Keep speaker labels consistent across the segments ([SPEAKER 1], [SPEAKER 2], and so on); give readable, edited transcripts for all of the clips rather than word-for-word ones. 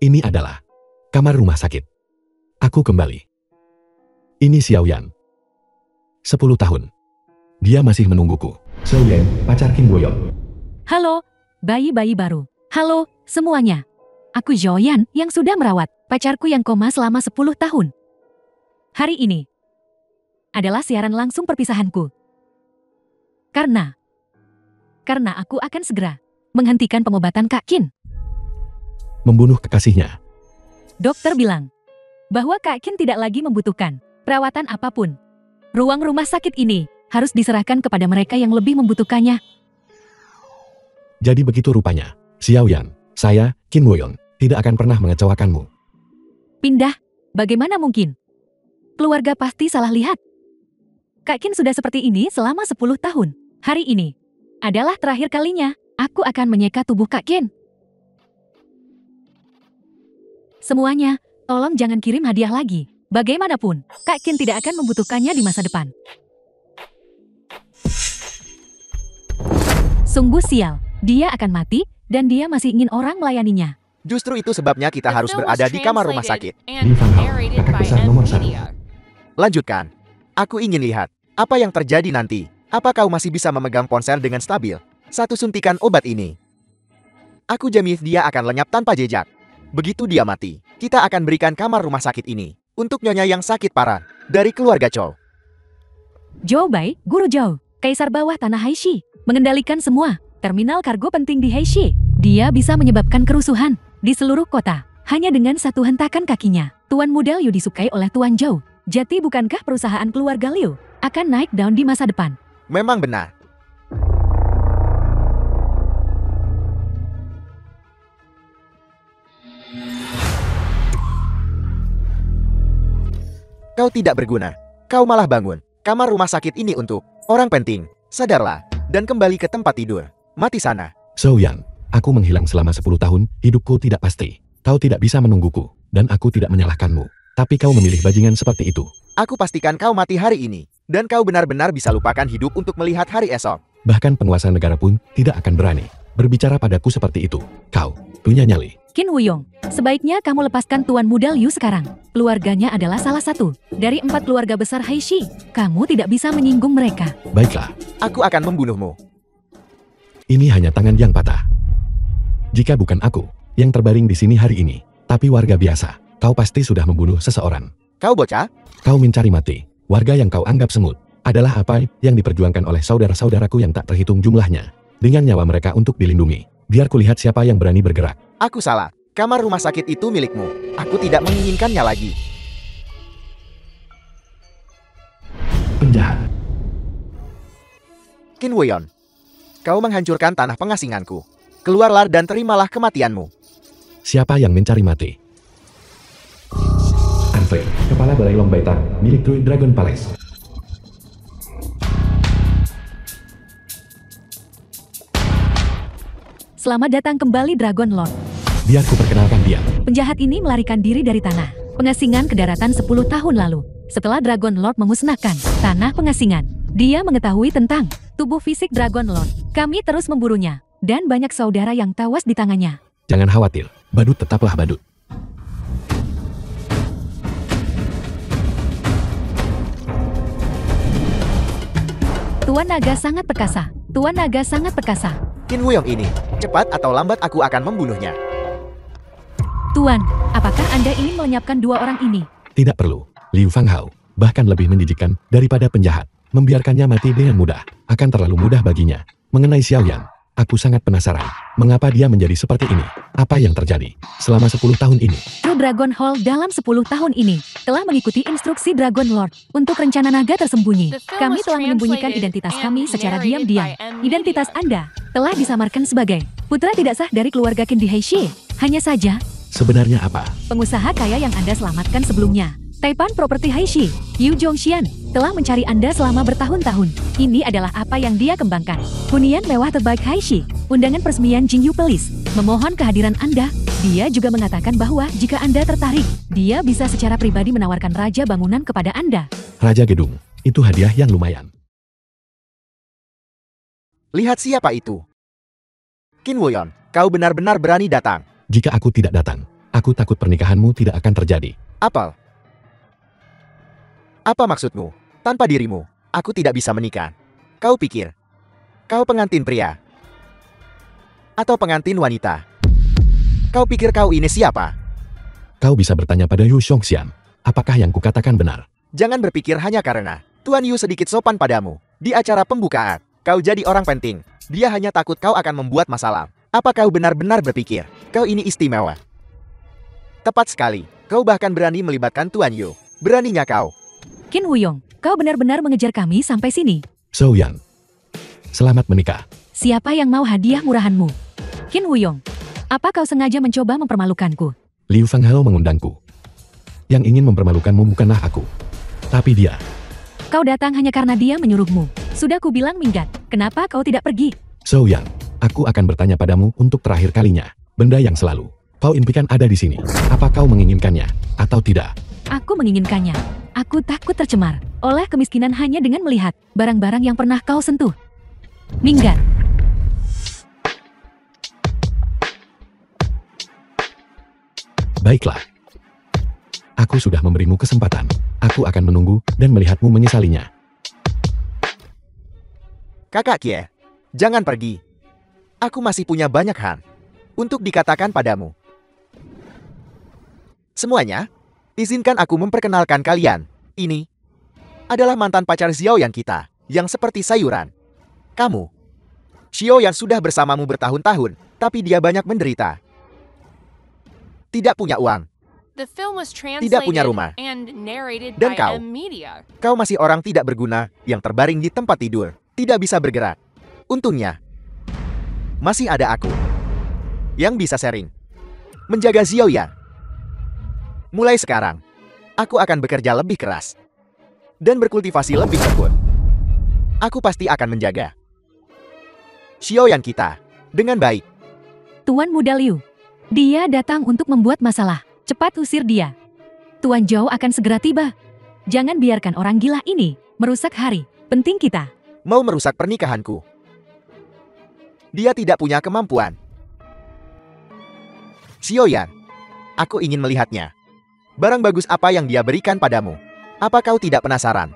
[SPEAKER 1] Ini adalah kamar rumah sakit. Aku kembali. Ini Xiaoyan. 10 tahun. Dia masih menungguku. Xiaoyan, pacar Kim Woyong.
[SPEAKER 2] Halo, bayi-bayi baru. Halo, semuanya. Aku Xiaoyan yang sudah merawat pacarku yang koma selama 10 tahun. Hari ini adalah siaran langsung perpisahanku. Karena aku akan segera menghentikan pengobatan Kak Qin.
[SPEAKER 1] Membunuh kekasihnya.
[SPEAKER 2] Dokter bilang bahwa Kak Qin tidak lagi membutuhkan perawatan apapun. Ruang rumah sakit ini harus diserahkan kepada mereka yang lebih membutuhkannya.
[SPEAKER 1] Jadi begitu rupanya. Xiaoyan, saya, Kim Woyong, tidak akan pernah mengecewakanmu.
[SPEAKER 2] Pindah? Bagaimana mungkin? Keluarga pasti salah lihat. Kak Qin sudah seperti ini selama 10 tahun. Hari ini adalah terakhir kalinya aku akan menyeka tubuh Kak Qin. Semuanya, tolong jangan kirim hadiah lagi. Bagaimanapun, Kak Qin tidak akan membutuhkannya di masa depan. Sungguh sial, dia akan mati dan dia masih ingin orang melayaninya.
[SPEAKER 3] Justru itu sebabnya kita harus berada di kamar rumah sakit.
[SPEAKER 1] Li Fanghao, kakak besar nomor 1.
[SPEAKER 3] Lanjutkan. Aku ingin lihat apa yang terjadi nanti. Apa kau masih bisa memegang ponsel dengan stabil? Satu suntikan obat ini. Aku jamin dia akan lenyap tanpa jejak. Begitu dia mati, kita akan berikan kamar rumah sakit ini untuk nyonya yang sakit parah dari keluarga Chow.
[SPEAKER 2] Zhou Bai, Guru Zhou, Kaisar bawah tanah Heishi, mengendalikan semua terminal kargo penting di Heishi. Dia bisa menyebabkan kerusuhan di seluruh kota hanya dengan satu hentakan kakinya. Tuan Muda Liu disukai oleh Tuan Zhou. Jadi bukankah perusahaan keluarga Liu akan naik daun di masa depan?
[SPEAKER 3] Memang benar. Kau tidak berguna. Kau malah bangun kamar rumah sakit ini untuk orang penting. Sadarlah dan kembali ke tempat tidur. Mati sana.
[SPEAKER 1] Xiaoyan, aku menghilang selama 10 tahun, hidupku tidak pasti. Kau tidak bisa menungguku, dan aku tidak menyalahkanmu. Tapi kau memilih bajingan seperti itu.
[SPEAKER 3] Aku pastikan kau mati hari ini. Dan kau benar-benar bisa lupakan hidup untuk melihat hari esok.
[SPEAKER 1] Bahkan penguasa negara pun tidak akan berani berbicara padaku seperti itu. Kau punya nyali.
[SPEAKER 2] Qin Wuyong, sebaiknya kamu lepaskan Tuan Muda Liu sekarang. Keluarganya adalah salah satu dari 4 keluarga besar Heishi. Kamu tidak bisa menyinggung mereka.
[SPEAKER 1] Baiklah.
[SPEAKER 3] Aku akan membunuhmu.
[SPEAKER 1] Ini hanya tangan yang patah. Jika bukan aku yang terbaring di sini hari ini, tapi warga biasa, kau pasti sudah membunuh seseorang.
[SPEAKER 3] Kau bocah?
[SPEAKER 1] Kau mencari mati. Warga yang kau anggap semut adalah apa yang diperjuangkan oleh saudara-saudaraku yang tak terhitung jumlahnya. Dengan nyawa mereka untuk dilindungi. Biar kulihat siapa yang berani bergerak.
[SPEAKER 3] Aku salah. Kamar rumah sakit itu milikmu. Aku tidak menginginkannya lagi.
[SPEAKER 1] Penjahat.
[SPEAKER 3] Qin Woyon, kau menghancurkan tanah pengasinganku. Keluarlah dan terimalah kematianmu.
[SPEAKER 1] Siapa yang mencari mati? Anfei, kepala balai lombaitan, milik Druid Dragon Palace.
[SPEAKER 2] Selamat datang kembali Dragon Lord.
[SPEAKER 1] Biar ku perkenalkan dia.
[SPEAKER 2] Penjahat ini melarikan diri dari tanah pengasingan ke daratan 10 tahun lalu. Setelah Dragon Lord memusnahkan tanah pengasingan, dia mengetahui tentang tubuh fisik Dragon Lord. Kami terus memburunya, dan banyak saudara yang tewas di tangannya.
[SPEAKER 1] Jangan khawatir, badut tetaplah badut.
[SPEAKER 2] Tuan Naga sangat perkasa. Tuan Naga sangat perkasa.
[SPEAKER 3] Qin Woyong ini, cepat atau lambat aku akan membunuhnya.
[SPEAKER 2] Tuan, apakah Anda ingin melenyapkan 2 orang ini?
[SPEAKER 1] Tidak perlu. Liu Fanghao, bahkan lebih menjijikan daripada penjahat. Membiarkannya mati dengan mudah, akan terlalu mudah baginya. Mengenai Xiaoyan, aku sangat penasaran. Mengapa dia menjadi seperti ini? Apa yang terjadi selama 10 tahun ini?
[SPEAKER 2] True Dragon Hall dalam 10 tahun ini telah mengikuti instruksi Dragon Lord untuk rencana naga tersembunyi. Kami telah menyembunyikan identitas kami secara diam-diam. Identitas Anda telah disamarkan sebagai putra tidak sah dari keluarga Qin di Heishi. Hanya saja,
[SPEAKER 1] sebenarnya apa?
[SPEAKER 2] pengusaha kaya yang Anda selamatkan sebelumnya, Taipan Property Heishi, Yu Zhongxian, telah mencari Anda selama bertahun-tahun. Ini adalah apa yang dia kembangkan. Hunian mewah terbaik Heishi, undangan peresmian Jingyu Palace, memohon kehadiran Anda. Dia juga mengatakan bahwa jika Anda tertarik, dia bisa secara pribadi menawarkan raja bangunan kepada Anda.
[SPEAKER 1] Raja gedung, itu hadiah yang lumayan.
[SPEAKER 3] Lihat siapa itu. Qin Woyon, kau benar-benar berani datang.
[SPEAKER 1] Jika aku tidak datang, Aku takut pernikahanmu tidak akan terjadi.
[SPEAKER 3] Apel. Apa maksudmu? Tanpa dirimu, aku tidak bisa menikah. Kau pikir, kau pengantin pria? Atau pengantin wanita? Kau pikir kau ini siapa?
[SPEAKER 1] Kau bisa bertanya pada Yu Xiongxian. Apakah yang kukatakan benar?
[SPEAKER 3] Jangan berpikir hanya karena Tuan Yu sedikit sopan padamu. Di acara pembukaan, kau jadi orang penting. Dia hanya takut kau akan membuat masalah. Apa kau benar-benar berpikir, kau ini istimewa? Tepat sekali, kau bahkan berani melibatkan Tuan Yu. Beraninya kau.
[SPEAKER 2] Qin Huyong, kau benar-benar mengejar kami sampai sini.
[SPEAKER 1] Zhou Yan. Selamat menikah.
[SPEAKER 2] Siapa yang mau hadiah murahanmu? Qin Huyong, apa kau sengaja mencoba mempermalukanku?
[SPEAKER 1] Liu Fanghao mengundangku. Yang ingin mempermalukanmu bukanlah aku, tapi dia.
[SPEAKER 2] Kau datang hanya karena dia menyuruhmu. Sudah kubilang minggat, kenapa kau tidak pergi?
[SPEAKER 1] Zhou Yan, aku akan bertanya padamu untuk terakhir kalinya. Benda yang selalu kau impikan ada di sini. Apa kau menginginkannya atau tidak?
[SPEAKER 2] Aku menginginkannya. Aku takut tercemar oleh kemiskinan hanya dengan melihat barang-barang yang pernah kau sentuh. Minggat.
[SPEAKER 1] Baiklah. Aku sudah memberimu kesempatan. Aku akan menunggu dan melihatmu menyesalinya.
[SPEAKER 3] Kakak Kie, jangan pergi. Aku masih punya banyak hal untuk dikatakan padamu. Semuanya, izinkan aku memperkenalkan kalian. Ini adalah mantan pacar Xiao Yan kita, yang seperti sayuran. Kamu, Xiao Yan sudah bersamamu bertahun-tahun, tapi dia banyak menderita. Tidak punya uang.
[SPEAKER 4] Tidak
[SPEAKER 3] punya rumah.
[SPEAKER 4] Dan
[SPEAKER 3] Dan kau? Kau masih orang tidak berguna, yang terbaring di tempat tidur, tidak bisa bergerak. Untungnya, masih ada aku, yang bisa sharing, menjaga Xiao Yan. Mulai sekarang, aku akan bekerja lebih keras, dan berkultivasi lebih tekun. Aku pasti akan menjaga Xiao Yan kita dengan baik.
[SPEAKER 2] Tuan Muda Liu, dia datang untuk membuat masalah. Cepat usir dia. Tuan Zhou akan segera tiba. Jangan biarkan orang gila ini merusak hari penting kita.
[SPEAKER 3] Mau merusak pernikahanku. Dia tidak punya kemampuan. Xiao Yan, aku ingin melihatnya. Barang bagus apa yang dia berikan padamu? Apa kau tidak penasaran?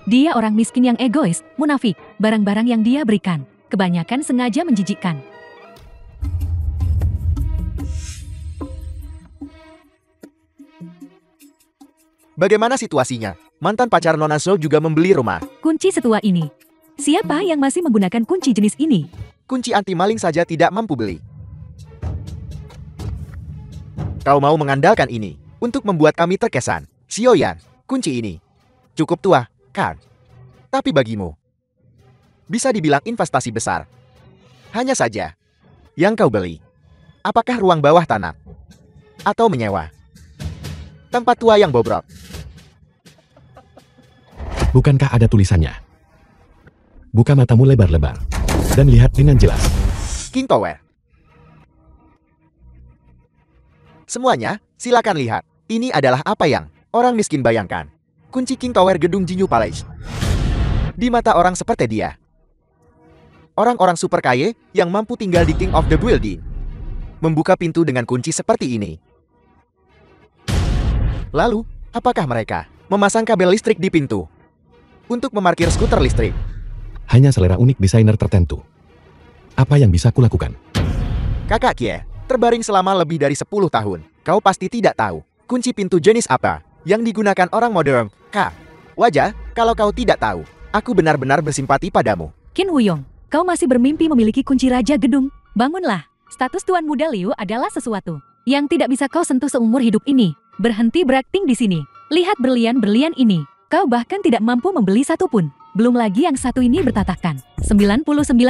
[SPEAKER 2] Dia orang miskin yang egois, munafik. Barang-barang yang dia berikan, kebanyakan sengaja menjijikkan.
[SPEAKER 3] Bagaimana situasinya? Mantan pacar Nona Zhou juga membeli rumah.
[SPEAKER 2] Kunci setua ini. Siapa yang masih menggunakan kunci jenis ini?
[SPEAKER 3] Kunci anti maling saja tidak mampu beli. Kau mau mengandalkan ini untuk membuat kami terkesan. Xiao Yan, kunci ini cukup tua, kan? Tapi bagimu, bisa dibilang investasi besar. Hanya saja, yang kau beli, apakah ruang bawah tanah? Atau menyewa? Tempat tua yang bobrok.
[SPEAKER 1] Bukankah ada tulisannya? Buka matamu lebar-lebar dan lihat dengan jelas.
[SPEAKER 3] King Tower. Semuanya, silakan lihat. Ini adalah apa yang orang miskin bayangkan. Kunci King Tower gedung Jinyu Palace. Di mata orang seperti dia, orang-orang super kaya yang mampu tinggal di King of the Building, membuka pintu dengan kunci seperti ini. Lalu, apakah mereka memasang kabel listrik di pintu untuk memarkir skuter listrik?
[SPEAKER 1] Hanya selera unik desainer tertentu. Apa yang bisa kulakukan?
[SPEAKER 3] Kakak Kie, terbaring selama lebih dari 10 tahun. Kau pasti tidak tahu kunci pintu jenis apa yang digunakan orang modern. Wajar kalau kau tidak tahu. Aku benar-benar bersimpati padamu.
[SPEAKER 2] Qin Huyong, kau masih bermimpi memiliki kunci raja gedung. Bangunlah. Status Tuan Muda Liu adalah sesuatu yang tidak bisa kau sentuh seumur hidup ini. Berhenti berakting di sini. Lihat berlian-berlian ini. Kau bahkan tidak mampu membeli satu pun. Belum lagi yang satu ini bertatakan. 99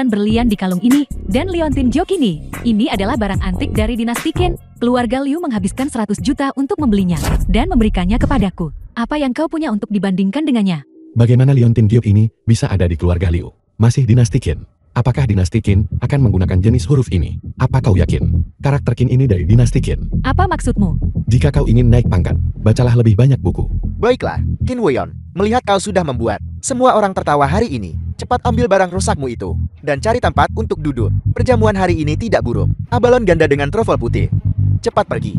[SPEAKER 2] berlian di kalung ini. Dan liontin jok ini. Ini adalah barang antik dari dinasti Qin. Keluarga Liu menghabiskan 100 juta untuk membelinya. Dan memberikannya kepadaku. Apa yang kau punya untuk dibandingkan dengannya?
[SPEAKER 1] Bagaimana liontin giok ini bisa ada di keluarga Liu? Masih dinasti Qin. Apakah dinasti Qin akan menggunakan jenis huruf ini? Apa kau yakin karakter Qin ini dari dinasti Qin?
[SPEAKER 2] Apa maksudmu?
[SPEAKER 1] Jika kau ingin naik pangkat, bacalah lebih banyak buku.
[SPEAKER 3] Baiklah, Qin Weyon. Melihat kau sudah membuat semua orang tertawa hari ini, cepat ambil barang rusakmu itu dan cari tempat untuk duduk. Perjamuan hari ini tidak buruk. Abalon ganda dengan trofol putih. Cepat pergi.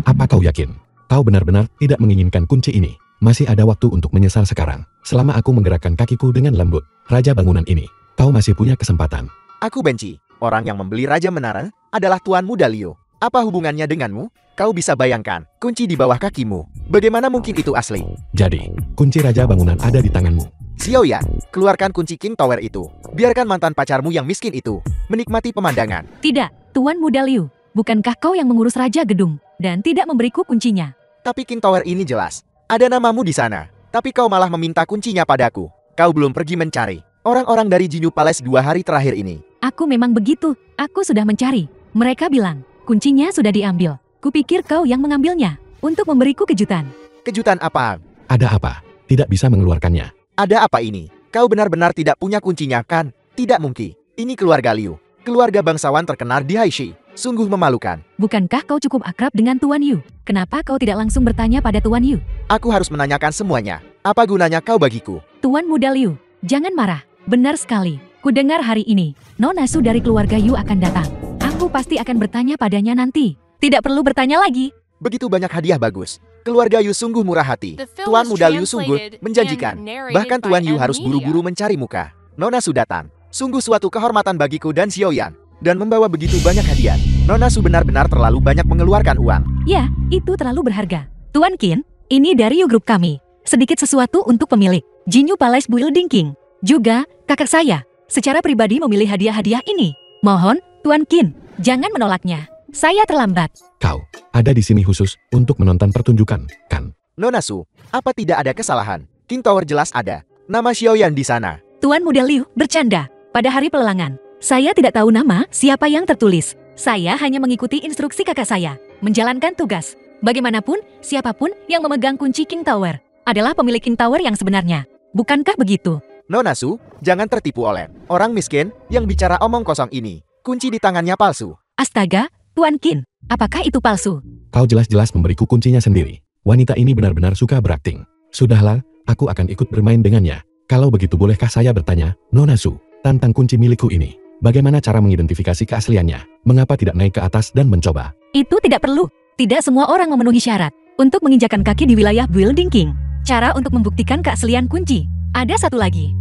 [SPEAKER 1] Apa kau yakin? Kau benar-benar tidak menginginkan kunci ini. Masih ada waktu untuk menyesal sekarang. Selama aku menggerakkan kakiku dengan lembut, Raja Bangunan ini, kau masih punya kesempatan.
[SPEAKER 3] Aku benci. Orang yang membeli Raja Menara adalah Tuan Muda Liu. Apa hubungannya denganmu? Kau bisa bayangkan, kunci di bawah kakimu. Bagaimana mungkin itu asli?
[SPEAKER 1] Jadi, kunci Raja Bangunan ada di tanganmu.
[SPEAKER 3] Xiaoyan, keluarkan kunci King Tower itu. Biarkan mantan pacarmu yang miskin itu menikmati pemandangan.
[SPEAKER 2] Tidak, Tuan Muda Liu. Bukankah kau yang mengurus Raja Gedung dan tidak memberiku kuncinya?
[SPEAKER 3] Tapi King Tower ini jelas ada namamu di sana. Tapi kau malah meminta kuncinya padaku. Kau belum pergi mencari orang-orang dari Jinyu Palace 2 hari terakhir ini.
[SPEAKER 2] Aku memang begitu. Aku sudah mencari. Mereka bilang, kuncinya sudah diambil. Kupikir kau yang mengambilnya untuk memberiku kejutan.
[SPEAKER 3] Kejutan apa?
[SPEAKER 1] Ada apa? Tidak bisa mengeluarkannya.
[SPEAKER 3] Ada apa ini? Kau benar-benar tidak punya kuncinya kan? Tidak mungkin. Ini keluarga Liu. Keluarga bangsawan terkenal di Haishi. Sungguh memalukan.
[SPEAKER 2] Bukankah kau cukup akrab dengan Tuan Yu? Kenapa kau tidak langsung bertanya pada Tuan Yu?
[SPEAKER 3] Aku harus menanyakan semuanya. Apa gunanya kau bagiku?
[SPEAKER 2] Tuan Muda Liu, jangan marah. Benar sekali. Kudengar hari ini, Nona Su dari keluarga Yu akan datang. Aku pasti akan bertanya padanya nanti. Tidak perlu bertanya lagi.
[SPEAKER 3] Begitu banyak hadiah bagus. Keluarga Yu sungguh murah hati.
[SPEAKER 4] The film
[SPEAKER 3] Tuan
[SPEAKER 4] was
[SPEAKER 3] Muda Liu sungguh
[SPEAKER 4] translated
[SPEAKER 3] menjanjikan.
[SPEAKER 4] and narrated
[SPEAKER 3] Bahkan
[SPEAKER 4] by
[SPEAKER 3] Tuan Yu
[SPEAKER 4] M
[SPEAKER 3] harus
[SPEAKER 4] Media.
[SPEAKER 3] buru-buru mencari muka. Nona Su datang. Sungguh suatu kehormatan bagiku dan Xiaoyan. Dan membawa begitu banyak hadiah. Nona Su benar-benar terlalu banyak mengeluarkan uang.
[SPEAKER 2] Ya, itu terlalu berharga. Tuan Qin, ini dari Yu Group kami. Sedikit sesuatu untuk pemilik Jinyu Palace Building King. Juga, kakak saya, secara pribadi memilih hadiah-hadiah ini. Mohon, Tuan Qin, jangan menolaknya. Saya terlambat.
[SPEAKER 1] Kau ada di sini khusus untuk menonton pertunjukan, kan?
[SPEAKER 3] Nona Su, apa tidak ada kesalahan? King Tower jelas ada. Nama Xiaoyan di sana.
[SPEAKER 2] Tuan Muda Liu bercanda. Pada hari pelelangan, saya tidak tahu nama siapa yang tertulis. Saya hanya mengikuti instruksi kakak saya, menjalankan tugas. Bagaimanapun, siapapun yang memegang kunci King Tower adalah pemilik King Tower yang sebenarnya. Bukankah begitu?
[SPEAKER 3] Nona Su, jangan tertipu oleh orang miskin yang bicara omong kosong ini. Kunci di tangannya palsu.
[SPEAKER 2] Astaga, Tuan Qin, apakah itu palsu?
[SPEAKER 1] Kau jelas-jelas memberiku kuncinya sendiri. Wanita ini benar-benar suka berakting. Sudahlah, aku akan ikut bermain dengannya. Kalau begitu bolehkah saya bertanya, Nona Su, tentang kunci milikku ini? Bagaimana cara mengidentifikasi keasliannya? Mengapa tidak naik ke atas dan mencoba?
[SPEAKER 2] Itu tidak perlu. Tidak semua orang memenuhi syarat untuk menginjakan kaki di wilayah Building King. Cara untuk membuktikan keaslian kunci. Ada satu lagi,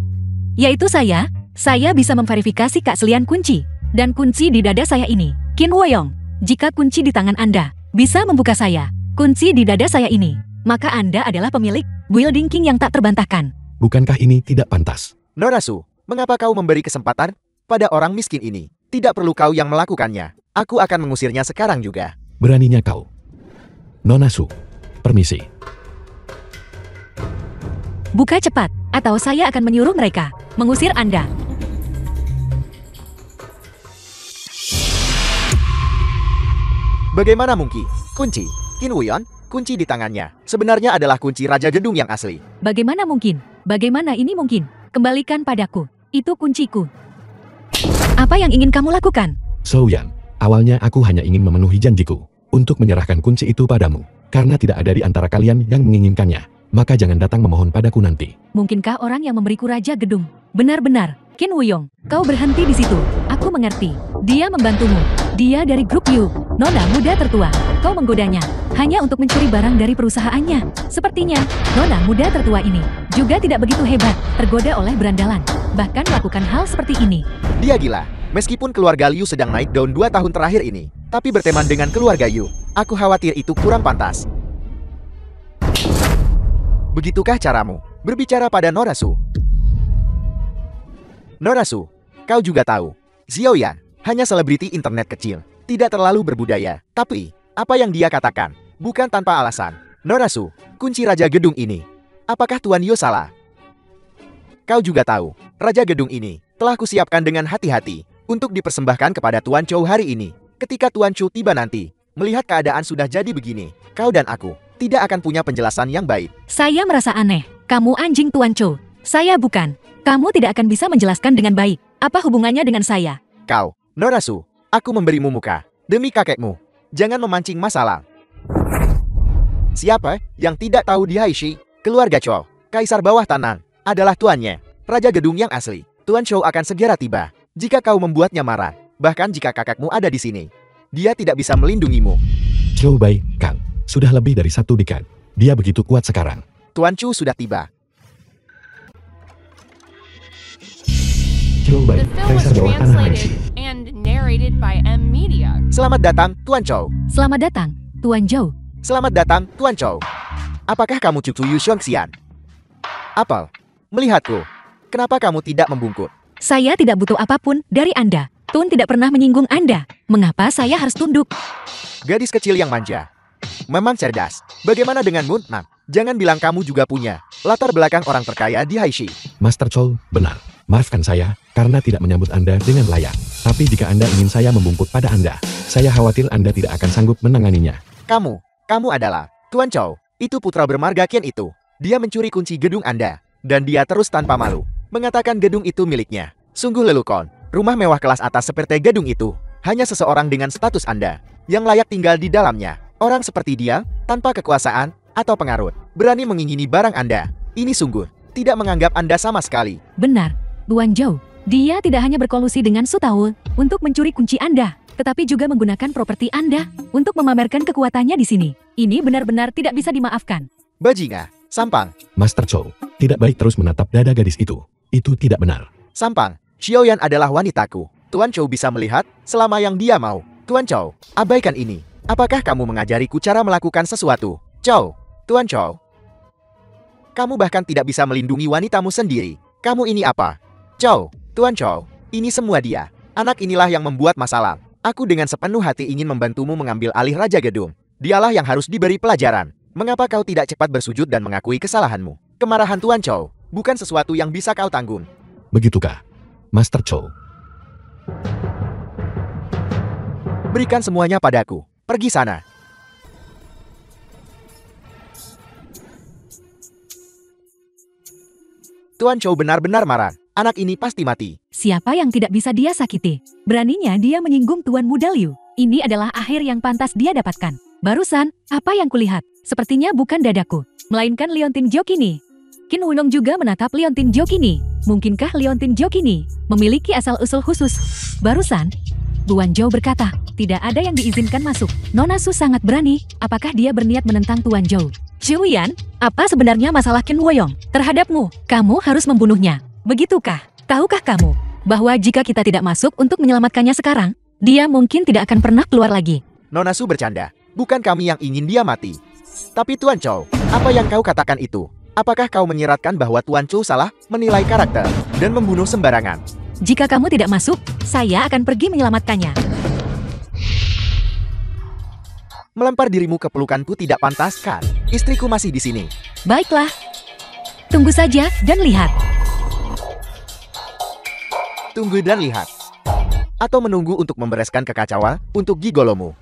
[SPEAKER 2] yaitu saya bisa memverifikasi keaslian kunci. Dan kunci di dada saya ini, Qin Woyong. Jika kunci di tangan Anda bisa membuka kunci di dada saya ini, maka Anda adalah pemilik Building King yang tak terbantahkan.
[SPEAKER 1] Bukankah ini tidak pantas?
[SPEAKER 3] Nona Su, mengapa kau memberi kesempatan pada orang miskin ini? Tidak perlu kau yang melakukannya. Aku akan mengusirnya sekarang juga.
[SPEAKER 1] Beraninya kau. Nona Su, permisi.
[SPEAKER 2] Buka cepat, atau saya akan menyuruh mereka mengusir Anda.
[SPEAKER 3] Bagaimana mungkin? Kunci Qin Wuyon, kunci di tangannya sebenarnya adalah kunci Raja Gedung yang asli.
[SPEAKER 2] Bagaimana mungkin? Bagaimana ini mungkin? Kembalikan padaku. Itu kunciku. Apa yang ingin kamu lakukan?
[SPEAKER 1] Xiaoyan, awalnya aku hanya ingin memenuhi janjiku untuk menyerahkan kunci itu padamu. Karena tidak ada di antara kalian yang menginginkannya, maka jangan datang memohon padaku nanti.
[SPEAKER 2] Mungkinkah orang yang memberiku Raja Gedung benar-benar Qin Wuyong? Kau berhenti di situ. Aku mengerti. Dia membantumu. Dia dari grup Yu, Nona muda tertua. Kau menggodanya hanya untuk mencuri barang dari perusahaannya. Sepertinya Nona muda tertua ini juga tidak begitu hebat, tergoda oleh berandalan, bahkan melakukan hal seperti ini.
[SPEAKER 3] Dia gila. Meskipun keluarga Liu sedang naik daun 2 tahun terakhir ini, tapi berteman dengan keluarga Yu, aku khawatir itu kurang pantas. Begitukah caramu berbicara pada Nona Su? Nona Su, kau juga tahu, Xiaoyan hanya selebriti internet kecil, tidak terlalu berbudaya. Tapi, apa yang dia katakan bukan tanpa alasan. Nona Su, kunci Raja Gedung ini. Apakah Tuan Yu salah? Kau juga tahu, Raja Gedung ini telah kusiapkan dengan hati-hati untuk dipersembahkan kepada Tuan Chou hari ini. Ketika Tuan Chou tiba nanti, melihat keadaan sudah jadi begini, kau dan aku tidak akan punya penjelasan yang baik.
[SPEAKER 2] Saya merasa aneh. Kamu anjing Tuan Chou. Saya bukan. Kamu tidak akan bisa menjelaskan dengan baik. Apa hubungannya dengan saya?
[SPEAKER 3] Kau, Nona Su, aku memberimu muka. Demi kakekmu, jangan memancing masalah. Siapa yang tidak tahu di Haishi, keluarga Chou, Kaisar Bawah Tanah, adalah tuannya, Raja Gedung yang asli. Tuan Chou akan segera tiba. Jika kau membuatnya marah, bahkan jika kakakmu ada di sini, dia tidak bisa melindungimu.
[SPEAKER 1] Chou Bai, Kang. Sudah lebih dari 1 dekade. Dia begitu kuat sekarang.
[SPEAKER 3] Tuan Chu sudah tiba.
[SPEAKER 1] Chow Bai,
[SPEAKER 4] The film was
[SPEAKER 1] Kaisar bawah tanah Haishi.
[SPEAKER 4] translated and narrated by M Media.
[SPEAKER 3] Selamat datang, Tuan Chow.
[SPEAKER 2] Selamat datang, Tuan Zhou.
[SPEAKER 3] Selamat datang, Tuan Chow. Apakah kamu cucu Yu Xiongxian? Apel, melihatku. Kenapa kamu tidak membungkuk?
[SPEAKER 2] Saya tidak butuh apapun dari Anda. Tun tidak pernah menyinggung Anda. Mengapa saya harus tunduk?
[SPEAKER 3] Gadis kecil yang manja. Memang cerdas. Bagaimana denganmu, Nam? Jangan bilang kamu juga punya latar belakang orang terkaya di Haishi.
[SPEAKER 1] Master Chow, benar. Maafkan saya, karena tidak menyambut Anda dengan layak. Tapi jika Anda ingin saya membungkuk pada Anda, saya khawatir Anda tidak akan sanggup menanganinya.
[SPEAKER 3] Kamu adalah Tuan Chow. Itu putra bermarga Qian itu. Dia mencuri kunci gedung Anda. Dan dia terus tanpa malu mengatakan gedung itu miliknya. Sungguh lelucon. Rumah mewah kelas atas seperti gedung itu. Hanya seseorang dengan status Anda yang layak tinggal di dalamnya. Orang seperti dia, tanpa kekuasaan atau pengaruh, berani mengingini barang Anda. Ini sungguh tidak menganggap Anda sama sekali.
[SPEAKER 2] Benar, Tuan Zhou. Dia tidak hanya berkolusi dengan Su Taul untuk mencuri kunci Anda, tetapi juga menggunakan properti Anda untuk memamerkan kekuatannya di sini. Ini benar-benar tidak bisa dimaafkan.
[SPEAKER 3] Bajingan, Sampang,
[SPEAKER 1] Master Chow, tidak baik terus menatap dada gadis itu. Itu tidak benar.
[SPEAKER 3] Sampang. Xiaoyan adalah wanitaku. Tuan Chow bisa melihat selama yang dia mau. Tuan Chow, abaikan ini. Apakah kamu mengajariku cara melakukan sesuatu? Chow, Tuan Chow. Kamu bahkan tidak bisa melindungi wanitamu sendiri. Kamu ini apa? Chow, Tuan Chow, ini semua dia. Anak inilah yang membuat masalah. Aku dengan sepenuh hati ingin membantumu mengambil alih Raja Gedung. Dialah yang harus diberi pelajaran. Mengapa kau tidak cepat bersujud dan mengakui kesalahanmu? Kemarahan Tuan Chow bukan sesuatu yang bisa kau tanggung.
[SPEAKER 1] Begitukah, Master Chow?
[SPEAKER 3] Berikan semuanya padaku. Pergi sana. Tuan Chow benar-benar marah. Anak ini pasti mati.
[SPEAKER 2] Siapa yang tidak bisa dia sakiti? Beraninya dia menyinggung Tuan Muda Liu. Ini adalah akhir yang pantas dia dapatkan. Barusan, apa yang kulihat? Sepertinya bukan dadaku, melainkan Liontin Jokini. Qin Wulong juga menatap Liontin Jokini. Mungkinkah Liontin Jokini memiliki asal-usul khusus? Barusan, Tuan Zhou berkata, tidak ada yang diizinkan masuk. Nona Su sangat berani. Apakah dia berniat menentang Tuan Zhou? Xiuyan, apa sebenarnya masalah Qin Woyong terhadapmu? Kamu harus membunuhnya. Begitukah? Tahukah kamu bahwa jika kita tidak masuk untuk menyelamatkannya sekarang, dia mungkin tidak akan pernah keluar lagi.
[SPEAKER 3] Nona Su bercanda. Bukan kami yang ingin dia mati. Tapi Tuan Chow, apa yang kau katakan itu? Apakah kau menyiratkan bahwa Tuan Chow salah menilai karakter dan membunuh sembarangan?
[SPEAKER 2] Jika kamu tidak masuk, saya akan pergi menyelamatkannya.
[SPEAKER 3] Melempar dirimu ke pelukanku tidak pantas kan? Istriku masih di sini.
[SPEAKER 2] Baiklah. Tunggu saja dan lihat.
[SPEAKER 3] Tunggu dan lihat. Atau menunggu untuk membereskan kekacauan untuk gigolomu.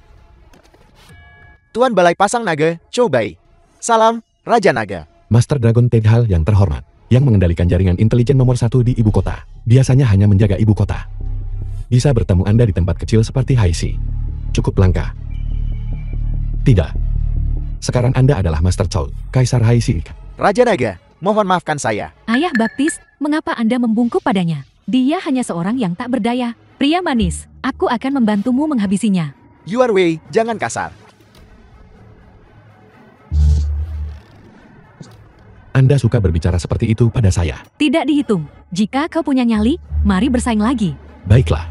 [SPEAKER 3] Tuan Balai Pasang Naga, Chow Bai. Salam, Raja Naga.
[SPEAKER 1] Master Dragon Teghal yang terhormat, yang mengendalikan jaringan intelijen nomor 1 di ibu kota, biasanya hanya menjaga ibu kota. Bisa bertemu Anda di tempat kecil seperti Haishi. Cukup langka. Tidak. Sekarang Anda adalah Master Chow, Kaisar Haishi.
[SPEAKER 3] Raja Naga, mohon maafkan saya.
[SPEAKER 2] Ayah baptis, mengapa Anda membungkuk padanya? Dia hanya seorang yang tak berdaya. Pria manis, aku akan membantumu menghabisinya.
[SPEAKER 3] Yuan Wei, jangan kasar.
[SPEAKER 1] Anda suka berbicara seperti itu pada saya.
[SPEAKER 2] Tidak dihitung. Jika kau punya nyali, mari bersaing lagi.
[SPEAKER 1] Baiklah.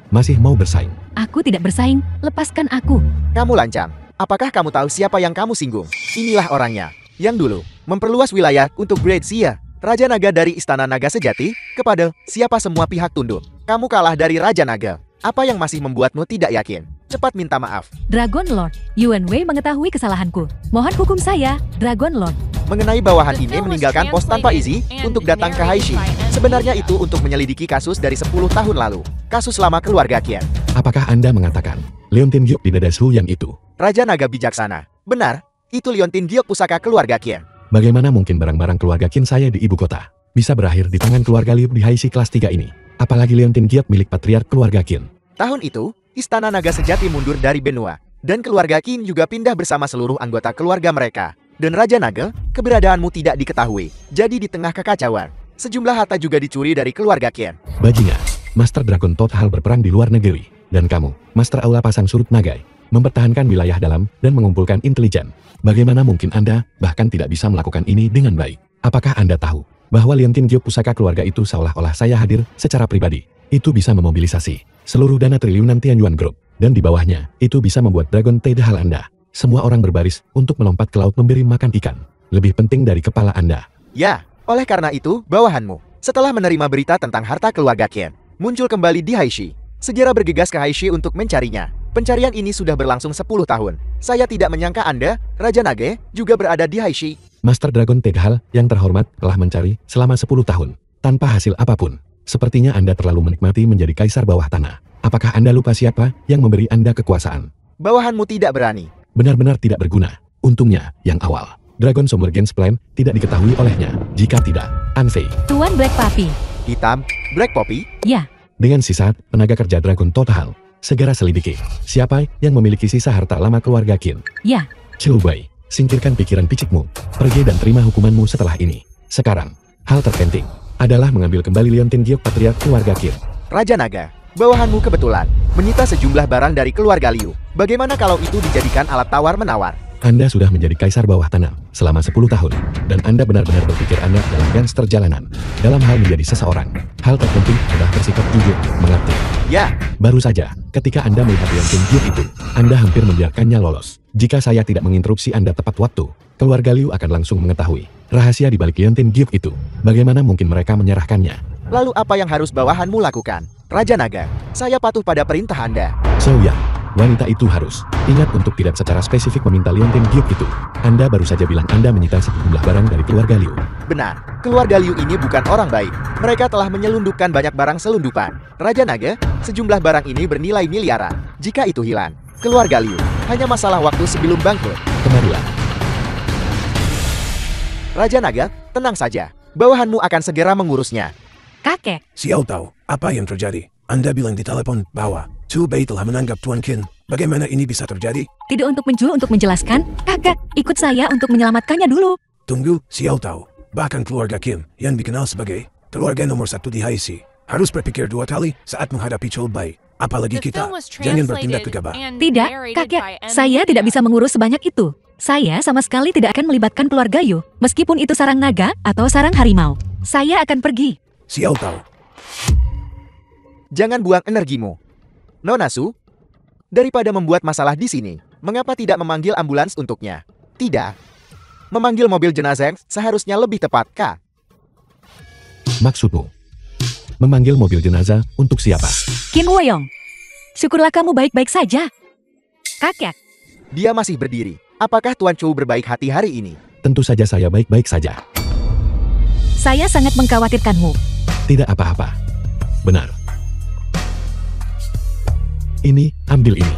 [SPEAKER 1] Masih mau bersaing?
[SPEAKER 2] Aku tidak bersaing, lepaskan aku.
[SPEAKER 3] Kamu lancang. Apakah kamu tahu siapa yang kamu singgung? Inilah orangnya. Yang dulu, memperluas wilayah untuk Great Xia. Raja Naga dari Istana Naga Sejati, kepada siapa semua pihak tunduk. Kamu kalah dari Raja Naga. Apa yang masih membuatmu tidak yakin? Cepat minta maaf.
[SPEAKER 2] Dragon Lord, Yuan Wei mengetahui kesalahanku. Mohon hukum saya, Dragon Lord.
[SPEAKER 3] Mengenai bawahan ini meninggalkan pos tanpa izin untuk datang ke Haishi. Sebenarnya itu untuk menyelidiki kasus dari 10 tahun lalu. Kasus lama keluarga Qian.
[SPEAKER 1] Apakah Anda mengatakan Leontin Giok di dada Su yang itu?
[SPEAKER 3] Raja Naga bijaksana. Benar, itu Leontin Giok pusaka keluarga Qian.
[SPEAKER 1] Bagaimana mungkin barang-barang keluarga Qin saya di ibu kota bisa berakhir di tangan keluarga Liu di Haishi kelas 3 ini? Apalagi Leontin Giok milik patriark keluarga Qin.
[SPEAKER 3] Tahun itu, Istana Naga Sejati mundur dari benua. Dan keluarga Qin juga pindah bersama seluruh anggota keluarga mereka. Dan Raja Naga, keberadaanmu tidak diketahui. Jadi di tengah kekacauan, sejumlah harta juga dicuri dari keluarga Qian.
[SPEAKER 1] Bajingan, Master Dragon Total berperang di luar negeri. Dan kamu, Master Aula Pasang Surut Nagai, mempertahankan wilayah dalam, dan mengumpulkan intelijen. Bagaimana mungkin Anda bahkan tidak bisa melakukan ini dengan baik? Apakah Anda tahu bahwa Liontin Giok pusaka keluarga itu seolah-olah saya hadir secara pribadi? Itu bisa memobilisasi seluruh dana triliunan Tianyuan Group, dan di bawahnya, itu bisa membuat Dragon Tide Hal Anda. Semua orang berbaris untuk melompat ke laut memberi makan ikan. Lebih penting dari kepala Anda.
[SPEAKER 3] Ya, oleh karena itu, bawahanmu, setelah menerima berita tentang harta keluarga Qin, muncul kembali di Haishi. Segera bergegas ke Haishi untuk mencarinya. Pencarian ini sudah berlangsung 10 tahun. Saya tidak menyangka Anda, Raja Nage, juga berada di Haishi.
[SPEAKER 1] Master Dragon Tide Hal yang terhormat telah mencari selama 10 tahun, tanpa hasil apapun. Sepertinya Anda terlalu menikmati menjadi kaisar bawah tanah. Apakah Anda lupa siapa yang memberi Anda kekuasaan?
[SPEAKER 3] Bawahanmu tidak berani.
[SPEAKER 1] Benar-benar tidak berguna. Untungnya, yang awal, Dragon Convergence Plan tidak diketahui olehnya. Jika tidak, Anfei.
[SPEAKER 2] Tuan Black Puppy.
[SPEAKER 3] Hitam, Black Poppy,
[SPEAKER 2] Ya,
[SPEAKER 1] Dengan sisa tenaga kerja Dragon Total, segera selidiki siapa yang memiliki sisa harta lama keluarga Qin.
[SPEAKER 2] ya.
[SPEAKER 1] Cilubai, singkirkan pikiran picikmu, pergi dan terima hukumanmu setelah ini. Sekarang, hal terpenting adalah mengambil kembali Liontin Giok Patriark keluarga Qin.
[SPEAKER 3] Raja Naga. Bawahanmu kebetulan menyita sejumlah barang dari keluarga Liu. Bagaimana kalau itu dijadikan alat tawar-menawar?
[SPEAKER 1] Anda sudah menjadi kaisar bawah tanah selama 10 tahun, dan Anda benar-benar berpikir Anda adalah gangster jalanan. Dalam hal menjadi seseorang, hal terpenting adalah bersikap jujur, mengerti.
[SPEAKER 3] Ya,
[SPEAKER 1] Baru saja, ketika Anda melihat Liontin Giok itu, Anda hampir membiarkannya lolos. Jika saya tidak menginterupsi Anda tepat waktu, keluarga Liu akan langsung mengetahui rahasia di balik Liontin Giok itu. Bagaimana mungkin mereka menyerahkannya?
[SPEAKER 3] lalu apa yang harus bawahanmu lakukan? Raja Naga, saya patuh pada perintah Anda.
[SPEAKER 1] So ya, wanita itu harus ingat untuk tidak secara spesifik meminta Liontin Giok itu. Anda baru saja bilang Anda menyita sejumlah barang dari keluarga Liu.
[SPEAKER 3] Benar, keluarga Liu ini bukan orang baik. Mereka telah menyelundupkan banyak barang selundupan. Raja Naga, sejumlah barang ini bernilai miliaran. Jika itu hilang, keluarga Liu hanya masalah waktu sebelum bangkrut.
[SPEAKER 1] Kemarilah.
[SPEAKER 3] Raja Naga, tenang saja. Bawahanmu akan segera mengurusnya.
[SPEAKER 2] Kakek.
[SPEAKER 5] Xiao Tao, apa yang terjadi? Anda bilang di telepon bahwa Chu Bei telah menanggap Tuan Qin. Bagaimana ini bisa terjadi?
[SPEAKER 2] Tidak untuk menjelaskan. Kakek, ikut saya untuk menyelamatkannya dulu.
[SPEAKER 5] Tunggu, Xiao Tao. Bahkan keluarga Qin, yang dikenal sebagai keluarga nomor 1 di Haishi, harus berpikir 2 kali saat menghadapi Chu Bei. Apalagi
[SPEAKER 4] The
[SPEAKER 5] kita,
[SPEAKER 4] film was
[SPEAKER 5] jangan bertindak
[SPEAKER 4] translated
[SPEAKER 5] gegabah.
[SPEAKER 4] and
[SPEAKER 2] Tidak,
[SPEAKER 4] narrated
[SPEAKER 2] kakek.
[SPEAKER 4] by M.
[SPEAKER 2] Saya tidak bisa mengurus sebanyak itu. Saya sama sekali tidak akan melibatkan keluarga Yu, meskipun itu sarang naga atau sarang harimau. Saya akan pergi.
[SPEAKER 5] Xiao Tao,
[SPEAKER 3] Jangan buang energimu. Nona Su, daripada membuat masalah di sini, mengapa tidak memanggil ambulans untuknya? Tidak. Memanggil mobil jenazah seharusnya lebih tepat, Kak.
[SPEAKER 1] Maksudmu? Memanggil mobil jenazah untuk siapa?
[SPEAKER 2] Qin Woyong. Syukurlah kamu baik-baik saja. Kakek.
[SPEAKER 3] Dia masih berdiri. Apakah Tuan Chou berbaik hati hari ini?
[SPEAKER 1] Tentu saja saya baik-baik saja.
[SPEAKER 2] Saya sangat mengkhawatirkanmu.
[SPEAKER 1] Tidak apa-apa. Benar. Ini, ambil ini.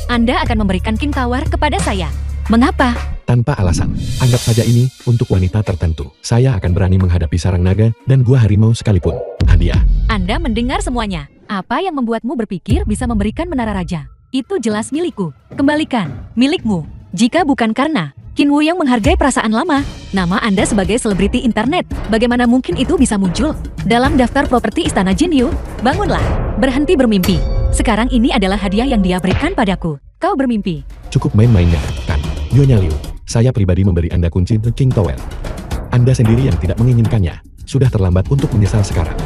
[SPEAKER 2] Anda akan memberikan King Tower kepada saya. Mengapa?
[SPEAKER 1] Tanpa alasan. Anggap saja ini untuk wanita tertentu. Saya akan berani menghadapi sarang naga dan gua harimau sekalipun. Hadiah.
[SPEAKER 2] Anda mendengar semuanya. Apa yang membuatmu berpikir bisa memberikan menara raja? Itu jelas milikku. Kembalikan. Milikmu. Jika bukan karena Qin Wu yang menghargai perasaan lama, nama Anda sebagai selebriti internet, bagaimana mungkin itu bisa muncul dalam daftar properti Istana Jinyu? Bangunlah. Berhenti bermimpi. Sekarang ini adalah hadiah yang dia berikan padaku. Kau bermimpi.
[SPEAKER 1] Cukup main-mainnya, kan? Nyonya Liu, saya pribadi memberi Anda kunci The King Tower. Anda sendiri yang tidak menginginkannya. Sudah terlambat untuk menyesal sekarang.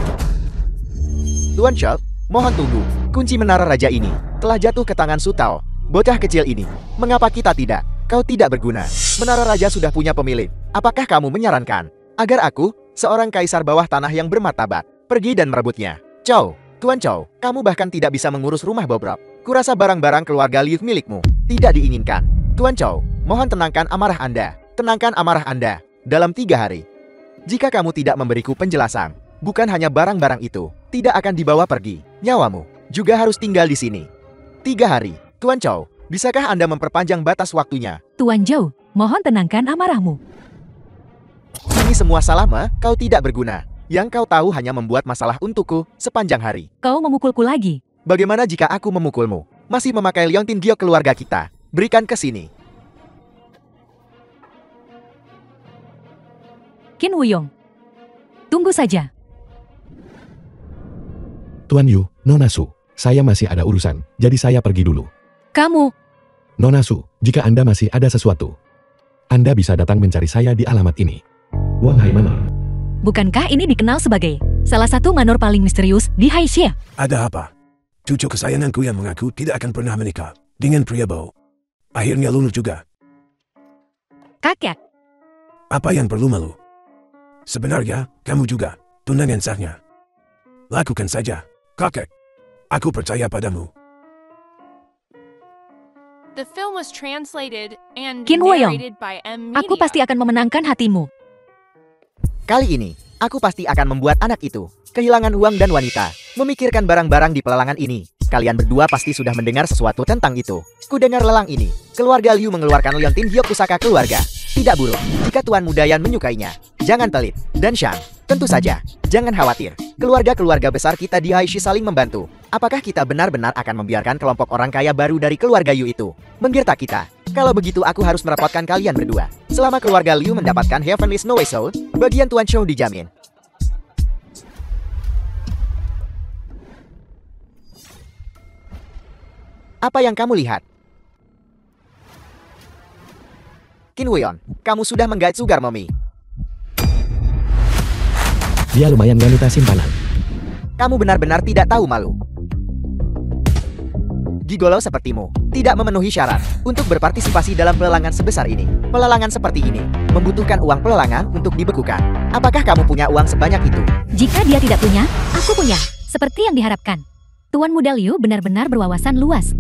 [SPEAKER 3] Tuan Chou, mohon tunggu. Kunci menara raja ini telah jatuh ke tangan Su Tao. Bocah kecil ini, mengapa kita tidak? Kau tidak berguna. Menara raja sudah punya pemilik. Apakah kamu menyarankan agar aku, seorang kaisar bawah tanah yang bermartabat, pergi dan merebutnya? Chou, Tuan Chou, kamu bahkan tidak bisa mengurus rumah Bobrok. Kurasa barang-barang keluarga Liu milikmu tidak diinginkan. Tuan Chou, mohon tenangkan amarah Anda. Tenangkan amarah Anda dalam 3 hari. Jika kamu tidak memberiku penjelasan, bukan hanya barang-barang itu tidak akan dibawa pergi, nyawamu juga harus tinggal di sini. 3 hari. Tuan Chou, bisakah Anda memperpanjang batas waktunya?
[SPEAKER 2] Tuan Zhou, mohon tenangkan amarahmu.
[SPEAKER 3] Ini semua salahmu, kau tidak berguna. Yang kau tahu hanya membuat masalah untukku sepanjang hari.
[SPEAKER 2] Kau memukulku lagi.
[SPEAKER 3] Bagaimana jika aku memukulmu? Masih memakai Liontin Giok keluarga kita. Berikan ke sini.
[SPEAKER 2] Qin Wuyong. Tunggu saja.
[SPEAKER 1] Tuan Yu, Nona Su, saya masih ada urusan, jadi saya pergi dulu.
[SPEAKER 2] Kamu,
[SPEAKER 1] Nona Su, jika Anda masih ada sesuatu, Anda bisa datang mencari saya di alamat ini. Wang Hai Manor.
[SPEAKER 2] Bukankah ini dikenal sebagai salah satu manor paling misterius di Haixia?
[SPEAKER 5] Ada apa? Cucu kesayanganku yang mengaku tidak akan pernah menikah dengan pria bau. Akhirnya lulus juga.
[SPEAKER 2] Kakek,
[SPEAKER 5] Apa yang perlu malu? Sebenarnya, kamu juga tunangan sahnya. Lakukan saja, kakek. Aku percaya padamu.
[SPEAKER 4] The film was translated and
[SPEAKER 2] Qin Huaiyong,
[SPEAKER 4] narrated by M Media.
[SPEAKER 2] aku pasti akan memenangkan hatimu.
[SPEAKER 3] Kali ini, aku pasti akan membuat anak itu kehilangan uang dan wanita. Memikirkan barang-barang di pelelangan ini. Kalian berdua pasti sudah mendengar sesuatu tentang itu. Ku dengar lelang ini. Keluarga Liu mengeluarkan liontin giok pusaka keluarga. Tidak buruk jika Tuan Muda Yan menyukainya. Jangan pelit. Dan Shang, tentu saja, jangan khawatir. Keluarga-keluarga besar kita di Haixi saling membantu. Apakah kita benar-benar akan membiarkan kelompok orang kaya baru dari keluarga Yu itu menggirta kita? Kalau begitu aku harus merepotkan kalian berdua. Selama keluarga Liu mendapatkan Heavenly Snow Soul, bagian Tuan Chou dijamin. Apa yang kamu lihat? Qin Huaiyong, kamu sudah menggait Sugar Mommy.
[SPEAKER 1] Dia lumayan wanita simpanan.
[SPEAKER 3] Kamu benar-benar tidak tahu malu. Gigolo sepertimu tidak memenuhi syarat untuk berpartisipasi dalam pelelangan sebesar ini. Pelelangan seperti ini membutuhkan uang pelelangan untuk dibekukan. Apakah kamu punya uang sebanyak itu?
[SPEAKER 2] Jika dia tidak punya, aku punya. Seperti yang diharapkan. Tuan Muda Liu benar-benar berwawasan luas.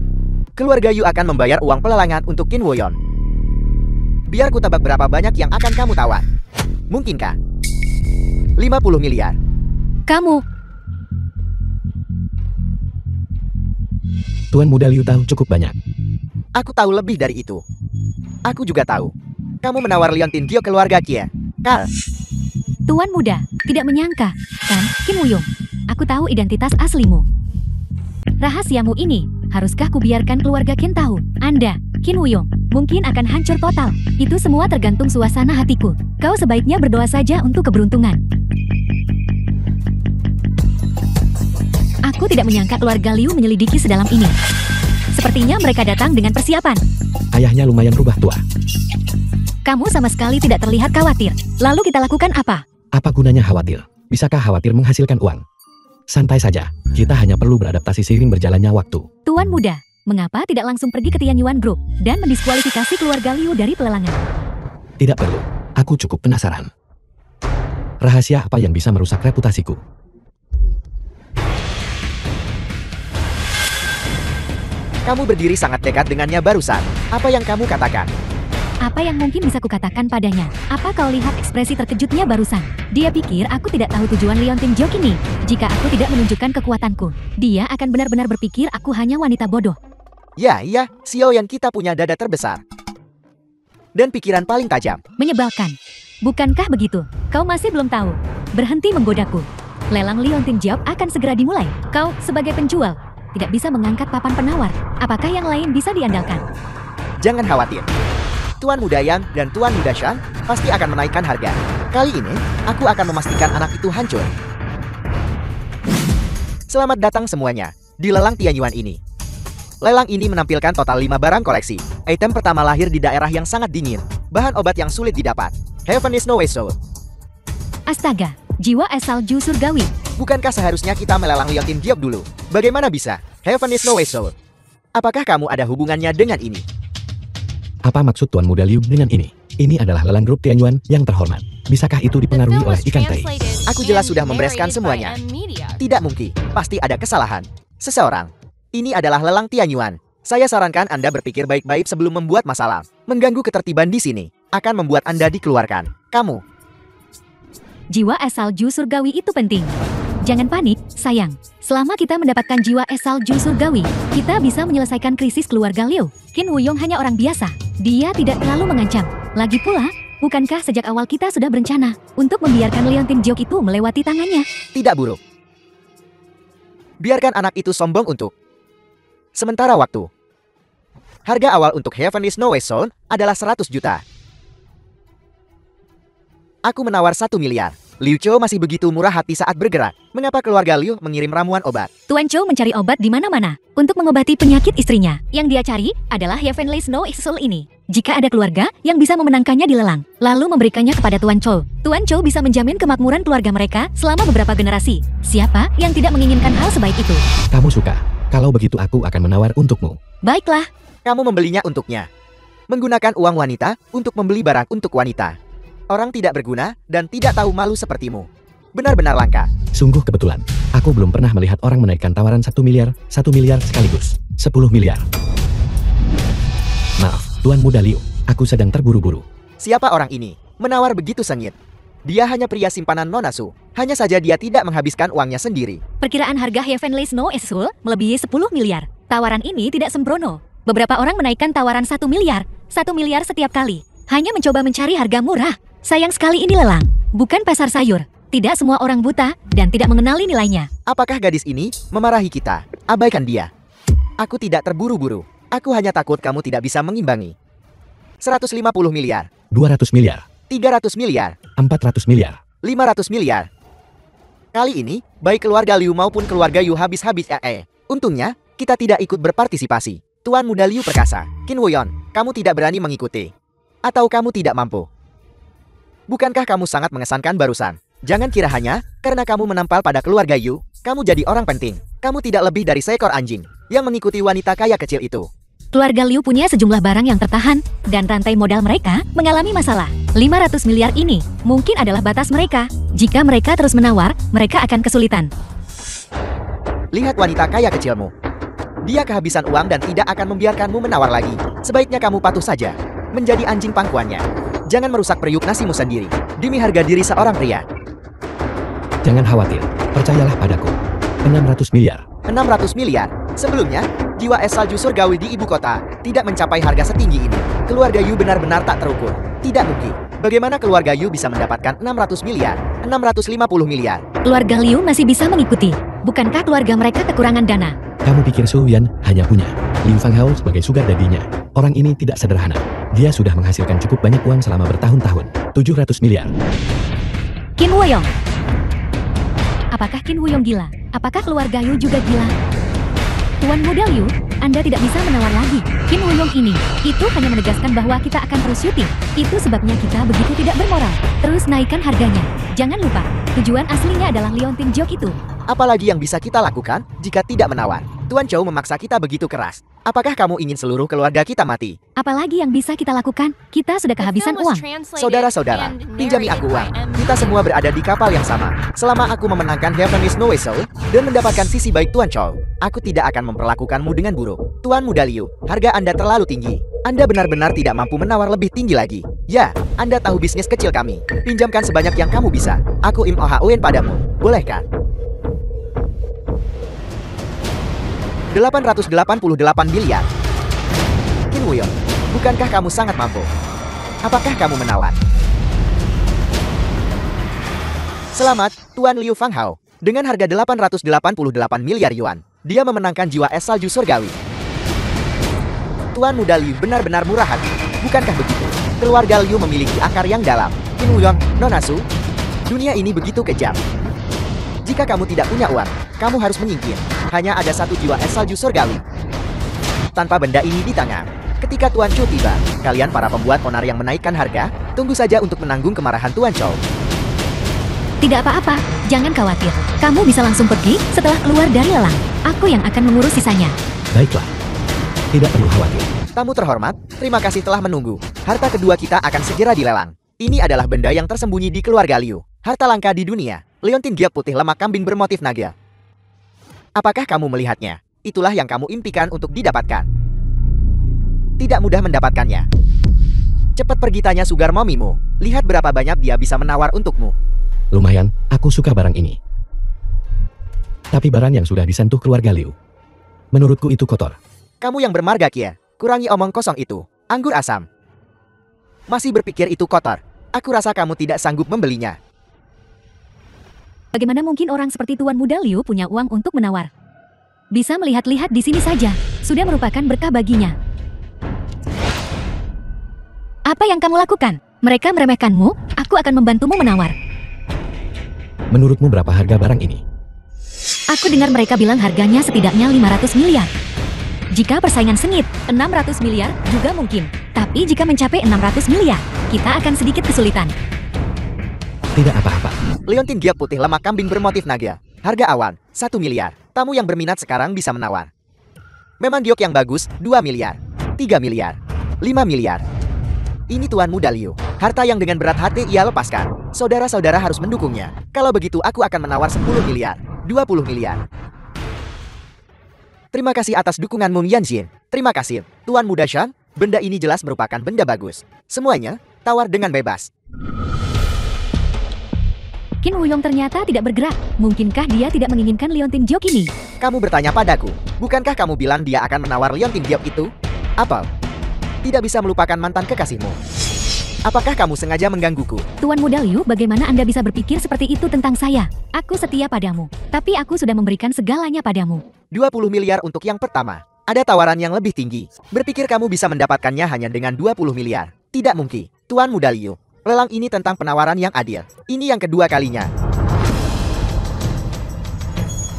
[SPEAKER 3] Keluarga Yu akan membayar uang pelelangan untuk Qin Huaiyong. Biar ku tebak berapa banyak yang akan kamu tawar. Mungkinkah? 50 miliar.
[SPEAKER 2] Kamu,
[SPEAKER 1] Tuan Muda Liu tahu cukup banyak.
[SPEAKER 3] Aku tahu lebih dari itu. Aku juga tahu. Kamu menawar liontin giok keluarga Kie. Kal,
[SPEAKER 2] Tuan Muda, tidak menyangka, kan, Qin Huaiyong? Aku tahu identitas aslimu. Rahasiamu ini, haruskah kubiarkan keluarga Qin tahu? Anda, Qin Huaiyong, mungkin akan hancur total. Itu semua tergantung suasana hatiku. Kau sebaiknya berdoa saja untuk keberuntungan. Aku tidak menyangka keluarga Liu menyelidiki sedalam ini. Sepertinya mereka datang dengan persiapan.
[SPEAKER 1] Ayahnya lumayan rubah tua.
[SPEAKER 2] Kamu sama sekali tidak terlihat khawatir. Lalu kita lakukan apa?
[SPEAKER 1] Apa gunanya khawatir? Bisakah khawatir menghasilkan uang? Santai saja, kita hanya perlu beradaptasi seiring berjalannya waktu.
[SPEAKER 2] Tuan Muda, mengapa tidak langsung pergi ke Tianyuan Group dan mendiskualifikasi keluarga Liu dari pelelangan?
[SPEAKER 1] Tidak perlu, aku cukup penasaran. Rahasia apa yang bisa merusak reputasiku?
[SPEAKER 3] kamu berdiri sangat dekat dengannya barusan. Apa yang kamu katakan?
[SPEAKER 2] Apa yang mungkin bisa kukatakan padanya? Apa kau lihat ekspresi terkejutnya barusan? Dia pikir aku tidak tahu tujuan liontin giok ini. Jika aku tidak menunjukkan kekuatanku, dia akan benar-benar berpikir aku hanya wanita bodoh.
[SPEAKER 3] Ya, iya, Xiao Yan kita punya dada terbesar. Dan pikiran paling tajam.
[SPEAKER 2] Menyebalkan. Bukankah begitu? Kau masih belum tahu. Berhenti menggodaku. Lelang liontin giok akan segera dimulai. Kau, sebagai penjual, tidak bisa mengangkat papan penawar. Apakah yang lain bisa diandalkan?
[SPEAKER 3] Jangan khawatir. Tuan Muda Yang dan Tuan Muda Shan pasti akan menaikkan harga. Kali ini, aku akan memastikan anak itu hancur. Selamat datang semuanya di lelang Tianyuan ini. Lelang ini menampilkan total 5 barang koleksi. Item pertama lahir di daerah yang sangat dingin. Bahan obat yang sulit didapat. Heaven is no way soul.
[SPEAKER 2] Astaga, jiwa es salju surgawi.
[SPEAKER 3] Bukankah seharusnya kita melelang liontin giok dulu? Bagaimana bisa? Heaven is no way soul. Apakah kamu ada hubungannya dengan ini?
[SPEAKER 1] Apa maksud Tuan Muda Liu dengan ini? Ini adalah lelang grup Tianyuan yang terhormat. Bisakah itu
[SPEAKER 4] The
[SPEAKER 1] dipengaruhi
[SPEAKER 4] film
[SPEAKER 1] oleh
[SPEAKER 4] was
[SPEAKER 1] ikan teri?
[SPEAKER 4] translated
[SPEAKER 3] Aku jelas
[SPEAKER 4] and
[SPEAKER 3] sudah membereskan
[SPEAKER 4] narrated by
[SPEAKER 3] semuanya.
[SPEAKER 4] M Media.
[SPEAKER 3] Tidak mungkin. Pasti ada kesalahan. Seseorang. Ini adalah lelang Tianyuan. Saya sarankan Anda berpikir baik-baik sebelum membuat masalah. Mengganggu ketertiban di sini akan membuat Anda dikeluarkan. Kamu.
[SPEAKER 2] Jiwa es salju surgawi itu penting. Jangan panik, sayang. Selama kita mendapatkan jiwa es salju surgawi, kita bisa menyelesaikan krisis keluarga Liu. Qin Huaiyong hanya orang biasa. Dia tidak terlalu mengancam. Lagi pula, bukankah sejak awal kita sudah berencana untuk membiarkan liontin giok itu melewati tangannya?
[SPEAKER 3] Tidak buruk. Biarkan anak itu sombong untuk sementara waktu. Harga awal untuk Heaven is no way soul adalah 100 juta. Aku menawar 1 miliar. Liu Chou masih begitu murah hati saat bergerak. Mengapa keluarga Liu mengirim ramuan obat?
[SPEAKER 2] Tuan Chou mencari obat di mana-mana untuk mengobati penyakit istrinya. Yang dia cari adalah Heavenly Snow Soul ini. Jika ada keluarga yang bisa memenangkannya di lelang, lalu memberikannya kepada Tuan Chou, Tuan Chou bisa menjamin kemakmuran keluarga mereka selama beberapa generasi. Siapa yang tidak menginginkan hal sebaik itu?
[SPEAKER 1] Kamu suka? Kalau begitu aku akan menawar untukmu.
[SPEAKER 2] Baiklah,
[SPEAKER 3] Kamu membelinya untuknya. Menggunakan uang wanita untuk membeli barang untuk wanita. Orang tidak berguna dan tidak tahu malu sepertimu. Benar-benar langka.
[SPEAKER 1] Sungguh kebetulan, aku belum pernah melihat orang menaikkan tawaran 1 miliar sekaligus. 10 miliar. Maaf, Tuan Muda Liu, aku sedang terburu-buru.
[SPEAKER 3] Siapa orang ini? Menawar begitu sengit. Dia hanya pria simpanan Nona Su. Hanya saja dia tidak menghabiskan uangnya sendiri.
[SPEAKER 2] perkiraan harga Heavenly Snow Soul melebihi 10 miliar. Tawaran ini tidak sembrono. Beberapa orang menaikkan tawaran 1 miliar setiap kali. Hanya mencoba mencari harga murah. Sayang sekali ini lelang, bukan pasar sayur. Tidak semua orang buta dan tidak mengenali nilainya.
[SPEAKER 3] Apakah gadis ini memarahi kita? Abaikan dia. Aku tidak terburu-buru. Aku hanya takut kamu tidak bisa mengimbangi. 150 miliar,
[SPEAKER 1] 200 miliar,
[SPEAKER 3] 300 miliar,
[SPEAKER 1] 400 miliar.
[SPEAKER 3] 500 miliar. Kali ini, baik keluarga Liu maupun keluarga Yu habis-habis Untungnya, kita tidak ikut berpartisipasi. Tuan Muda Liu perkasa, Qin Wuyon, kamu tidak berani mengikuti. Atau kamu tidak mampu? Bukankah kamu sangat mengesankan barusan? Jangan kira hanya karena kamu menampal pada keluarga Yu, kamu jadi orang penting. Kamu tidak lebih dari seekor anjing yang mengikuti wanita kaya kecil itu.
[SPEAKER 2] Keluarga Liu punya sejumlah barang yang tertahan, dan rantai modal mereka mengalami masalah. 500 miliar ini mungkin adalah batas mereka. Jika mereka terus menawar, mereka akan kesulitan.
[SPEAKER 3] Lihat wanita kaya kecilmu. Dia kehabisan uang dan tidak akan membiarkanmu menawar lagi. Sebaiknya kamu patuh saja, menjadi anjing pangkuannya. Jangan merusak periuk nasimu sendiri, demi harga diri seorang pria.
[SPEAKER 1] Jangan khawatir, percayalah padaku. 600 miliar.
[SPEAKER 3] 600 miliar. Sebelumnya, jiwa es salju surgawi di ibu kota tidak mencapai harga setinggi ini. Keluarga Yu benar-benar tak terukur. Tidak mungkin. Bagaimana keluarga Yu bisa mendapatkan 600 miliar, 650 miliar?
[SPEAKER 2] Keluarga Liu masih bisa mengikuti. Bukankah keluarga mereka kekurangan dana?
[SPEAKER 1] Kamu pikir Su Yan hanya punya Liu Fanghao sebagai sugar daddy-nya? Orang ini tidak sederhana. Dia sudah menghasilkan cukup banyak uang selama bertahun-tahun. 700 miliar.
[SPEAKER 2] Qin Wuyong. Apakah Qin Wuyong gila? Apakah keluarga Yu juga gila? Tuan Muda Liu, Anda tidak bisa menawar lagi. Qin Wuyong ini, itu hanya menegaskan bahwa kita akan terus syuting. Itu sebabnya kita begitu tidak bermoral. Terus naikkan harganya. Jangan lupa, tujuan aslinya adalah Leontin Joke itu.
[SPEAKER 3] Apalagi yang bisa kita lakukan jika tidak menawar? Tuan Chou memaksa kita begitu keras. Apakah kamu ingin seluruh keluarga kita mati?
[SPEAKER 2] Apalagi yang bisa kita lakukan? Kita sudah kehabisan uang.
[SPEAKER 3] Saudara-saudara, pinjami aku uang. Kita semua berada di kapal yang sama. Selama aku memenangkan Heavenly Snow Soul dan mendapatkan sisi baik Tuan Chou, aku tidak akan memperlakukanmu dengan buruk. Tuan Muda Liu, harga Anda terlalu tinggi. Anda benar-benar tidak mampu menawar lebih tinggi lagi. Ya, Anda tahu bisnis kecil kami. Pinjamkan sebanyak yang kamu bisa. Aku im-oha-uen padamu. Boleh kan? 888 miliar. Qin Wuyon, bukankah kamu sangat mampu? Apakah kamu menawar? Selamat, Tuan Liu Fanghao. Dengan harga 888 miliar yuan, dia memenangkan jiwa es salju surgawi. Tuan Muda Liu benar-benar murah hati. Bukankah begitu? Keluarga Liu memiliki akar yang dalam. Qin Wuyon, Nona Su, dunia ini begitu kejam. Jika kamu tidak punya uang, kamu harus menyingkir. Hanya ada satu jiwa es salju surgawi. Tanpa benda ini di tangan, ketika Tuan Chou tiba, kalian para pembuat onar yang menaikkan harga, tunggu saja untuk menanggung kemarahan Tuan Chou.
[SPEAKER 2] Tidak apa-apa, jangan khawatir. Kamu bisa langsung pergi setelah keluar dari lelang. Aku yang akan mengurus sisanya.
[SPEAKER 1] Baiklah. Tidak perlu khawatir.
[SPEAKER 3] Tamu terhormat, terima kasih telah menunggu. Harta kedua kita akan segera dilelang. Ini adalah benda yang tersembunyi di keluarga Liu. Harta langka di dunia. Leontin Giok putih lemak kambing bermotif naga. Apakah kamu melihatnya? Itulah yang kamu impikan untuk didapatkan. Tidak mudah mendapatkannya. Cepat pergi tanya sugar momimu. Lihat berapa banyak dia bisa menawar untukmu.
[SPEAKER 1] Lumayan, aku suka barang ini. Tapi barang yang sudah disentuh keluarga Liu, menurutku itu kotor.
[SPEAKER 3] Kamu yang bermarga Kia, kurangi omong kosong itu. Anggur asam. Masih berpikir itu kotor? Aku rasa kamu tidak sanggup membelinya.
[SPEAKER 2] Bagaimana mungkin orang seperti Tuan Muda Liu punya uang untuk menawar? Bisa melihat-lihat di sini saja, sudah merupakan berkah baginya. Apa yang kamu lakukan? Mereka meremehkanmu, aku akan membantumu menawar.
[SPEAKER 1] Menurutmu berapa harga barang ini?
[SPEAKER 2] Aku dengar mereka bilang harganya setidaknya 500 miliar. Jika persaingan sengit, 600 miliar juga mungkin. Tapi jika mencapai 600 miliar, kita akan sedikit kesulitan.
[SPEAKER 1] Tidak apa-apa.
[SPEAKER 3] Leontin giok putih lemak kambing bermotif naga. Harga awan, 1 miliar. Tamu yang berminat sekarang bisa menawar. Memang giok yang bagus, 2 miliar. 3 miliar. 5 miliar. Ini Tuan Muda Liu. Harta yang dengan berat hati ia lepaskan. Saudara-saudara harus mendukungnya. Kalau begitu aku akan menawar 10 miliar. 20 miliar. Terima kasih atas dukunganmu Yanjin. Terima kasih, Tuan Muda Shan. Benda ini jelas merupakan benda bagus. Semuanya, tawar dengan bebas.
[SPEAKER 2] Qin Wuyong ternyata tidak bergerak. Mungkinkah dia tidak menginginkan Leontin Giok ini?
[SPEAKER 3] Kamu bertanya padaku, bukankah kamu bilang dia akan menawar Leontin Giok itu? Apa? Tidak bisa melupakan mantan kekasihmu. Apakah kamu sengaja menggangguku?
[SPEAKER 2] Tuan Muda Liu, bagaimana Anda bisa berpikir seperti itu tentang saya? Aku setia padamu, tapi aku sudah memberikan segalanya padamu.
[SPEAKER 3] 20 miliar untuk yang pertama. Ada tawaran yang lebih tinggi. Berpikir kamu bisa mendapatkannya hanya dengan 20 miliar. Tidak mungkin, Tuan Muda Liu. Lelang ini tentang penawaran yang adil. Ini yang kedua kalinya.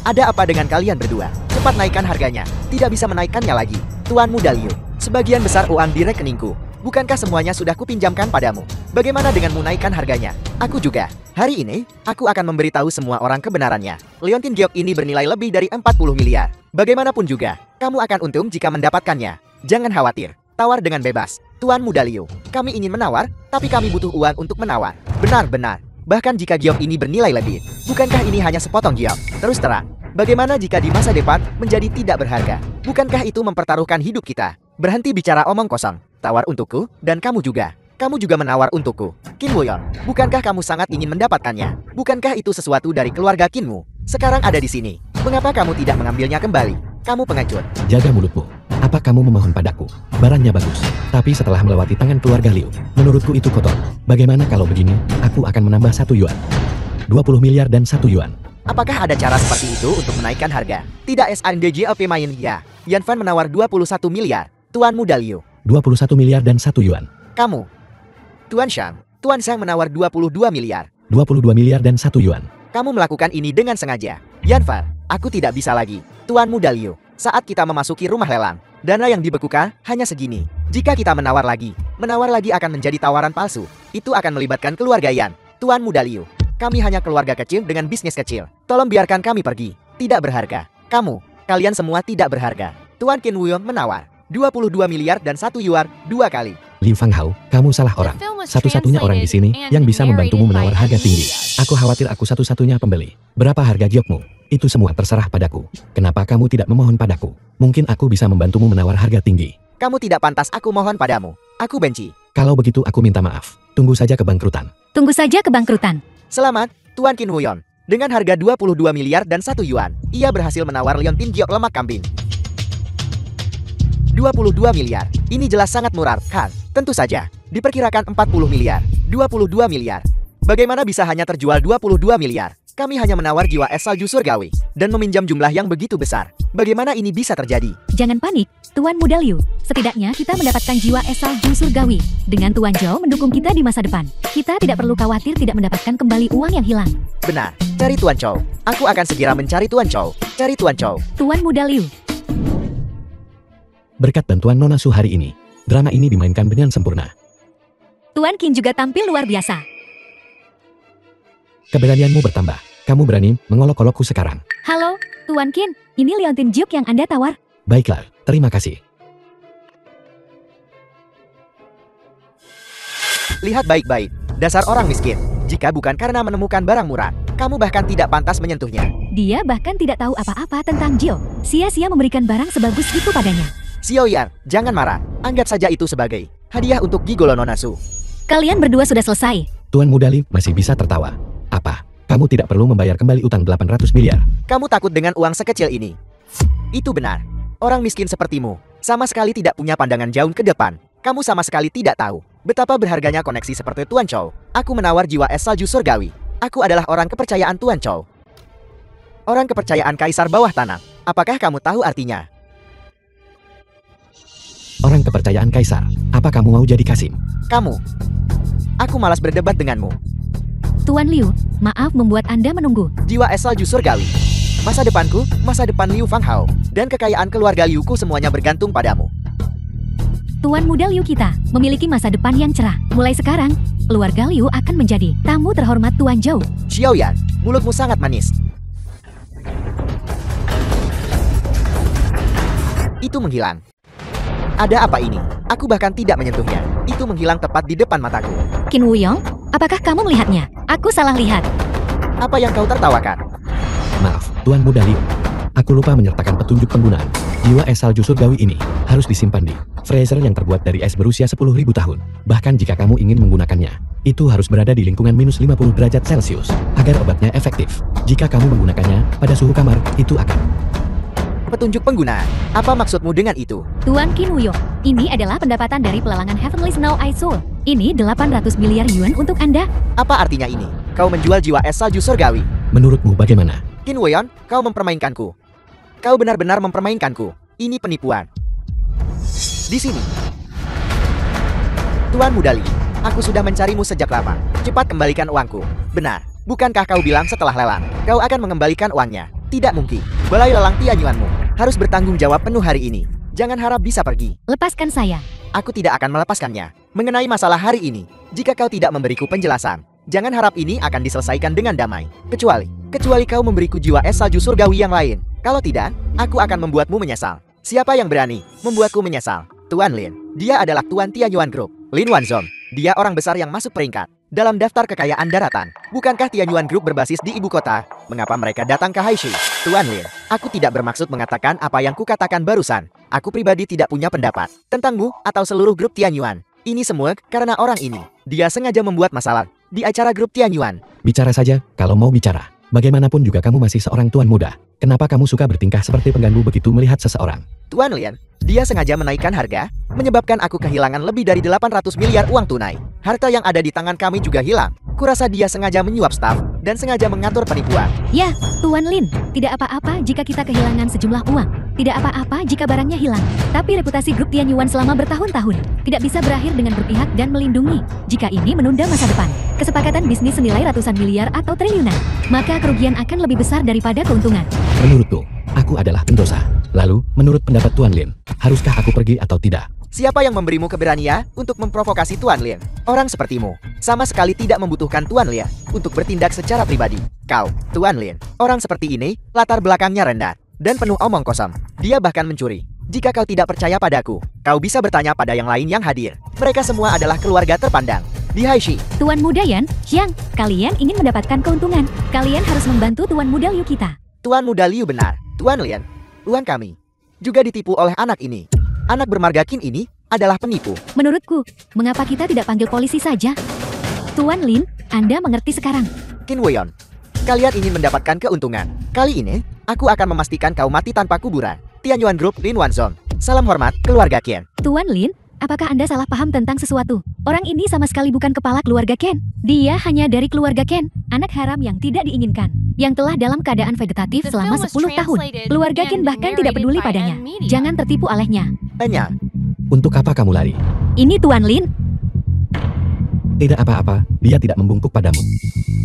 [SPEAKER 3] Ada apa dengan kalian berdua? Cepat naikkan harganya. Tidak bisa menaikkannya lagi. Tuan Muda Liu, sebagian besar uang di rekeningku. Bukankah semuanya sudah kupinjamkan padamu? Bagaimana dengan menaikkan harganya? Aku juga. Hari ini, aku akan memberitahu semua orang kebenarannya. Leontin Giok ini bernilai lebih dari 40 miliar. Bagaimanapun juga, kamu akan untung jika mendapatkannya. Jangan khawatir. Tawar dengan bebas. Tuan Muda Liu, kami ingin menawar, tapi kami butuh uang untuk menawar. Benar-benar. Bahkan jika giok ini bernilai lebih. Bukankah ini hanya sepotong giok? Terus terang. Bagaimana jika di masa depan menjadi tidak berharga? Bukankah itu mempertaruhkan hidup kita? Berhenti bicara omong kosong. Tawar untukku, dan kamu juga. Kamu juga menawar untukku. Qin Wuyong, bukankah kamu sangat ingin mendapatkannya? Bukankah itu sesuatu dari keluarga Qinmu? Sekarang ada di sini. Mengapa kamu tidak mengambilnya kembali? Kamu pengecut.
[SPEAKER 1] Jaga mulutmu. Apa kamu memohon padaku? Barangnya bagus. Tapi setelah melewati tangan keluarga Liu, menurutku itu kotor. Bagaimana kalau begini? Aku akan menambah 1 yuan. 20 miliar dan 1 yuan.
[SPEAKER 3] Apakah ada cara seperti itu untuk menaikkan harga? Tidak SNDJLP main ya. Yan Fan menawar 21 miliar. Tuan Muda Liu.
[SPEAKER 1] 21 miliar dan 1 yuan.
[SPEAKER 3] Kamu. Tuan Shang. Tuan Shang menawar 22 miliar.
[SPEAKER 1] 22 miliar dan 1 yuan.
[SPEAKER 3] Kamu melakukan ini dengan sengaja. Yan Fan, aku tidak bisa lagi. Tuan Muda Liu, saat kita memasuki rumah lelang, dana yang dibekukan hanya segini. Jika kita menawar lagi akan menjadi tawaran palsu. Itu akan melibatkan keluarga Yan. Tuan Muda Liu, kami hanya keluarga kecil dengan bisnis kecil. Tolong biarkan kami pergi. Tidak berharga. Kalian semua tidak berharga. Tuan Qin Wuyong menawar 22 miliar dan 1 yuan 2 kali.
[SPEAKER 1] Liu Fanghao, kamu salah orang. Satu-satunya orang di sini yang bisa membantumu menawar harga tinggi. Aku khawatir aku satu-satunya pembeli. Berapa harga giokmu? Itu semua terserah padaku. Kenapa kamu tidak memohon padaku? Mungkin aku bisa membantumu menawar harga tinggi.
[SPEAKER 3] Kamu tidak pantas aku mohon padamu. Aku benci.
[SPEAKER 1] Kalau begitu aku minta maaf. Tunggu saja kebangkrutan.
[SPEAKER 2] Tunggu saja kebangkrutan.
[SPEAKER 3] Selamat, Tuan Qin Wuyong. Dengan harga 22 miliar dan 1 yuan, ia berhasil menawar Leontin Giok lemak kambing. 22 miliar. Ini jelas sangat murah, kan? Tentu saja. Diperkirakan 40 miliar. 22 miliar. Bagaimana bisa hanya terjual 22 miliar? Kami hanya menawar jiwa es salju surgawi dan meminjam jumlah yang begitu besar. Bagaimana ini bisa terjadi?
[SPEAKER 2] Jangan panik, Tuan Muda Liu. Setidaknya kita mendapatkan jiwa es salju surgawi. Dengan Tuan Zhou mendukung kita di masa depan, kita tidak perlu khawatir tidak mendapatkan kembali uang yang hilang.
[SPEAKER 3] Benar. Cari Tuan Zhou. Aku akan segera mencari Tuan Zhou. Cari Tuan Zhou.
[SPEAKER 2] Tuan Muda Liu.
[SPEAKER 1] Berkat bantuan Nona Su hari ini, drama ini dimainkan dengan sempurna.
[SPEAKER 2] Tuan Qin juga tampil luar biasa.
[SPEAKER 1] Keberanianmu bertambah. Kamu berani mengolok-olokku sekarang.
[SPEAKER 2] Halo, Tuan Qin. Ini Leontin Giok yang Anda tawar.
[SPEAKER 1] Baiklah, terima kasih.
[SPEAKER 3] Lihat baik-baik. Dasar orang miskin. Jika bukan karena menemukan barang murah, kamu bahkan tidak pantas menyentuhnya.
[SPEAKER 2] Dia bahkan tidak tahu apa-apa tentang Giok. Sia-sia memberikan barang sebagus itu padanya.
[SPEAKER 3] Xiao Yan, jangan marah. Anggap saja itu sebagai hadiah untuk Gigolo Nona Su.
[SPEAKER 2] Kalian berdua sudah selesai.
[SPEAKER 1] Tuan Muda Liu masih bisa tertawa. Apa? Kamu tidak perlu membayar kembali utang 800 miliar.
[SPEAKER 3] Kamu takut dengan uang sekecil ini? Itu benar. Orang miskin sepertimu sama sekali tidak punya pandangan jauh ke depan. Kamu sama sekali tidak tahu betapa berharganya koneksi seperti Tuan Zhou. Aku menawar jiwa es salju surgawi. Aku adalah orang kepercayaan Tuan Zhou. Orang kepercayaan Kaisar Bawah Tanah. Apakah kamu tahu artinya?
[SPEAKER 1] Orang kepercayaan Kaisar. Apa kamu mau jadi Kasim?
[SPEAKER 3] Kamu. Aku malas berdebat denganmu.
[SPEAKER 2] Tuan Liu, Maaf membuat Anda menunggu.
[SPEAKER 3] Jiwa es salju surgawi. Masa depanku, masa depan Liu Fanghao, dan kekayaan keluarga Liuku semuanya bergantung padamu.
[SPEAKER 2] Tuan muda Liu kita memiliki masa depan yang cerah. Mulai sekarang, keluarga Liu akan menjadi tamu terhormat Tuan Zhou.
[SPEAKER 3] Xiaoyan, mulutmu sangat manis. Itu menghilang. Ada apa ini? Aku bahkan tidak menyentuhnya. Itu menghilang tepat di depan mataku.
[SPEAKER 2] Qin Wuyong, apakah kamu melihatnya? Aku salah lihat.
[SPEAKER 3] Apa yang kau tertawakan?
[SPEAKER 1] Maaf, Tuan Muda Liu. Aku lupa menyertakan petunjuk penggunaan. Jiwa es salju surgawi ini harus disimpan di freezer yang terbuat dari es berusia 10.000 tahun. Bahkan jika kamu ingin menggunakannya, itu harus berada di lingkungan minus 50 derajat Celcius agar obatnya efektif. Jika kamu menggunakannya pada suhu kamar, itu akan...
[SPEAKER 3] Petunjuk penggunaan. Apa maksudmu dengan itu?
[SPEAKER 2] Tuan Qin Wuyong, ini adalah pendapatan dari pelelangan Heavenly Snow Eye Soul. Ini 800 miliar yuan untuk Anda.
[SPEAKER 3] Apa artinya ini? Kau menjual jiwa es salju surgawi.
[SPEAKER 1] Menurutmu bagaimana?
[SPEAKER 3] Qin Wuyong, kau mempermainkanku. Kau benar-benar mempermainkanku. Ini penipuan. Di sini. Tuan Muda Li, aku sudah mencarimu sejak lama. Cepat kembalikan uangku. Benar. Bukankah kau bilang setelah lelang, kau akan mengembalikan uangnya? Tidak mungkin. Balai lelang Tianyuanmu harus bertanggung jawab penuh hari ini. Jangan harap bisa pergi.
[SPEAKER 2] Lepaskan saya.
[SPEAKER 3] Aku tidak akan melepaskannya. Mengenai masalah hari ini, jika kau tidak memberiku penjelasan, jangan harap ini akan diselesaikan dengan damai. Kecuali kau memberiku jiwa es salju surgawi yang lain. Kalau tidak, aku akan membuatmu menyesal. Siapa yang berani membuatku menyesal? Tuan Lin. Dia adalah Tuan Tianyuan Group. Lin Wanzong. Dia orang besar yang masuk peringkat dalam daftar kekayaan daratan. Bukankah Tianyuan Group berbasis di ibu kota? Mengapa mereka datang ke Haishi? Tuan Lin, aku tidak bermaksud mengatakan apa yang kukatakan barusan. Aku pribadi tidak punya pendapat tentangmu atau seluruh grup Tianyuan. Ini semua karena orang ini. Dia sengaja membuat masalah di acara grup Tianyuan.
[SPEAKER 1] Bicara saja, kalau mau bicara. Bagaimanapun juga kamu masih seorang tuan muda. Kenapa kamu suka bertingkah seperti pengganggu begitu melihat seseorang?
[SPEAKER 3] Tuan Lin, dia sengaja menaikkan harga, menyebabkan aku kehilangan lebih dari 800 miliar uang tunai. Harta yang ada di tangan kami juga hilang. Kurasa dia sengaja menyuap staf dan sengaja mengatur penipuan.
[SPEAKER 2] Ya, Tuan Lin, tidak apa-apa jika kita kehilangan sejumlah uang. Tidak apa-apa jika barangnya hilang. Tapi reputasi grup Tianyuan selama bertahun-tahun tidak bisa berakhir dengan berpihak dan melindungi. Jika ini menunda masa depan, kesepakatan bisnis senilai ratusan miliar atau triliunan, maka kerugian akan lebih besar daripada keuntungan.
[SPEAKER 1] Menurutku, aku adalah pendosa. Lalu, menurut pendapat Tuan Lin, haruskah aku pergi atau tidak?
[SPEAKER 3] Siapa yang memberimu keberanian untuk memprovokasi Tuan Lin? Orang sepertimu sama sekali tidak membutuhkan Tuan Lin untuk bertindak secara pribadi. Kau, Tuan Lin, orang seperti ini, latar belakangnya rendah dan penuh omong kosong. Dia bahkan mencuri. Jika kau tidak percaya padaku, kau bisa bertanya pada yang lain yang hadir. Mereka semua adalah keluarga terpandang di Haishi.
[SPEAKER 2] Tuan Muda Yan, Xiang, kalian ingin mendapatkan keuntungan. Kalian harus membantu Tuan Muda Liu kita.
[SPEAKER 3] Tuan Muda Liu benar. Tuan Lin, uang kami juga ditipu oleh anak ini. Anak bermarga Qin ini adalah penipu.
[SPEAKER 2] Menurutku, mengapa kita tidak panggil polisi saja? Tuan Lin, Anda mengerti sekarang.
[SPEAKER 3] Qin Wuyong, kalian ingin mendapatkan keuntungan. Kali ini, aku akan memastikan kau mati tanpa kuburan. Tianyuan Group Lin Wanzong. Salam hormat, keluarga Qin.
[SPEAKER 2] Tuan Lin, apakah Anda salah paham tentang sesuatu? Orang ini sama sekali bukan kepala keluarga Ken. Dia hanya dari keluarga Ken, anak haram yang tidak diinginkan, yang telah dalam keadaan vegetatif
[SPEAKER 4] The
[SPEAKER 2] selama
[SPEAKER 4] film was
[SPEAKER 2] 10 tahun.
[SPEAKER 4] translated
[SPEAKER 2] Keluarga
[SPEAKER 4] and
[SPEAKER 2] Ken bahkan tidak
[SPEAKER 4] narrated
[SPEAKER 2] peduli
[SPEAKER 4] by
[SPEAKER 2] padanya.
[SPEAKER 4] N-Media.
[SPEAKER 2] Jangan tertipu olehnya.
[SPEAKER 3] Enya,
[SPEAKER 1] Untuk apa kamu lari?
[SPEAKER 2] Ini Tuan Lin.
[SPEAKER 1] Tidak apa-apa, dia tidak membungkuk padamu.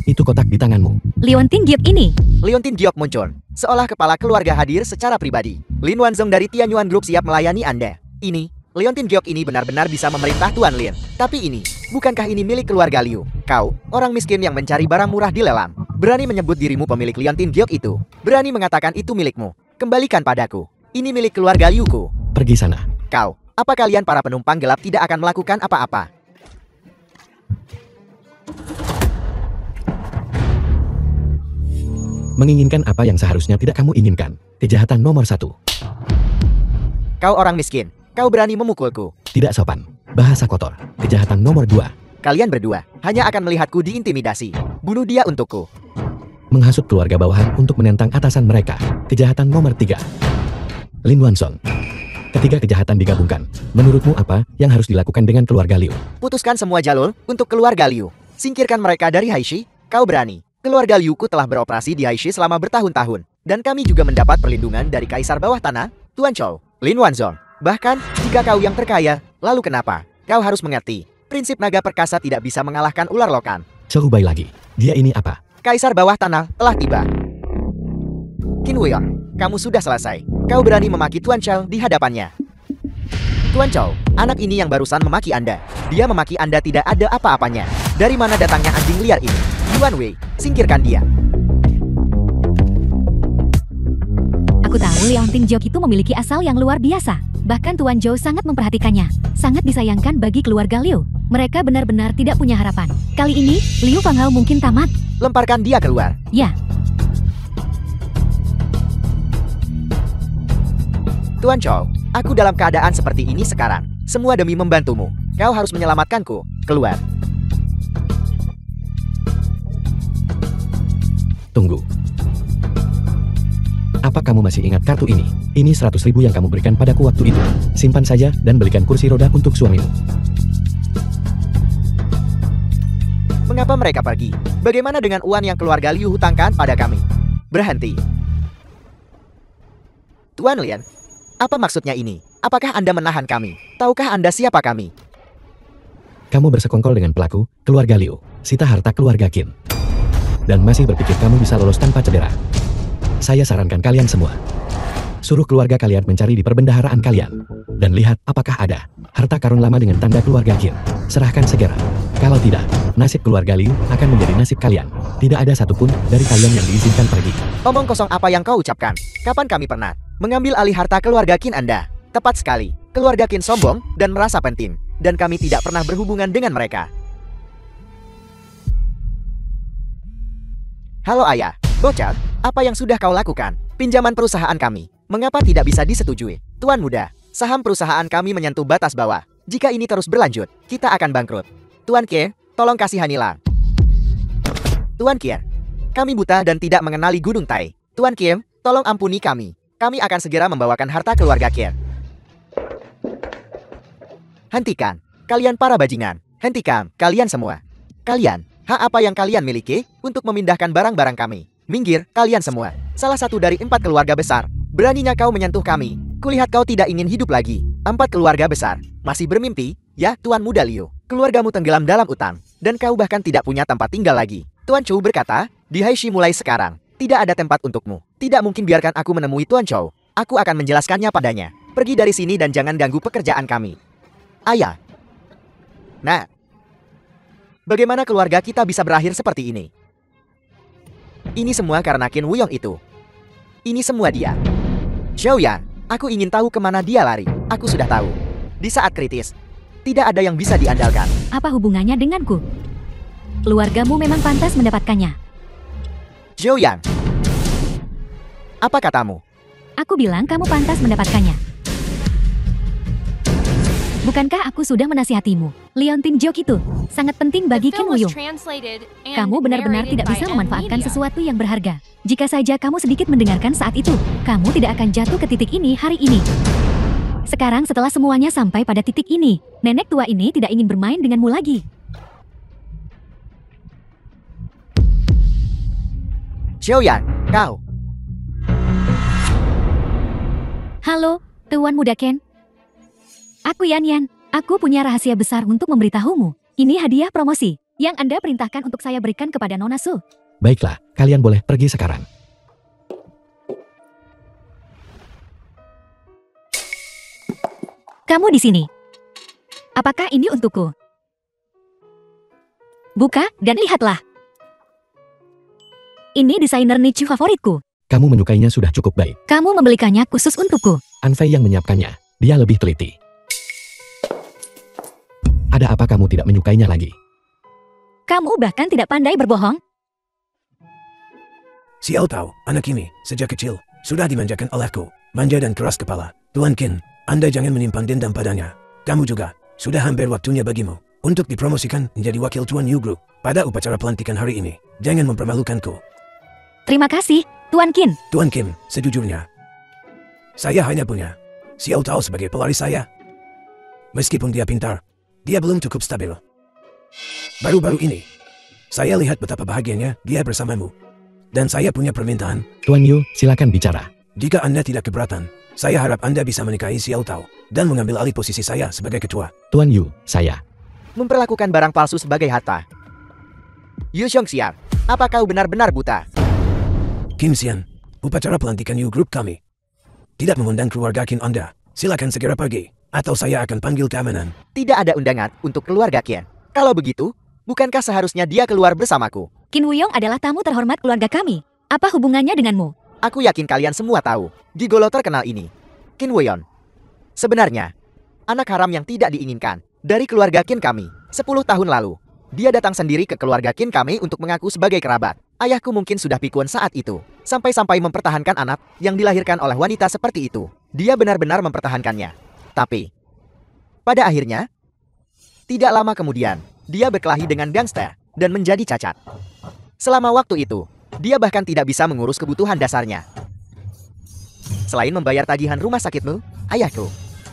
[SPEAKER 1] Itu kotak di tanganmu.
[SPEAKER 2] Leontin Giok ini.
[SPEAKER 3] Leontin Giok muncul. Seolah kepala keluarga hadir secara pribadi. Lin Wanzong dari Tianyuan Group siap melayani Anda. Ini, Leontin Giok ini benar-benar bisa memerintah Tuan Lin. Tapi ini, bukankah ini milik keluarga Liu? Kau, orang miskin yang mencari barang murah di lelang, berani menyebut dirimu pemilik Leontin Giok itu. Berani mengatakan itu milikmu. Kembalikan padaku. Ini milik keluarga Liuku.
[SPEAKER 1] Pergi sana.
[SPEAKER 3] Kau, apa kalian para penumpang gelap tidak akan melakukan apa-apa?
[SPEAKER 1] Menginginkan apa yang seharusnya tidak kamu inginkan. Kejahatan nomor 1.
[SPEAKER 3] Kau orang miskin. Kau berani memukulku.
[SPEAKER 1] Tidak sopan. Bahasa kotor. Kejahatan nomor 2.
[SPEAKER 3] Kalian berdua hanya akan melihatku diintimidasi. Bunuh dia untukku.
[SPEAKER 1] Menghasut keluarga bawahan untuk menentang atasan mereka. Kejahatan nomor 3. Lin Wanzong. Ketiga kejahatan digabungkan. Menurutmu apa yang harus dilakukan dengan keluarga Liu?
[SPEAKER 3] Putuskan semua jalur untuk keluarga Liu. Singkirkan mereka dari Haishi. Kau berani. Keluarga Liuku telah beroperasi di Haishi selama bertahun-tahun. Dan kami juga mendapat perlindungan dari Kaisar Bawah Tanah, Tuan Chou, Lin Wanzong. Bahkan, jika kau yang terkaya, lalu kenapa? Kau harus mengerti. Prinsip naga perkasa tidak bisa mengalahkan ular lokan.
[SPEAKER 1] Coba lagi. Dia ini apa?
[SPEAKER 3] Kaisar bawah tanah telah tiba. Qin Huiyong, kamu sudah selesai. Kau berani memaki Tuan Chou di hadapannya. Tuan Chou, anak ini yang barusan memaki Anda. Dia memaki Anda tidak ada apa-apanya. Dari mana datangnya anjing liar ini? Yuan Wei, singkirkan dia.
[SPEAKER 2] Aku tahu Liang Tingjok itu memiliki asal yang luar biasa. Bahkan Tuan Zhou sangat memperhatikannya. Sangat disayangkan bagi keluarga Liu. Mereka benar-benar tidak punya harapan. Kali ini, Liu Fanghao mungkin tamat.
[SPEAKER 3] Lemparkan dia keluar.
[SPEAKER 2] Ya,
[SPEAKER 3] Tuan Chou, aku dalam keadaan seperti ini sekarang. Semua demi membantumu. Kau harus menyelamatkanku. Keluar.
[SPEAKER 1] Tunggu. Apa kamu masih ingat kartu ini? Ini 100.000 yang kamu berikan padaku waktu itu. Simpan saja dan belikan kursi roda untuk suamimu.
[SPEAKER 3] Mengapa mereka pergi? Bagaimana dengan uang yang keluarga Liu hutangkan pada kami? Berhenti. Tuan Lian, apa maksudnya ini? Apakah Anda menahan kami? Tahukah Anda siapa kami?
[SPEAKER 1] Kamu bersekongkol dengan pelaku, keluarga Liu, sita harta keluarga Qin. Dan masih berpikir kamu bisa lolos tanpa cedera. Saya sarankan kalian semua. Suruh keluarga kalian mencari di perbendaharaan kalian. Dan lihat apakah ada harta karun lama dengan tanda keluarga Qin. Serahkan segera. Kalau tidak, nasib keluarga Liu akan menjadi nasib kalian. Tidak ada satupun dari kalian yang diizinkan pergi.
[SPEAKER 3] Omong kosong apa yang kau ucapkan? Kapan kami pernah mengambil alih harta keluarga Qin Anda? Tepat sekali. Keluarga Qin sombong dan merasa penting. Dan kami tidak pernah berhubungan dengan mereka. Halo ayah, bocah, apa yang sudah kau lakukan? Pinjaman perusahaan kami, mengapa tidak bisa disetujui? Tuan muda, saham perusahaan kami menyentuh batas bawah. Jika ini terus berlanjut, kita akan bangkrut. Tuan Kie, tolong kasihanilah. Tuan Kie, kami buta dan tidak mengenali Gunung Tai. Tuan Kie, tolong ampuni kami. Kami akan segera membawakan harta keluarga Kie. Hentikan, kalian para bajingan. Hentikan, kalian semua. Kalian, hak apa yang kalian miliki untuk memindahkan barang-barang kami? Minggir, kalian semua. Salah satu dari 4 keluarga besar. Beraninya kau menyentuh kami. Kulihat kau tidak ingin hidup lagi. 4 keluarga besar. Masih bermimpi, ya Tuan Muda Liu. Keluargamu tenggelam dalam utang. Dan kau bahkan tidak punya tempat tinggal lagi. Tuan Chou berkata, di Haishi mulai sekarang. Tidak ada tempat untukmu. Tidak mungkin biarkan aku menemui Tuan Chou. Aku akan menjelaskannya padanya. Pergi dari sini dan jangan ganggu pekerjaan kami. Ayah. Nah. Bagaimana keluarga kita bisa berakhir seperti ini? Ini semua karena Qin Huiyong itu. Ini semua dia. Zhou Yan, aku ingin tahu kemana dia lari. Aku sudah tahu. Di saat kritis, tidak ada yang bisa diandalkan.
[SPEAKER 2] apa hubungannya denganku? Keluargamu memang pantas mendapatkannya.
[SPEAKER 3] Zhou Yan, apa katamu?
[SPEAKER 2] Aku bilang kamu pantas mendapatkannya. Bukankah aku sudah menasihatimu? Liang Tingjok itu sangat penting
[SPEAKER 4] The
[SPEAKER 2] bagi Qin
[SPEAKER 4] film was
[SPEAKER 2] Huiyong.
[SPEAKER 4] translated and
[SPEAKER 2] Kamu benar-benar
[SPEAKER 4] narrated
[SPEAKER 2] tidak
[SPEAKER 4] by
[SPEAKER 2] bisa
[SPEAKER 4] M
[SPEAKER 2] memanfaatkan
[SPEAKER 4] Media.
[SPEAKER 2] sesuatu yang berharga. Jika saja kamu sedikit mendengarkan saat itu, kamu tidak akan jatuh ke titik ini hari ini. Sekarang setelah semuanya sampai pada titik ini, nenek tua ini tidak ingin bermain denganmu lagi.
[SPEAKER 3] Zhou Yan, kau.
[SPEAKER 2] Halo, Tuan Muda Ken. Aku Yan Yan. Aku punya rahasia besar untuk memberitahumu. Ini hadiah promosi yang Anda perintahkan untuk saya berikan kepada Nona Su.
[SPEAKER 1] Baiklah, kalian boleh pergi sekarang.
[SPEAKER 2] Kamu di sini. Apakah ini untukku? Buka dan lihatlah. Ini desainer niche favoritku.
[SPEAKER 1] Kamu menyukainya sudah cukup baik.
[SPEAKER 2] Kamu membelikannya khusus untukku.
[SPEAKER 1] Anfei yang menyiapkannya. Dia lebih teliti. Ada apa kamu tidak menyukainya lagi?
[SPEAKER 2] Kamu bahkan tidak pandai berbohong.
[SPEAKER 5] Xiao Tao, anak ini, sejak kecil, sudah dimanjakan olehku. Manja dan keras kepala. Tuan Qin, Anda jangan menyimpan dendam padanya. Kamu juga, sudah hampir waktunya bagimu untuk dipromosikan menjadi wakil Tuan Yu Group pada upacara pelantikan hari ini. Jangan mempermalukanku.
[SPEAKER 2] Terima kasih, Tuan Qin.
[SPEAKER 5] Tuan Kim, sejujurnya, saya hanya punya Xiao Tao sebagai pelaris saya. Meskipun dia pintar, dia belum cukup stabil. Baru-baru ini, saya lihat betapa bahagianya dia bersamamu. Dan saya punya permintaan.
[SPEAKER 1] Tuan Yu, silakan bicara.
[SPEAKER 5] Jika Anda tidak keberatan, saya harap Anda bisa menikahi Xiao Tao dan mengambil alih posisi saya sebagai ketua.
[SPEAKER 1] Tuan Yu, saya.
[SPEAKER 3] Memperlakukan barang palsu sebagai harta. Yu Xiongxian, Apa kau benar-benar buta?
[SPEAKER 5] Kim Xian, upacara pelantikan U Group kami tidak mengundang keluarga Qin Anda. Silakan segera pergi, atau saya akan panggil keamanan.
[SPEAKER 3] Tidak ada undangan untuk keluarga Qin. Kalau begitu, bukankah seharusnya dia keluar bersamaku?
[SPEAKER 2] Qin Wuyong adalah tamu terhormat keluarga kami. Apa hubungannya denganmu?
[SPEAKER 3] Aku yakin kalian semua tahu, gigolo terkenal ini, Qin Wuyong. Sebenarnya, anak haram yang tidak diinginkan dari keluarga Qin kami. 10 tahun lalu, dia datang sendiri ke keluarga Qin kami untuk mengaku sebagai kerabat. Ayahku mungkin sudah pikun saat itu, sampai-sampai mempertahankan anak yang dilahirkan oleh wanita seperti itu. Dia benar-benar mempertahankannya. Tapi, pada akhirnya, tidak lama kemudian, dia berkelahi dengan gangster dan menjadi cacat. Selama waktu itu, dia bahkan tidak bisa mengurus kebutuhan dasarnya. Selain membayar tagihan rumah sakitmu, ayahku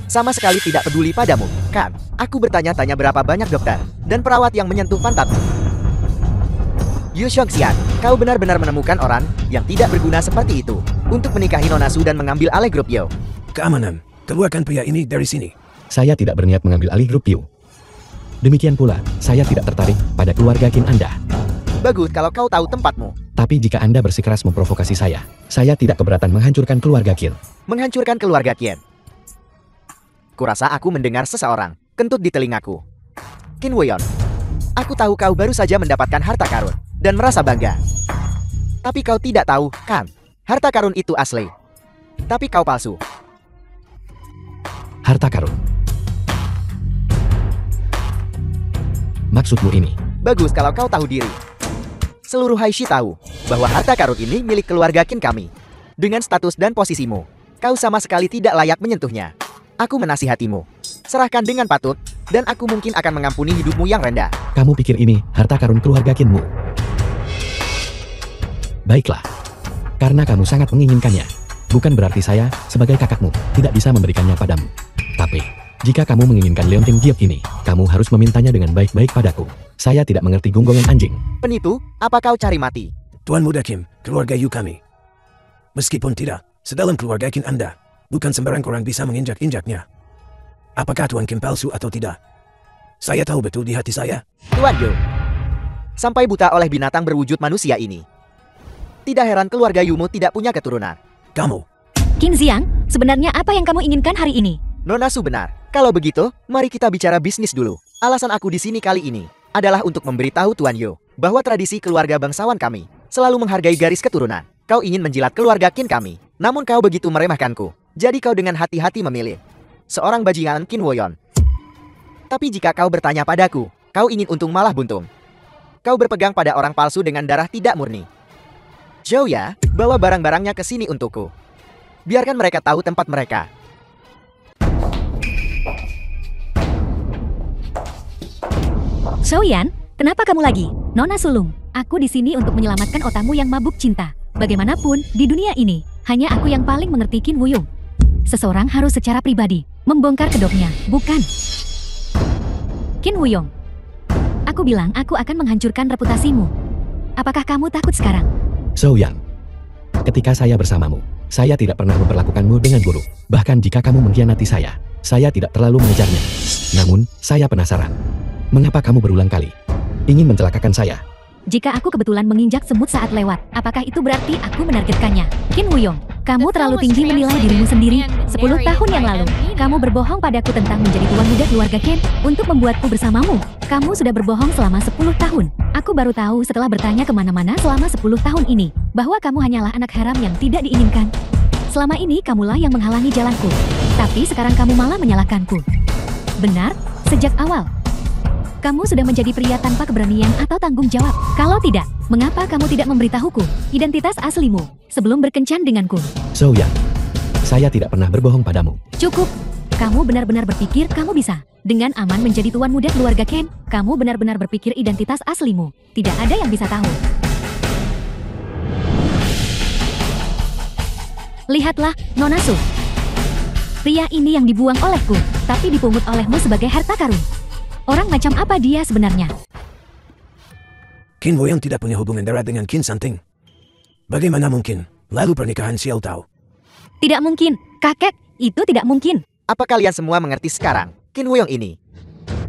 [SPEAKER 3] sama sekali tidak peduli padamu, kan? Aku bertanya-tanya berapa banyak dokter dan perawat yang menyentuh pantatmu. Yu Xiongxian, kau benar-benar menemukan orang yang tidak berguna seperti itu untuk menikahi Nona Su dan mengambil alih grup Yo.
[SPEAKER 5] Keamanan, keluarkan pria ini dari sini.
[SPEAKER 1] Saya tidak berniat mengambil alih grup Yu. Demikian pula, saya tidak tertarik pada keluarga Qin Anda.
[SPEAKER 3] Bagus kalau kau tahu tempatmu.
[SPEAKER 1] Tapi jika Anda bersikeras memprovokasi saya tidak keberatan menghancurkan keluarga Qin.
[SPEAKER 3] Menghancurkan keluarga Qin. Kurasa aku mendengar seseorang kentut di telingaku. Qin Wuyong, aku tahu kau baru saja mendapatkan harta karun dan merasa bangga. Tapi kau tidak tahu, kan? Harta karun itu asli. Tapi kau palsu.
[SPEAKER 1] Harta karun. Maksudmu ini?
[SPEAKER 3] Bagus kalau kau tahu diri. Seluruh Haishi tahu bahwa harta karun ini milik keluarga Qin kami. Dengan status dan posisimu, kau sama sekali tidak layak menyentuhnya. Aku menasihatimu. Serahkan dengan patut, dan aku mungkin akan mengampuni hidupmu yang rendah.
[SPEAKER 1] Kamu pikir ini harta karun keluarga Qinmu? Baiklah. Karena kamu sangat menginginkannya, bukan berarti saya, sebagai kakakmu, tidak bisa memberikannya padamu. Tapi, jika kamu menginginkan Leonting Giok ini, kamu harus memintanya dengan baik-baik padaku. Saya tidak mengerti gonggongan anjing.
[SPEAKER 3] Penipu, apa kau cari mati?
[SPEAKER 5] Tuan Muda Kim, keluarga Yu kami. Meskipun tidak sedalam keluarga Qin Anda, bukan sembarang orang bisa menginjak-injaknya. Apakah Tuan Kim palsu atau tidak? Saya tahu betul di hati saya.
[SPEAKER 3] Tuan Yu, sampai buta oleh binatang berwujud manusia ini. Tidak heran keluarga Yumu tidak punya keturunan.
[SPEAKER 5] Kamu,
[SPEAKER 2] Qin Xiang, sebenarnya apa yang kamu inginkan hari ini?
[SPEAKER 3] Nona Su benar. Kalau begitu, mari kita bicara bisnis dulu. Alasan aku di sini kali ini adalah untuk memberitahu Tuan Yu bahwa tradisi keluarga bangsawan kami selalu menghargai garis keturunan. Kau ingin menjilat keluarga Qin kami, namun kau begitu meremehkanku. Jadi kau dengan hati-hati memilih seorang bajingan Qin Wuyong. Tapi jika kau bertanya padaku, kau ingin untung malah buntung. Kau berpegang pada orang palsu dengan darah tidak murni. Zhou ya, bawa barang-barangnya ke sini untukku. Biarkan mereka tahu tempat mereka.
[SPEAKER 2] Xiaoyan, kenapa kamu lagi? Nona Sulung, aku di sini untuk menyelamatkan otamu yang mabuk cinta. Bagaimanapun, di dunia ini, hanya aku yang paling mengerti Qin Wuyong. Seseorang harus secara pribadi membongkar kedoknya, bukan? Qin Wuyong, aku bilang aku akan menghancurkan reputasimu. Apakah kamu takut sekarang?
[SPEAKER 1] Xiaoyan, ketika saya bersamamu, saya tidak pernah memperlakukanmu dengan buruk. Bahkan jika kamu mengkhianati saya tidak terlalu mengejarnya. Namun, saya penasaran. Mengapa kamu berulang kali ingin mencelakakan saya?
[SPEAKER 2] Jika aku kebetulan menginjak semut saat lewat, apakah itu berarti aku menargetkannya? Qin Wuyong, kamu terlalu tinggi menilai dirimu sendiri. 10 tahun yang lalu, kamu berbohong padaku tentang menjadi tuan muda keluarga Qin untuk membuatku bersamamu. Kamu sudah berbohong selama 10 tahun. Aku baru tahu setelah bertanya kemana-mana selama 10 tahun ini, bahwa kamu hanyalah anak haram yang tidak diinginkan. Selama ini kamulah yang menghalangi jalanku. Tapi sekarang kamu malah menyalahkanku. Benar, sejak awal. Kamu sudah menjadi pria tanpa keberanian atau tanggung jawab. Kalau tidak, mengapa kamu tidak memberitahuku identitas aslimu sebelum berkencan denganku?
[SPEAKER 1] Xiaoyan, saya tidak pernah berbohong padamu.
[SPEAKER 2] Cukup. Kamu benar-benar berpikir kamu bisa dengan aman menjadi tuan muda keluarga Qin? Kamu benar-benar berpikir identitas aslimu tidak ada yang bisa tahu. Lihatlah, Nona Su. Pria ini yang dibuang olehku, tapi dipungut olehmu sebagai harta karun. Orang macam apa dia sebenarnya?
[SPEAKER 5] Qin Wuyong tidak punya hubungan darah dengan Qin Santing. Bagaimana mungkin? Lalu pernikahan Xiao Tao.
[SPEAKER 2] Tidak mungkin, kakek. Itu tidak mungkin.
[SPEAKER 3] Apa kalian semua mengerti sekarang? Qin Wuyong ini,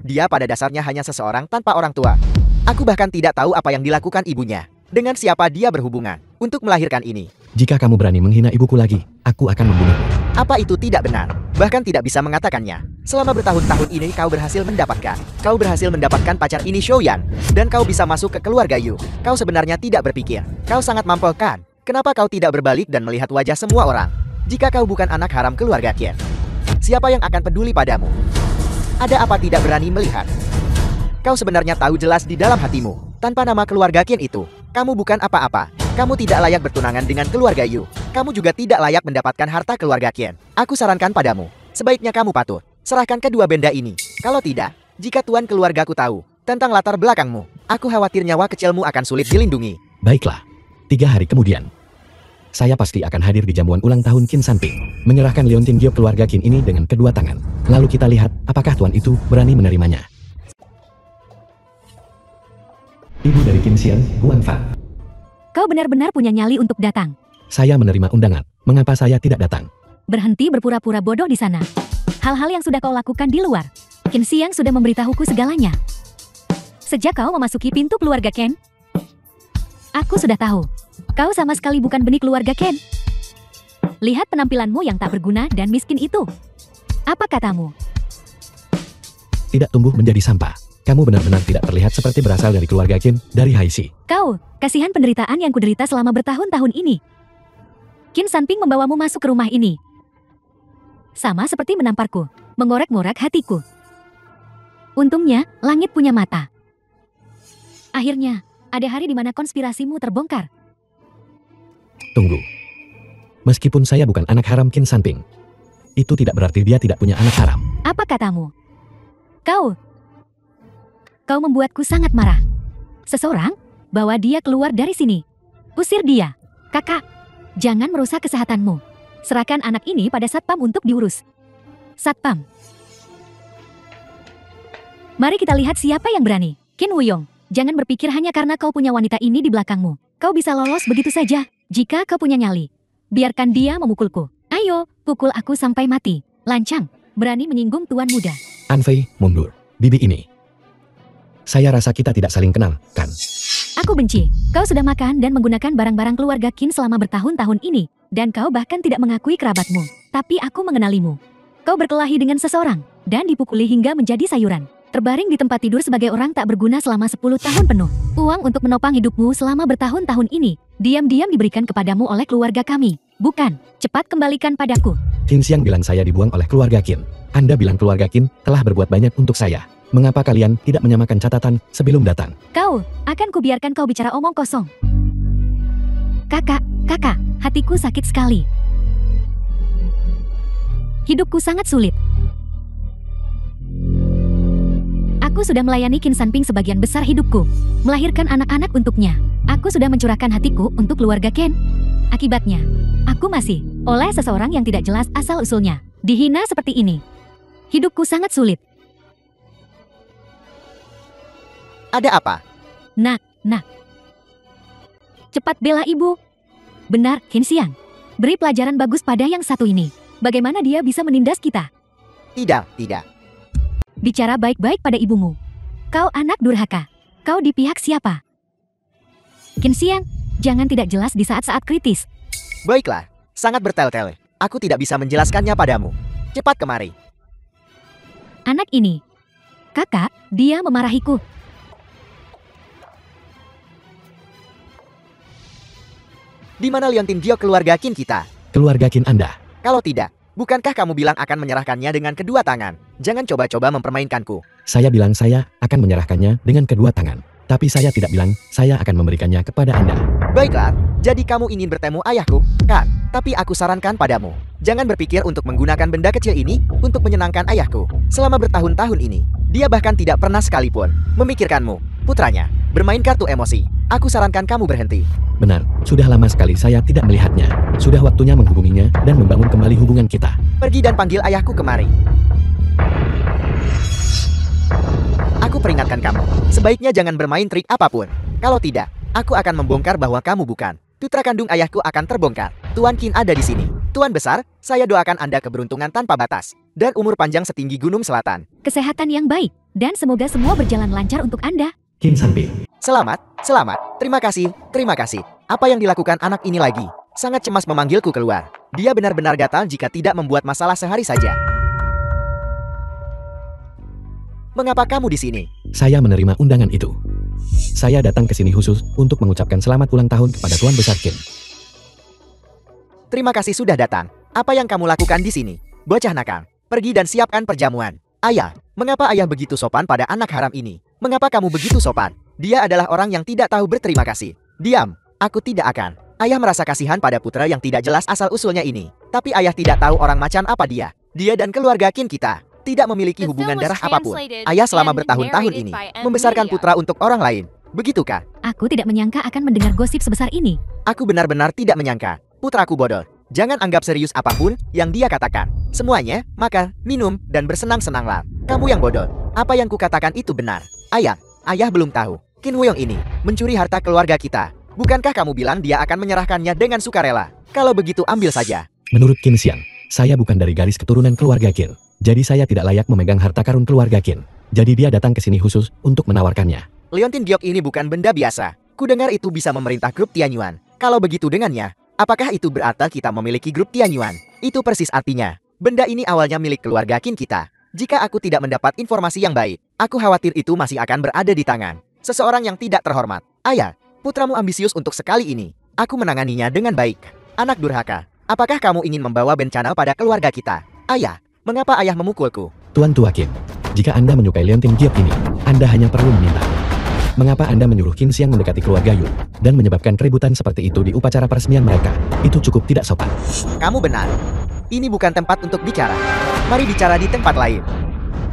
[SPEAKER 3] dia pada dasarnya hanya seseorang tanpa orang tua. Aku bahkan tidak tahu apa yang dilakukan ibunya. Dengan siapa dia berhubungan untuk melahirkan ini?
[SPEAKER 1] Jika kamu berani menghina ibuku lagi, aku akan membunuhmu.
[SPEAKER 3] Apa itu tidak benar? Bahkan tidak bisa mengatakannya. Selama bertahun-tahun ini kau berhasil mendapatkan pacar ini Xiaoyan. Dan kau bisa masuk ke keluarga Yu. Kau sebenarnya tidak berpikir. Kau sangat mampu kan? Kenapa kau tidak berbalik dan melihat wajah semua orang? Jika kau bukan anak haram keluarga Qian, siapa yang akan peduli padamu? Ada apa tidak berani melihat? Kau sebenarnya tahu jelas di dalam hatimu. Tanpa nama keluarga Qian itu, kamu bukan apa-apa. Kamu tidak layak bertunangan dengan keluarga Yu. Kamu juga tidak layak mendapatkan harta keluarga Qian. Aku sarankan padamu, sebaiknya kamu patuh. Serahkan kedua benda ini. Kalau tidak, jika tuan keluargaku tahu tentang latar belakangmu, aku khawatir nyawa kecilmu akan sulit dilindungi.
[SPEAKER 1] Baiklah. 3 hari kemudian, saya pasti akan hadir di jamuan ulang tahun Qin Sanping, menyerahkan Leontin Giok keluarga Qin ini dengan kedua tangan. Lalu kita lihat apakah tuan itu berani menerimanya. Ibu dari Qin Xian, Guan Fan.
[SPEAKER 2] Kau benar-benar punya nyali untuk datang.
[SPEAKER 1] Saya menerima undangan. Mengapa saya tidak datang?
[SPEAKER 2] Berhenti berpura-pura bodoh di sana. Hal-hal yang sudah kau lakukan di luar. Qin Xiang sudah memberitahuku segalanya. Sejak kau memasuki pintu keluarga Ken, aku sudah tahu. Kau sama sekali bukan benih keluarga Ken. Lihat penampilanmu yang tak berguna dan miskin itu. Apa katamu?
[SPEAKER 1] Tidak tumbuh menjadi sampah. Kamu benar-benar tidak terlihat seperti berasal dari keluarga Qin, dari Haishi.
[SPEAKER 2] Kau, kasihan penderitaan yang kuderita selama bertahun-tahun ini. Qin Sanping membawamu masuk ke rumah ini. Sama seperti menamparku, mengorek-ngorek hatiku. Untungnya, langit punya mata. Akhirnya, ada hari di mana konspirasimu terbongkar.
[SPEAKER 1] Tunggu. Meskipun saya bukan anak haram Qin Sanping, itu tidak berarti dia tidak punya anak haram.
[SPEAKER 2] Apa katamu? Kau membuatku sangat marah. Seseorang, bawa dia keluar dari sini. Usir dia. Kakak, jangan merusak kesehatanmu. Serahkan anak ini pada Satpam untuk diurus. Satpam. Mari kita lihat siapa yang berani. Qin Wuyong, jangan berpikir hanya karena kau punya wanita ini di belakangmu. Kau bisa lolos begitu saja. Jika kau punya nyali, biarkan dia memukulku. Ayo, pukul aku sampai mati. Lancang, berani menyinggung tuan muda.
[SPEAKER 1] Anfei, mundur. Bibi ini. Saya rasa kita tidak saling kenal, kan?
[SPEAKER 2] Aku benci. Kau sudah makan dan menggunakan barang-barang keluarga Qin selama bertahun-tahun ini. Dan kau bahkan tidak mengakui kerabatmu. Tapi aku mengenalimu. Kau berkelahi dengan seseorang. Dan dipukuli hingga menjadi sayuran. Terbaring di tempat tidur sebagai orang tak berguna selama 10 tahun penuh. Uang untuk menopang hidupmu selama bertahun-tahun ini. Diam-diam diberikan kepadamu oleh keluarga kami. Bukan. Cepat kembalikan padaku.
[SPEAKER 1] Qin Xiang bilang saya dibuang oleh keluarga Qin. Anda bilang keluarga Qin telah berbuat banyak untuk saya. Mengapa kalian tidak menyamakan catatan sebelum datang?
[SPEAKER 2] Kau, akan kubiarkan kau bicara omong kosong. Kakak, hatiku sakit sekali. Hidupku sangat sulit. Aku sudah melayani Qin Sanping sebagian besar hidupku. Melahirkan anak-anak untuknya. Aku sudah mencurahkan hatiku untuk keluarga Ken. Akibatnya, aku masih oleh seseorang yang tidak jelas asal-usulnya. Dihina seperti ini. Hidupku sangat sulit.
[SPEAKER 3] Ada apa?
[SPEAKER 2] Nak. Cepat bela ibu. Benar, Qin Xiang. Beri pelajaran bagus pada yang satu ini. Bagaimana dia bisa menindas kita?
[SPEAKER 3] Tidak.
[SPEAKER 2] Bicara baik-baik pada ibumu. Kau anak durhaka. Kau di pihak siapa? Qin Xiang, jangan tidak jelas di saat-saat kritis.
[SPEAKER 3] Baiklah, sangat bertele-tele. Aku tidak bisa menjelaskannya padamu. Cepat kemari.
[SPEAKER 2] Anak ini. Kakak, dia memarahiku.
[SPEAKER 3] Di mana Leontin Giok keluarga Qin kita?
[SPEAKER 1] Keluarga Qin Anda.
[SPEAKER 3] Kalau tidak, bukankah kamu bilang akan menyerahkannya dengan kedua tangan? Jangan coba-coba mempermainkanku.
[SPEAKER 1] Saya bilang saya akan menyerahkannya dengan kedua tangan. Tapi saya tidak bilang saya akan memberikannya kepada Anda.
[SPEAKER 3] Baiklah, jadi kamu ingin bertemu ayahku, kan? Tapi aku sarankan padamu, jangan berpikir untuk menggunakan benda kecil ini untuk menyenangkan ayahku. Selama bertahun-tahun ini, dia bahkan tidak pernah sekalipun memikirkanmu, putranya, bermain kartu emosi. Aku sarankan kamu berhenti.
[SPEAKER 1] Benar, sudah lama sekali saya tidak melihatnya. Sudah waktunya menghubunginya dan membangun kembali hubungan kita.
[SPEAKER 3] Pergi dan panggil ayahku kemari. Aku peringatkan kamu, sebaiknya jangan bermain trik apapun. Kalau tidak, aku akan membongkar bahwa kamu bukan. Putra kandung ayahku akan terbongkar. Tuan Qin ada di sini. Tuan besar, saya doakan Anda keberuntungan tanpa batas. Dan umur panjang setinggi gunung selatan.
[SPEAKER 2] Kesehatan yang baik. Dan semoga semua berjalan lancar untuk Anda.
[SPEAKER 1] Qin Sanping.
[SPEAKER 3] Selamat, selamat. Terima kasih, terima kasih. Apa yang dilakukan anak ini lagi? Sangat cemas memanggilku keluar. Dia benar-benar gatal jika tidak membuat masalah sehari saja. Mengapa kamu di sini?
[SPEAKER 1] Saya menerima undangan itu. Saya datang ke sini khusus untuk mengucapkan selamat ulang tahun kepada Tuan Besar Qin.
[SPEAKER 3] Terima kasih sudah datang. Apa yang kamu lakukan di sini? Bocah nakal, pergi dan siapkan perjamuan. Ayah, mengapa ayah begitu sopan pada anak haram ini? Mengapa kamu begitu sopan? Dia adalah orang yang tidak tahu berterima kasih. Diam, aku tidak akan. Ayah merasa kasihan pada putra yang tidak jelas asal-usulnya ini. Tapi ayah tidak tahu orang macan apa dia. Dia dan keluarga Qin kita tidak memiliki hubungan darah apapun. Ayah selama bertahun-tahun ini membesarkan putra untuk orang lain. Begitukah?
[SPEAKER 2] Aku tidak menyangka akan mendengar gosip sebesar ini.
[SPEAKER 3] Aku benar-benar tidak menyangka. Putraku bodoh. Jangan anggap serius apapun yang dia katakan. Semuanya, makan, minum, dan bersenang-senanglah. Kamu yang bodoh. Apa yang kukatakan itu benar. Ayah belum tahu. Qin Huyong ini mencuri harta keluarga kita. Bukankah kamu bilang dia akan menyerahkannya dengan sukarela? Kalau begitu ambil saja.
[SPEAKER 1] Menurut Qin Xiang, saya bukan dari garis keturunan keluarga Qin. Jadi saya tidak layak memegang harta karun keluarga Qin. Jadi dia datang ke sini khusus untuk menawarkannya.
[SPEAKER 3] Leontin Giok ini bukan benda biasa. Kudengar itu bisa memerintah grup Tianyuan. Kalau begitu dengannya, apakah itu berarti kita memiliki grup Tianyuan? Itu persis artinya. Benda ini awalnya milik keluarga Qin kita. Jika aku tidak mendapat informasi yang baik, aku khawatir itu masih akan berada di tangan seseorang yang tidak terhormat. Ayah, putramu ambisius untuk sekali ini. Aku menanganinya dengan baik. Anak durhaka, apakah kamu ingin membawa bencana pada keluarga kita? Ayah, mengapa ayah memukulku?
[SPEAKER 1] Tuan Tua Qin, jika Anda menyukai Leontin Giok ini, Anda hanya perlu meminta. Mengapa Anda menyuruh Qin Xiang mendekati keluarga Yu dan menyebabkan keributan seperti itu di upacara peresmian mereka? Itu cukup tidak sopan.
[SPEAKER 3] Kamu benar. Ini bukan tempat untuk bicara. Mari bicara di tempat lain.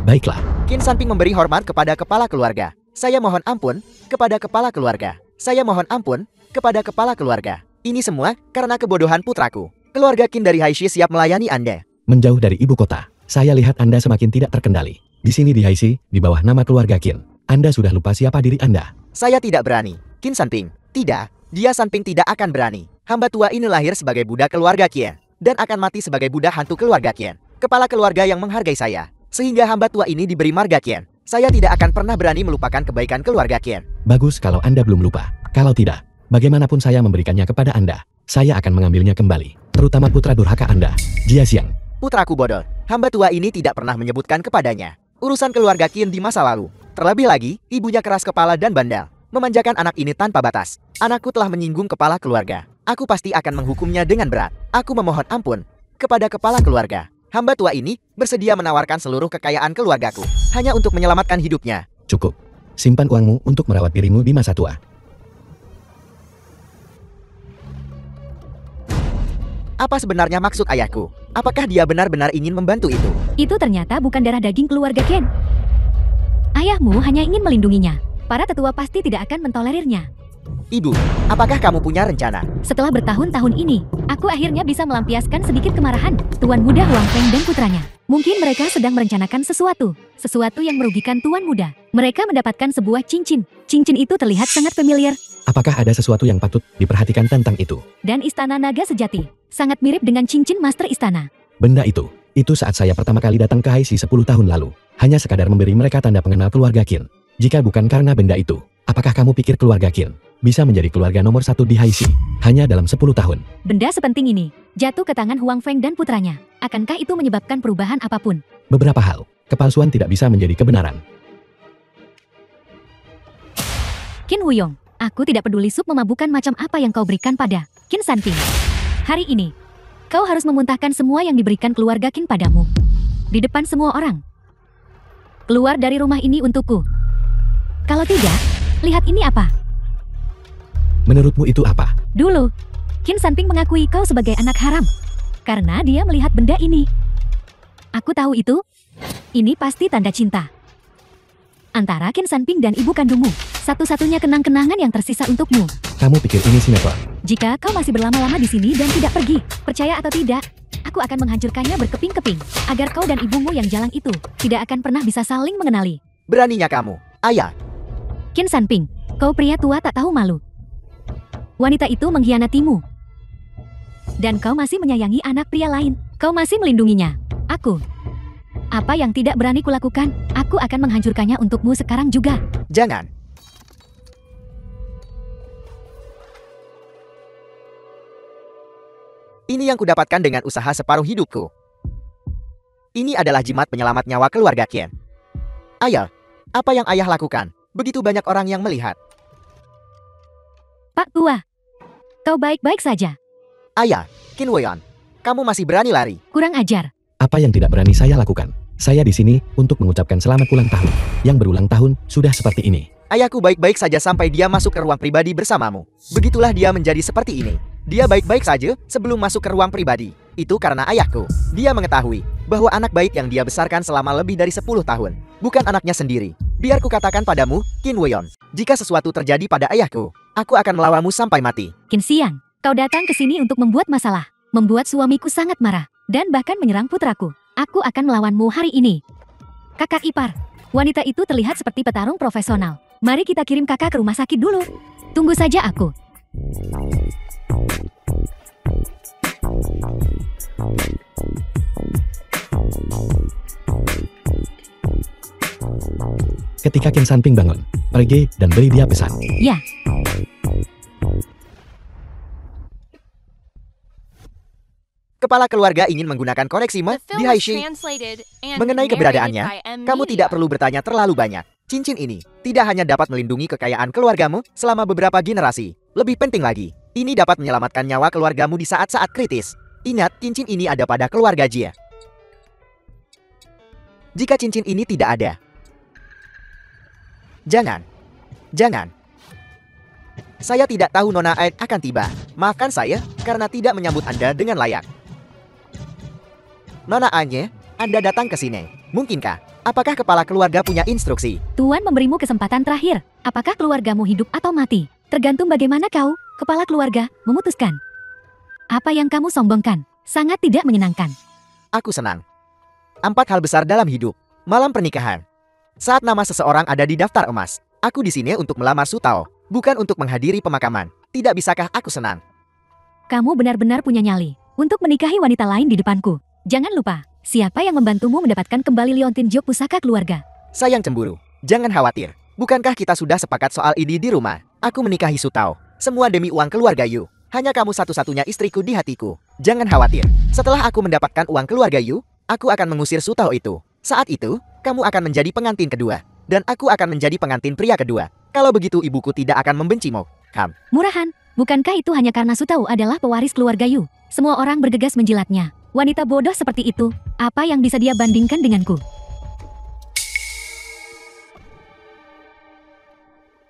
[SPEAKER 1] Baiklah.
[SPEAKER 3] Qin Sanping memberi hormat kepada kepala keluarga. Saya mohon ampun kepada kepala keluarga. Saya mohon ampun kepada kepala keluarga. Ini semua karena kebodohan putraku. Keluarga Qin dari Haishi siap melayani Anda.
[SPEAKER 1] Menjauh dari ibu kota, saya lihat Anda semakin tidak terkendali. Di sini di Haishi, di bawah nama keluarga Qin, Anda sudah lupa siapa diri Anda.
[SPEAKER 3] Saya tidak berani. Qin Sanping. Tidak. Dia Sanping tidak akan berani. Hamba tua ini lahir sebagai budak keluarga Qin dan akan mati sebagai budak hantu keluarga Qin. Kepala keluarga yang menghargai saya. Sehingga hamba tua ini diberi marga Qin. Saya tidak akan pernah berani melupakan kebaikan keluarga Qin.
[SPEAKER 1] Bagus kalau Anda belum lupa. Kalau tidak, bagaimanapun saya memberikannya kepada Anda, saya akan mengambilnya kembali. Terutama putra durhaka Anda, Jia Xiang.
[SPEAKER 3] Putraku bodoh. Hamba tua ini tidak pernah menyebutkan kepadanya urusan keluarga Qin di masa lalu. Terlebih lagi, ibunya keras kepala dan bandel. Memanjakan anak ini tanpa batas. Anakku telah menyinggung kepala keluarga. Aku pasti akan menghukumnya dengan berat. Aku memohon ampun kepada kepala keluarga. Hamba tua ini bersedia menawarkan seluruh kekayaan keluargaku hanya untuk menyelamatkan hidupnya.
[SPEAKER 1] Cukup. Simpan uangmu untuk merawat dirimu di masa tua.
[SPEAKER 3] Apa sebenarnya maksud ayahku? Apakah dia benar-benar ingin membantu itu?
[SPEAKER 2] Itu ternyata bukan darah daging keluarga Qin. Ayahmu hanya ingin melindunginya. Para tetua pasti tidak akan mentolerirnya.
[SPEAKER 3] Ibu, apakah kamu punya rencana?
[SPEAKER 2] Setelah bertahun-tahun ini, aku akhirnya bisa melampiaskan sedikit kemarahan Tuan Muda Huang Feng dan putranya. Mungkin mereka sedang merencanakan sesuatu yang merugikan Tuan Muda. Mereka mendapatkan sebuah cincin. Cincin itu terlihat sangat familiar.
[SPEAKER 1] Apakah ada sesuatu yang patut diperhatikan tentang itu?
[SPEAKER 2] Dan istana naga sejati, sangat mirip dengan cincin master istana.
[SPEAKER 1] Benda itu saat saya pertama kali datang ke Haishi 10 tahun lalu. Hanya sekadar memberi mereka tanda pengenal keluarga Qin. Jika bukan karena benda itu, apakah kamu pikir keluarga Qin bisa menjadi keluarga nomor 1 di Haishi hanya dalam 10 tahun?
[SPEAKER 2] Benda sepenting ini jatuh ke tangan Huang Feng dan putranya. Akankah itu menyebabkan perubahan apapun?
[SPEAKER 1] Beberapa hal, kepalsuan tidak bisa menjadi kebenaran.
[SPEAKER 2] Qin Huyong, aku tidak peduli sup memabukkan macam apa yang kau berikan pada Qin Sanping. Hari ini, kau harus memuntahkan semua yang diberikan keluarga Qin padamu. Di depan semua orang. Keluar dari rumah ini untukku. Kalau tidak, lihat ini apa?
[SPEAKER 1] Menurutmu itu apa?
[SPEAKER 2] Dulu, Qin Sanping mengakui kau sebagai anak haram. Karena dia melihat benda ini. Aku tahu itu. Ini pasti tanda cinta. Antara Qin Sanping dan ibu kandungmu. Satu-satunya kenang-kenangan yang tersisa untukmu.
[SPEAKER 1] Kamu pikir ini sinetron?
[SPEAKER 2] Jika kau masih berlama-lama di sini dan tidak pergi, percaya atau tidak, aku akan menghancurkannya berkeping-keping. Agar kau dan ibumu yang jalang itu tidak akan pernah bisa saling mengenali.
[SPEAKER 3] Beraninya kamu, ayah.
[SPEAKER 2] Qin Sanping, kau pria tua tak tahu malu. Wanita itu mengkhianatimu. Dan kau masih menyayangi anak pria lain. Kau masih melindunginya. Aku. Apa yang tidak berani kulakukan, aku akan menghancurkannya untukmu sekarang juga.
[SPEAKER 3] Jangan. Ini yang kudapatkan dengan usaha separuh hidupku. Ini adalah jimat penyelamat nyawa keluarga Qian. Ayah, apa yang ayah lakukan? Begitu banyak orang yang melihat.
[SPEAKER 2] Pak Tua, kau baik-baik saja.
[SPEAKER 3] Ayah, Qin Weyon, kamu masih berani lari.
[SPEAKER 2] Kurang ajar.
[SPEAKER 1] Apa yang tidak berani saya lakukan? Saya di sini untuk mengucapkan selamat ulang tahun. Yang berulang tahun sudah seperti ini.
[SPEAKER 3] Ayahku baik-baik saja sampai dia masuk ke ruang pribadi bersamamu. Begitulah dia menjadi seperti ini. Dia baik-baik saja sebelum masuk ke ruang pribadi. Itu karena ayahku. Dia mengetahui bahwa anak baik yang dia besarkan selama lebih dari 10 tahun bukan anaknya sendiri. Biar ku katakan padamu, Qin Weyon, jika sesuatu terjadi pada ayahku, aku akan melawanmu sampai mati.
[SPEAKER 2] Qin Xiang, kau datang ke sini untuk membuat masalah. Membuat suamiku sangat marah. Dan bahkan menyerang putraku. Aku akan melawanmu hari ini. Kakak ipar, wanita itu terlihat seperti petarung profesional. Mari kita kirim kakak ke rumah sakit dulu. Tunggu saja aku.
[SPEAKER 1] Ketika Qin Sanping bangun, pergi dan beri dia pesan.
[SPEAKER 2] Ya,
[SPEAKER 3] Kepala keluarga ingin menggunakan koneksi
[SPEAKER 4] The
[SPEAKER 3] di
[SPEAKER 4] film was
[SPEAKER 3] Haishi.
[SPEAKER 4] translated and
[SPEAKER 3] Mengenai
[SPEAKER 4] narrated
[SPEAKER 3] keberadaannya,
[SPEAKER 4] by M.
[SPEAKER 3] kamu
[SPEAKER 4] Media.
[SPEAKER 3] tidak perlu bertanya terlalu banyak. Cincin ini tidak hanya dapat melindungi kekayaan keluargamu selama beberapa generasi. Lebih penting lagi, ini dapat menyelamatkan nyawa keluargamu di saat-saat kritis. Ingat, cincin ini ada pada keluarga Jia. Jika cincin ini tidak ada, jangan. Saya tidak tahu Nona Aid akan tiba. Maafkan saya karena tidak menyambut Anda dengan layak. Nona Anye, Anda datang ke sini. Mungkinkah? Apakah kepala keluarga punya instruksi?
[SPEAKER 2] Tuan memberimu kesempatan terakhir. Apakah keluargamu hidup atau mati? Tergantung bagaimana kau, kepala keluarga, memutuskan. Apa yang kamu sombongkan sangat tidak menyenangkan.
[SPEAKER 3] Aku senang. 4 hal besar dalam hidup. Malam pernikahan. Saat nama seseorang ada di daftar emas. Aku di sini untuk melamar Su Tao, bukan untuk menghadiri pemakaman. Tidak bisakah aku senang?
[SPEAKER 2] Kamu benar-benar punya nyali untuk menikahi wanita lain di depanku. Jangan lupa, siapa yang membantumu mendapatkan kembali Liontin Jok pusaka keluarga?
[SPEAKER 3] Sayang cemburu. Jangan khawatir. Bukankah kita sudah sepakat soal ini di rumah? Aku menikahi Su Tao. Semua demi uang keluarga Yu. Hanya kamu satu-satunya istriku di hatiku. Jangan khawatir. Setelah aku mendapatkan uang keluarga Yu, aku akan mengusir Su Tao itu. Saat itu, kamu akan menjadi pengantin kedua. Dan aku akan menjadi pengantin pria kedua. Kalau begitu ibuku tidak akan membencimu.
[SPEAKER 2] Murahan, bukankah itu hanya karena Su Tao adalah pewaris keluarga Yu? Semua orang bergegas menjilatnya. Wanita bodoh seperti itu, apa yang bisa dia bandingkan denganku?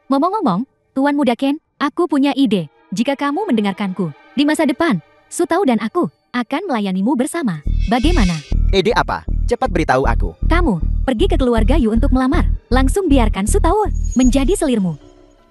[SPEAKER 2] Ngomong-ngomong, Tuan Muda Ken, aku punya ide. Jika kamu mendengarkanku, di masa depan, Su Tao dan aku akan melayanimu bersama. Bagaimana?
[SPEAKER 3] Ide apa? Cepat beritahu aku.
[SPEAKER 2] Kamu pergi ke keluarga Yu untuk melamar. Langsung biarkan Su Tao menjadi selirmu.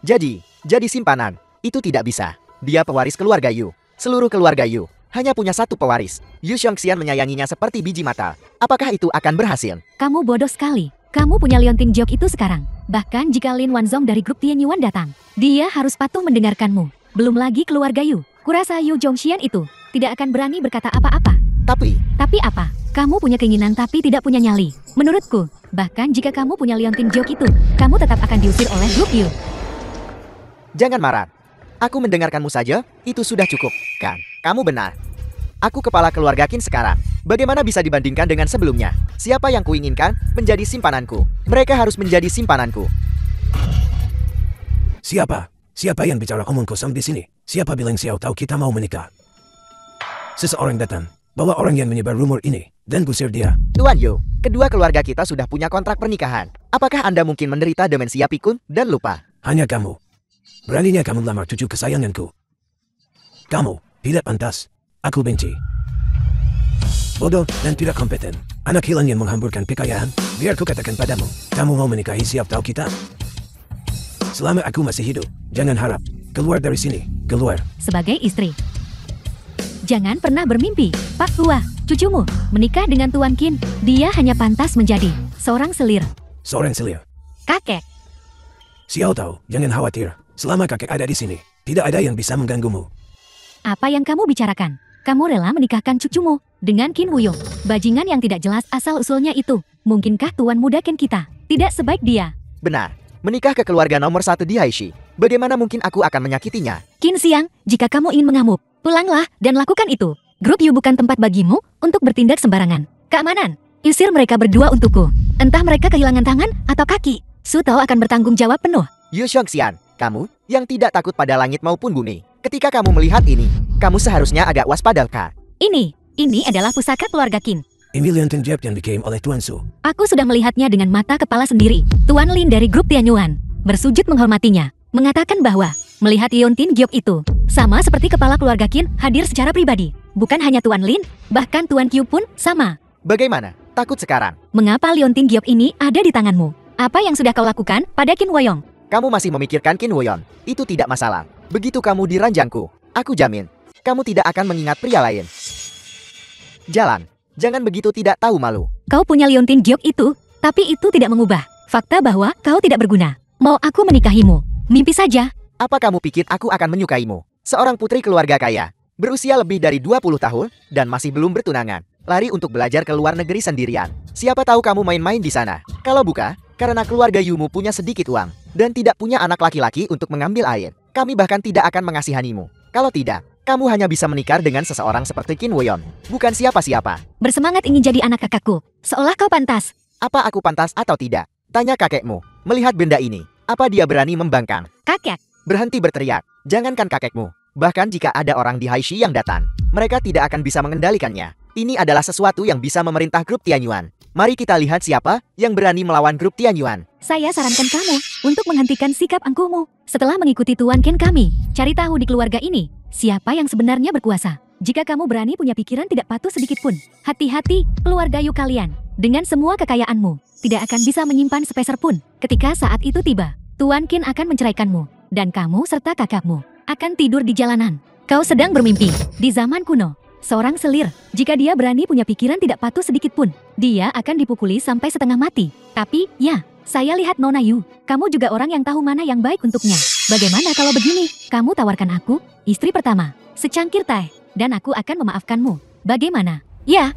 [SPEAKER 3] Jadi simpanan. Itu tidak bisa. Dia pewaris keluarga Yu. Seluruh keluarga Yu hanya punya satu pewaris. Yu Xiongxian menyayanginya seperti biji mata. Apakah itu akan berhasil?
[SPEAKER 2] Kamu bodoh sekali. Kamu punya Liontin Jok itu sekarang. Bahkan jika Lin Wanzong dari grup Tian Yuan datang, dia harus patuh mendengarkanmu. Belum lagi keluarga Yu. Kurasa Yu Zhongxian itu tidak akan berani berkata apa-apa. Tapi apa? Kamu punya keinginan tapi tidak punya nyali. Menurutku, bahkan jika kamu punya Liontin Jok itu, kamu tetap akan diusir oleh grup Yu.
[SPEAKER 3] Jangan marah. Aku mendengarkanmu saja, itu sudah cukup, kan? Kamu benar. Aku kepala keluarga Qin sekarang. Bagaimana bisa dibandingkan dengan sebelumnya? Siapa yang kuinginkan menjadi simpananku? Mereka harus menjadi simpananku.
[SPEAKER 5] Siapa? Siapa yang bicara omong kosong di sini? Siapa bilang Xiao tahu kita mau menikah? Seseorang datang, bawa orang yang menyebar rumor ini, dan gusir dia.
[SPEAKER 3] Tuan Yu, kedua keluarga kita sudah punya kontrak pernikahan. Apakah Anda mungkin menderita demensia pikun dan lupa?
[SPEAKER 5] Hanya kamu. Beraninya kamu lamar cucu kesayanganku. Kamu tidak pantas. Aku benci. Bodoh dan tidak kompeten. Anak hilang yang menghamburkan kekayaan. Biar ku katakan padamu, kamu mau menikahi Xiao Tao kita? Selama aku masih hidup, jangan harap. Keluar dari sini, keluar.
[SPEAKER 2] Sebagai istri, jangan pernah bermimpi, Pak Tua, cucumu menikah dengan Tuan Qin. Dia hanya pantas menjadi seorang selir.
[SPEAKER 5] Seorang selir.
[SPEAKER 2] Kakek,
[SPEAKER 5] Xiao Tao, jangan khawatir. Selama kakek ada di sini, tidak ada yang bisa mengganggumu.
[SPEAKER 2] apa yang kamu bicarakan? Kamu rela menikahkan cucumu dengan Qin Wuyong, bajingan yang tidak jelas asal-usulnya itu. Mungkinkah Tuan Muda Qin kita tidak sebaik dia?
[SPEAKER 3] Benar. Menikah ke keluarga nomor 1 di Haishi. Bagaimana mungkin aku akan menyakitinya?
[SPEAKER 2] Qin Xiang, jika kamu ingin mengamuk, pulanglah dan lakukan itu. Grup Yu bukan tempat bagimu untuk bertindak sembarangan. Keamanan. Usir mereka berdua untukku. Entah mereka kehilangan tangan atau kaki. Su Tao akan bertanggung jawab penuh.
[SPEAKER 3] Yu Xiongxian, kamu yang tidak takut pada langit maupun bumi. Ketika kamu melihat ini, kamu seharusnya agak waspada, Kak.
[SPEAKER 2] Ini adalah pusaka keluarga Qin.
[SPEAKER 5] Ini liontin Jeb yang diklaim oleh Tuan Su.
[SPEAKER 2] Aku sudah melihatnya dengan mata kepala sendiri. Tuan Lin dari grup Tianyuan bersujud menghormatinya, mengatakan bahwa melihat Liontin Giok itu sama seperti kepala keluarga Qin hadir secara pribadi. Bukan hanya Tuan Lin, bahkan Tuan Qiu pun sama.
[SPEAKER 3] Bagaimana? Takut sekarang?
[SPEAKER 2] Mengapa Liontin Giok ini ada di tanganmu? Apa yang sudah kau lakukan pada Qin Woyong?
[SPEAKER 3] Kamu masih memikirkan Qin Woyon. Itu tidak masalah. Begitu kamu di ranjangku, aku jamin, kamu tidak akan mengingat pria lain. Jalan. Jangan begitu tidak tahu malu.
[SPEAKER 2] Kau punya Liontin Giok itu, tapi itu tidak mengubah fakta bahwa kau tidak berguna. Mau aku menikahimu? Mimpi saja.
[SPEAKER 3] Apa kamu pikir aku akan menyukaimu? Seorang putri keluarga kaya, berusia lebih dari 20 tahun, dan masih belum bertunangan. Lari untuk belajar ke luar negeri sendirian. Siapa tahu kamu main-main di sana. Kalau bukan, karena keluarga Yumu punya sedikit uang, dan tidak punya anak laki-laki untuk mengambil air, kami bahkan tidak akan mengasihanimu. Kalau tidak, kamu hanya bisa menikah dengan seseorang seperti Qin Woyon, bukan siapa-siapa.
[SPEAKER 2] Bersemangat ingin jadi anak kakakku, seolah kau pantas.
[SPEAKER 3] Apa aku pantas atau tidak? Tanya kakekmu. Melihat benda ini, apa dia berani membangkang?
[SPEAKER 2] Kakek,
[SPEAKER 3] Berhenti berteriak. Jangankan kakekmu. Bahkan jika ada orang di Haishi yang datang, mereka tidak akan bisa mengendalikannya. Ini adalah sesuatu yang bisa memerintah grup Tianyuan. Mari kita lihat siapa yang berani melawan grup Tianyuan.
[SPEAKER 2] saya sarankan kamu untuk menghentikan sikap angkuhmu. Setelah mengikuti Tuan Ken kami, cari tahu di keluarga ini, siapa yang sebenarnya berkuasa. Jika kamu berani punya pikiran tidak patuh sedikit pun, hati-hati, keluarga Yu kalian. Dengan semua kekayaanmu, tidak akan bisa menyimpan sepeser pun. Ketika saat itu tiba, Tuan Qin akan menceraikanmu, dan kamu serta kakakmu akan tidur di jalanan. Kau sedang bermimpi. Di zaman kuno, seorang selir, jika dia berani punya pikiran tidak patuh sedikit pun, dia akan dipukuli sampai setengah mati. Tapi, ya, saya lihat Nona Yu, kamu juga orang yang tahu mana yang baik untuknya. Bagaimana kalau begini? Kamu tawarkan aku, istri pertama, secangkir teh, dan aku akan memaafkanmu. Bagaimana? Ya.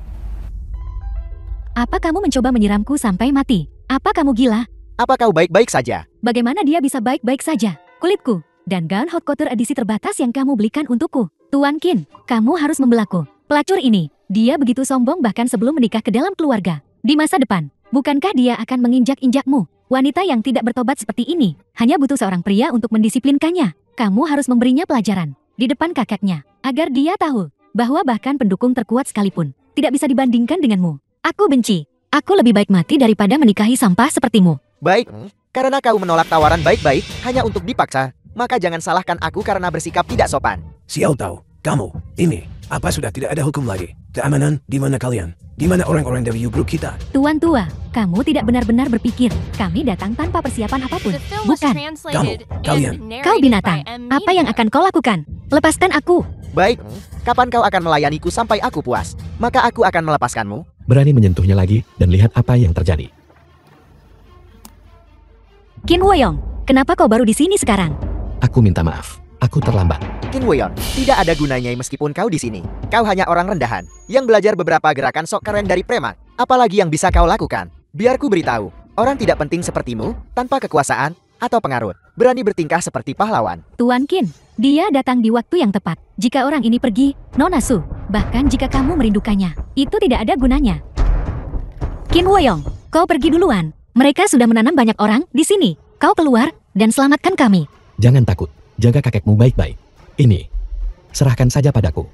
[SPEAKER 2] Apa kamu mencoba menyiramku sampai mati? Apa kamu gila?
[SPEAKER 3] Apa kau baik-baik saja?
[SPEAKER 2] Bagaimana dia bisa baik-baik saja? Kulitku dan gaun hot couture edisi terbatas yang kamu belikan untukku. Tuan Qin, kamu harus membelaku. Pelacur ini, dia begitu sombong bahkan sebelum menikah ke dalam keluarga. Di masa depan, bukankah dia akan menginjak-injakmu? Wanita yang tidak bertobat seperti ini, hanya butuh seorang pria untuk mendisiplinkannya. Kamu harus memberinya pelajaran di depan kakaknya, agar dia tahu bahwa bahkan pendukung terkuat sekalipun tidak bisa dibandingkan denganmu. Aku benci. Aku lebih baik mati daripada menikahi sampah sepertimu.
[SPEAKER 3] Baik, karena kau menolak tawaran baik-baik hanya untuk dipaksa, maka jangan salahkan aku karena bersikap tidak sopan.
[SPEAKER 5] Xiao Tao, kamu, ini, apa sudah tidak ada hukum lagi? Keamanan, di mana kalian? Di mana orang-orang dari U Group kita?
[SPEAKER 2] Tuan tua, kamu tidak benar-benar berpikir. Kami datang tanpa persiapan apapun.
[SPEAKER 4] The film was
[SPEAKER 2] Bukan.
[SPEAKER 4] translated
[SPEAKER 5] kalian.
[SPEAKER 4] and
[SPEAKER 2] Kau
[SPEAKER 4] narrated
[SPEAKER 2] binatang.
[SPEAKER 4] by M.
[SPEAKER 2] Apa yang akan kau lakukan? Lepaskan aku.
[SPEAKER 3] Baik, kapan kau akan melayaniku sampai aku puas? Maka aku akan melepaskanmu.
[SPEAKER 1] Berani menyentuhnya lagi dan lihat apa yang terjadi.
[SPEAKER 2] Qin Woyong, kenapa kau baru di sini sekarang?
[SPEAKER 1] Aku minta maaf. Aku terlambat.
[SPEAKER 3] Qin Woyon, tidak ada gunanya meskipun kau di sini. Kau hanya orang rendahan yang belajar beberapa gerakan sok keren dari preman. Apalagi yang bisa kau lakukan? Biar ku beritahu, orang tidak penting sepertimu, tanpa kekuasaan atau pengaruh, berani bertingkah seperti pahlawan.
[SPEAKER 2] Tuan Qin, dia datang di waktu yang tepat. Jika orang ini pergi, Nona Su, bahkan jika kamu merindukannya, itu tidak ada gunanya. Qin Woyong, kau pergi duluan. Mereka sudah menanam banyak orang di sini. Kau keluar dan selamatkan kami.
[SPEAKER 1] Jangan takut. Jaga kakekmu baik-baik. Ini. Serahkan saja padaku.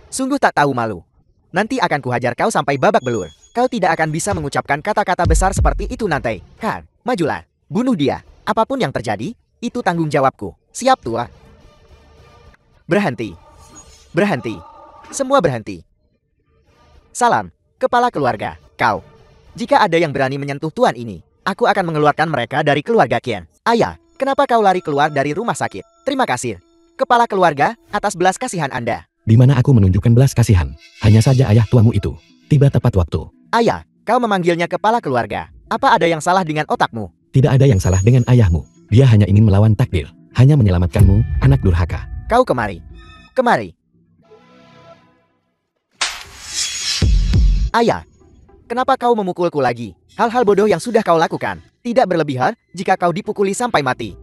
[SPEAKER 3] Sungguh tak tahu malu. Nanti akan kuhajar kau sampai babak belur. Kau tidak akan bisa mengucapkan kata-kata besar seperti itu nanti. Kan, majulah. Bunuh dia. Apapun yang terjadi, itu tanggung jawabku. Siap tua? Berhenti. Berhenti. Semua berhenti. Salam, kepala keluarga. Kau. Jika ada yang berani menyentuh tuan ini, aku akan mengeluarkan mereka dari keluarga Qian. Ayah, kenapa kau lari keluar dari rumah sakit? Terima kasih, kepala keluarga, atas belas kasihan Anda.
[SPEAKER 1] Di mana aku menunjukkan belas kasihan. Hanya saja ayah tuamu itu tiba tepat waktu.
[SPEAKER 3] Ayah, kau memanggilnya kepala keluarga. Apa ada yang salah dengan otakmu?
[SPEAKER 1] Tidak ada yang salah dengan ayahmu. Dia hanya ingin melawan takdir. Hanya menyelamatkanmu, anak durhaka.
[SPEAKER 3] Kau kemari. Kemari. Ayah, kenapa kau memukulku lagi? Hal-hal bodoh yang sudah kau lakukan tidak berlebihan jika kau dipukuli sampai mati.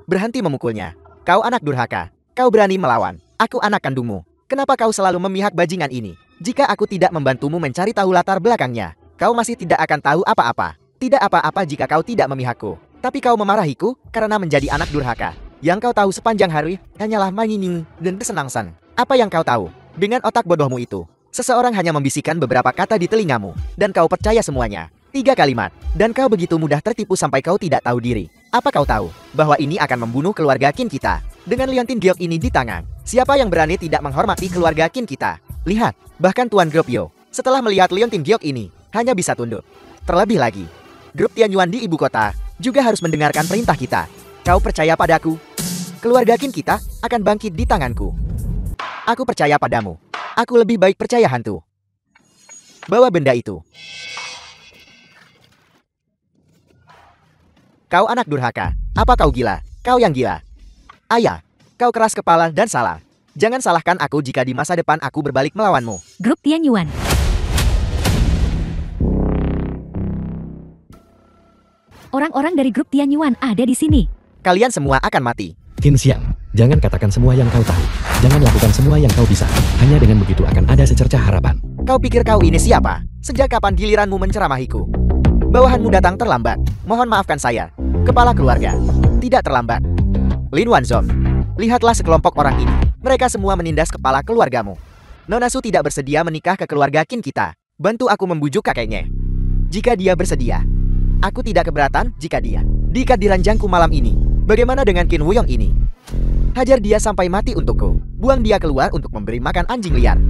[SPEAKER 3] Berhenti memukulnya. Kau anak durhaka. Kau berani melawan. Aku anak kandungmu. Kenapa kau selalu memihak bajingan ini? Jika aku tidak membantumu mencari tahu latar belakangnya, kau masih tidak akan tahu apa-apa. Tidak apa-apa jika kau tidak memihakku. Tapi kau memarahiku karena menjadi anak durhaka. Yang kau tahu sepanjang hari hanyalah main dan kesenangan. Apa yang kau tahu? Dengan otak bodohmu itu, seseorang hanya membisikkan beberapa kata di telingamu, dan kau percaya semuanya. 3 kalimat, dan kau begitu mudah tertipu sampai kau tidak tahu diri. Apa kau tahu bahwa ini akan membunuh keluarga Qin kita? Dengan liontin giok ini di tangan, siapa yang berani tidak menghormati keluarga Qin kita? Lihat, bahkan Tuan Grup Yo, setelah melihat liontin giok ini, hanya bisa tunduk. Terlebih lagi, Grup Tianyuan di ibu kota juga harus mendengarkan perintah kita. Kau percaya padaku? Keluarga Qin kita akan bangkit di tanganku. Aku percaya padamu. Aku lebih baik percaya hantu. Bawa benda itu. Kau anak durhaka. Apa kau gila? Kau yang gila. Ayah, kau keras kepala dan salah. Jangan salahkan aku jika di masa depan aku berbalik melawanmu.
[SPEAKER 2] Grup Tianyuan. Orang-orang dari grup Tianyuan ada di sini.
[SPEAKER 3] Kalian semua akan mati.
[SPEAKER 1] Qin Xiang, jangan katakan semua yang kau tahu. Jangan lakukan semua yang kau bisa. Hanya dengan begitu akan ada secercah harapan.
[SPEAKER 3] Kau pikir kau ini siapa? Sejak kapan giliranmu menceramahiku? Bawahanmu datang terlambat. Mohon maafkan saya. Kepala keluarga. Tidak terlambat. Lin Wanzong, lihatlah sekelompok orang ini. Mereka semua menindas kepala keluargamu. Nona Su tidak bersedia menikah ke keluarga Qin kita. Bantu aku membujuk kakeknya. Jika dia bersedia, aku tidak keberatan jika dia diikat di ranjangku malam ini. Bagaimana dengan Qin Wuyong ini? Hajar dia sampai mati untukku. Buang dia keluar untuk memberi makan anjing liar.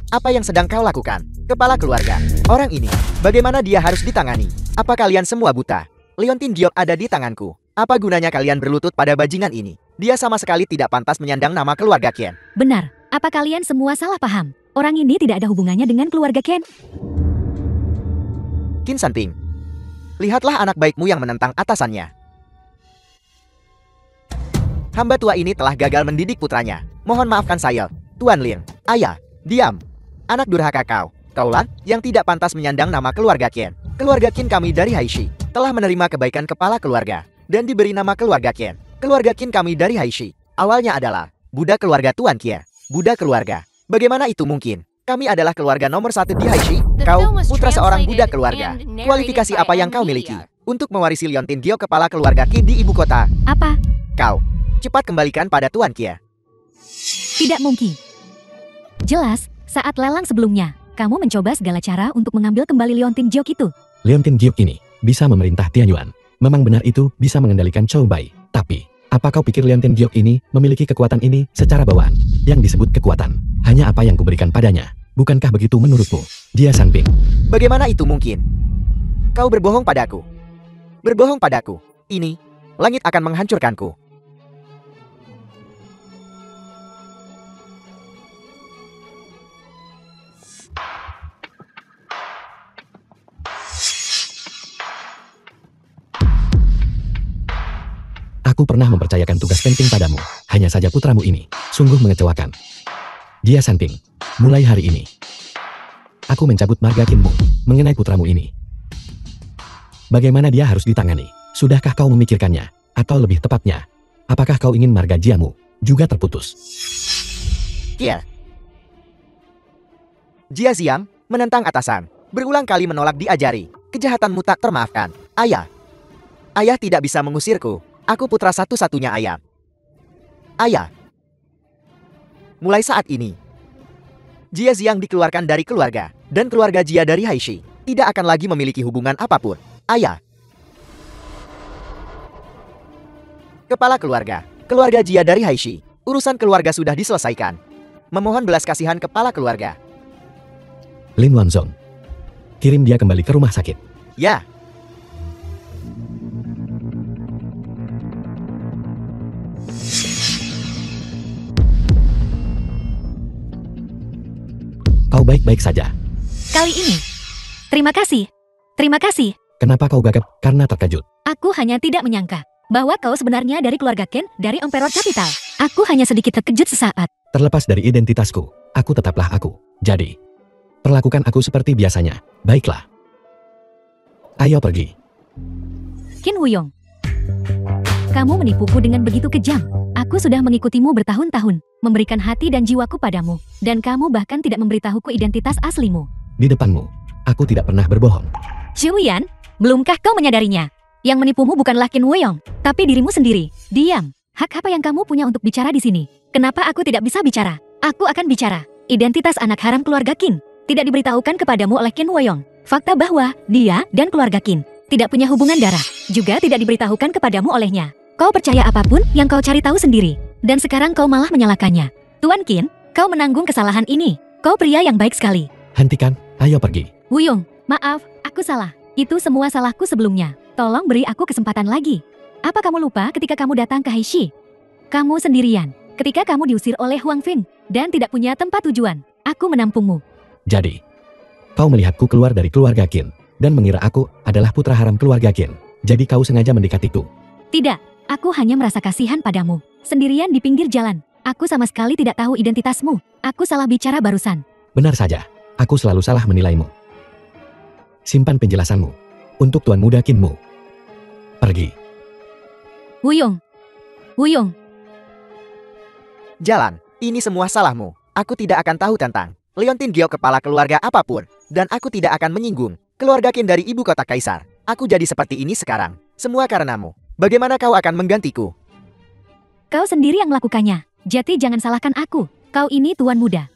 [SPEAKER 3] Apa yang sedang kau lakukan? Kepala keluarga. Orang ini, bagaimana dia harus ditangani? Apa kalian semua buta? Liontin Giok ada di tanganku. Apa gunanya kalian berlutut pada bajingan ini? Dia sama sekali tidak pantas menyandang nama keluarga Qian.
[SPEAKER 2] Benar, apa kalian semua salah paham? Orang ini tidak ada hubungannya dengan keluarga Ken.
[SPEAKER 3] Qin Sanping, lihatlah anak baikmu yang menentang atasannya. Hamba tua ini telah gagal mendidik putranya. Mohon maafkan saya, Tuan Lin. Ayah, diam. Anak durhaka kau. Kaulah yang tidak pantas menyandang nama keluarga Qian. Keluarga Qin kami dari Haishi telah menerima kebaikan kepala keluarga dan diberi nama keluarga Qian. Keluarga Qin kami dari Haishi awalnya adalah budak keluarga Tuan Qia. Budak keluarga. Bagaimana itu mungkin? Kami adalah keluarga nomor 1 di Haishi. Kau putra seorang budak keluarga. Kualifikasi apa yang kau miliki untuk mewarisi liontin Giok kepala keluarga Qin di ibu kota?
[SPEAKER 2] Apa?
[SPEAKER 3] Kau cepat kembalikan pada Tuan Qia.
[SPEAKER 2] Tidak mungkin. Jelas, saat lelang sebelumnya, kamu mencoba segala cara untuk mengambil kembali liontin Giok itu.
[SPEAKER 1] Liontin Giok ini bisa memerintah Tianyuan. Memang benar itu bisa mengendalikan Chou Bai. Tapi, apa kau pikir liontin Giok ini memiliki kekuatan ini secara bawaan? Yang disebut kekuatan, hanya apa yang kuberikan padanya. Bukankah begitu menurutmu, Jia Sanping?
[SPEAKER 3] Bagaimana itu mungkin? Kau berbohong padaku. Berbohong padaku. Ini, langit akan menghancurkanku.
[SPEAKER 1] Aku pernah mempercayakan tugas penting padamu. Hanya saja putramu ini sungguh mengecewakan. Jia Sanping, mulai hari ini aku mencabut marga Qinmu mengenai putramu ini. Bagaimana dia harus ditangani? Sudahkah kau memikirkannya? Atau lebih tepatnya, apakah kau ingin marga Jiamu juga terputus?
[SPEAKER 3] Kia. Jia Xiang menentang atasan. Berulang kali menolak diajari. Kejahatanmu tak termaafkan. Ayah. Ayah tidak bisa mengusirku. Aku putra satu-satunya ayah. Ayah. Mulai saat ini, Jia Xiang dikeluarkan dari keluarga, dan keluarga Jia dari Haishi tidak akan lagi memiliki hubungan apapun. Ayah. Kepala keluarga, keluarga Jia dari Haishi, urusan keluarga sudah diselesaikan. Memohon belas kasihan kepala keluarga.
[SPEAKER 1] Lin Wanzong, kirim dia kembali ke rumah sakit.
[SPEAKER 3] Ya.
[SPEAKER 1] Kau baik-baik saja.
[SPEAKER 2] Kali ini. Terima kasih. Terima kasih.
[SPEAKER 1] Kenapa kau gagap? Karena terkejut.
[SPEAKER 2] Aku hanya tidak menyangka bahwa kau sebenarnya dari keluarga Ken dari Emperor Capital. Aku hanya sedikit terkejut sesaat.
[SPEAKER 1] Terlepas dari identitasku, aku tetaplah aku. Jadi, perlakukan aku seperti biasanya. Baiklah. Ayo pergi.
[SPEAKER 2] Qin Wuyong. Kamu menipuku dengan begitu kejam. Aku sudah mengikutimu bertahun-tahun, memberikan hati dan jiwaku padamu, dan kamu bahkan tidak memberitahuku identitas aslimu.
[SPEAKER 1] Di depanmu, aku tidak pernah berbohong.
[SPEAKER 2] Xiuyan, belumkah kau menyadarinya? Yang menipumu bukanlah Qin Wuyong, tapi dirimu sendiri. Diam. Hak apa yang kamu punya untuk bicara di sini? Kenapa aku tidak bisa bicara? Aku akan bicara. Identitas anak haram keluarga Qin tidak diberitahukan kepadamu oleh Qin Wuyong. Fakta bahwa dia dan keluarga Qin tidak punya hubungan darah, juga tidak diberitahukan kepadamu olehnya. Kau percaya apapun yang kau cari tahu sendiri, dan sekarang kau malah menyalahkannya. Tuan Qin, kau menanggung kesalahan ini. Kau pria yang baik sekali.
[SPEAKER 1] Hentikan, ayo pergi.
[SPEAKER 2] Wuyong, maaf, aku salah. Itu semua salahku sebelumnya. Tolong beri aku kesempatan lagi. Apa kamu lupa ketika kamu datang ke Heishi? Kamu sendirian. Ketika kamu diusir oleh Huang Feng dan tidak punya tempat tujuan, aku menampungmu.
[SPEAKER 1] Jadi, kau melihatku keluar dari keluarga Qin dan mengira aku adalah putra haram keluarga Qin. Jadi kau sengaja mendekatiku.
[SPEAKER 2] Tidak. Aku hanya merasa kasihan padamu. Sendirian di pinggir jalan. Aku sama sekali tidak tahu identitasmu. Aku salah bicara barusan.
[SPEAKER 1] Benar saja, aku selalu salah menilaimu. Simpan penjelasanmu untuk tuan muda Qinmu. Pergi.
[SPEAKER 2] Wuyong. Wuyong.
[SPEAKER 3] Jalan, ini semua salahmu. Aku tidak akan tahu tentang Leontin Gyo kepala keluarga apapun. Dan aku tidak akan menyinggung keluarga Qin dari ibu kota kaisar. Aku jadi seperti ini sekarang. Semua karenamu. Bagaimana kau akan menggantiku?
[SPEAKER 2] Kau sendiri yang melakukannya. Jadi jangan salahkan aku. Kau ini tuan muda.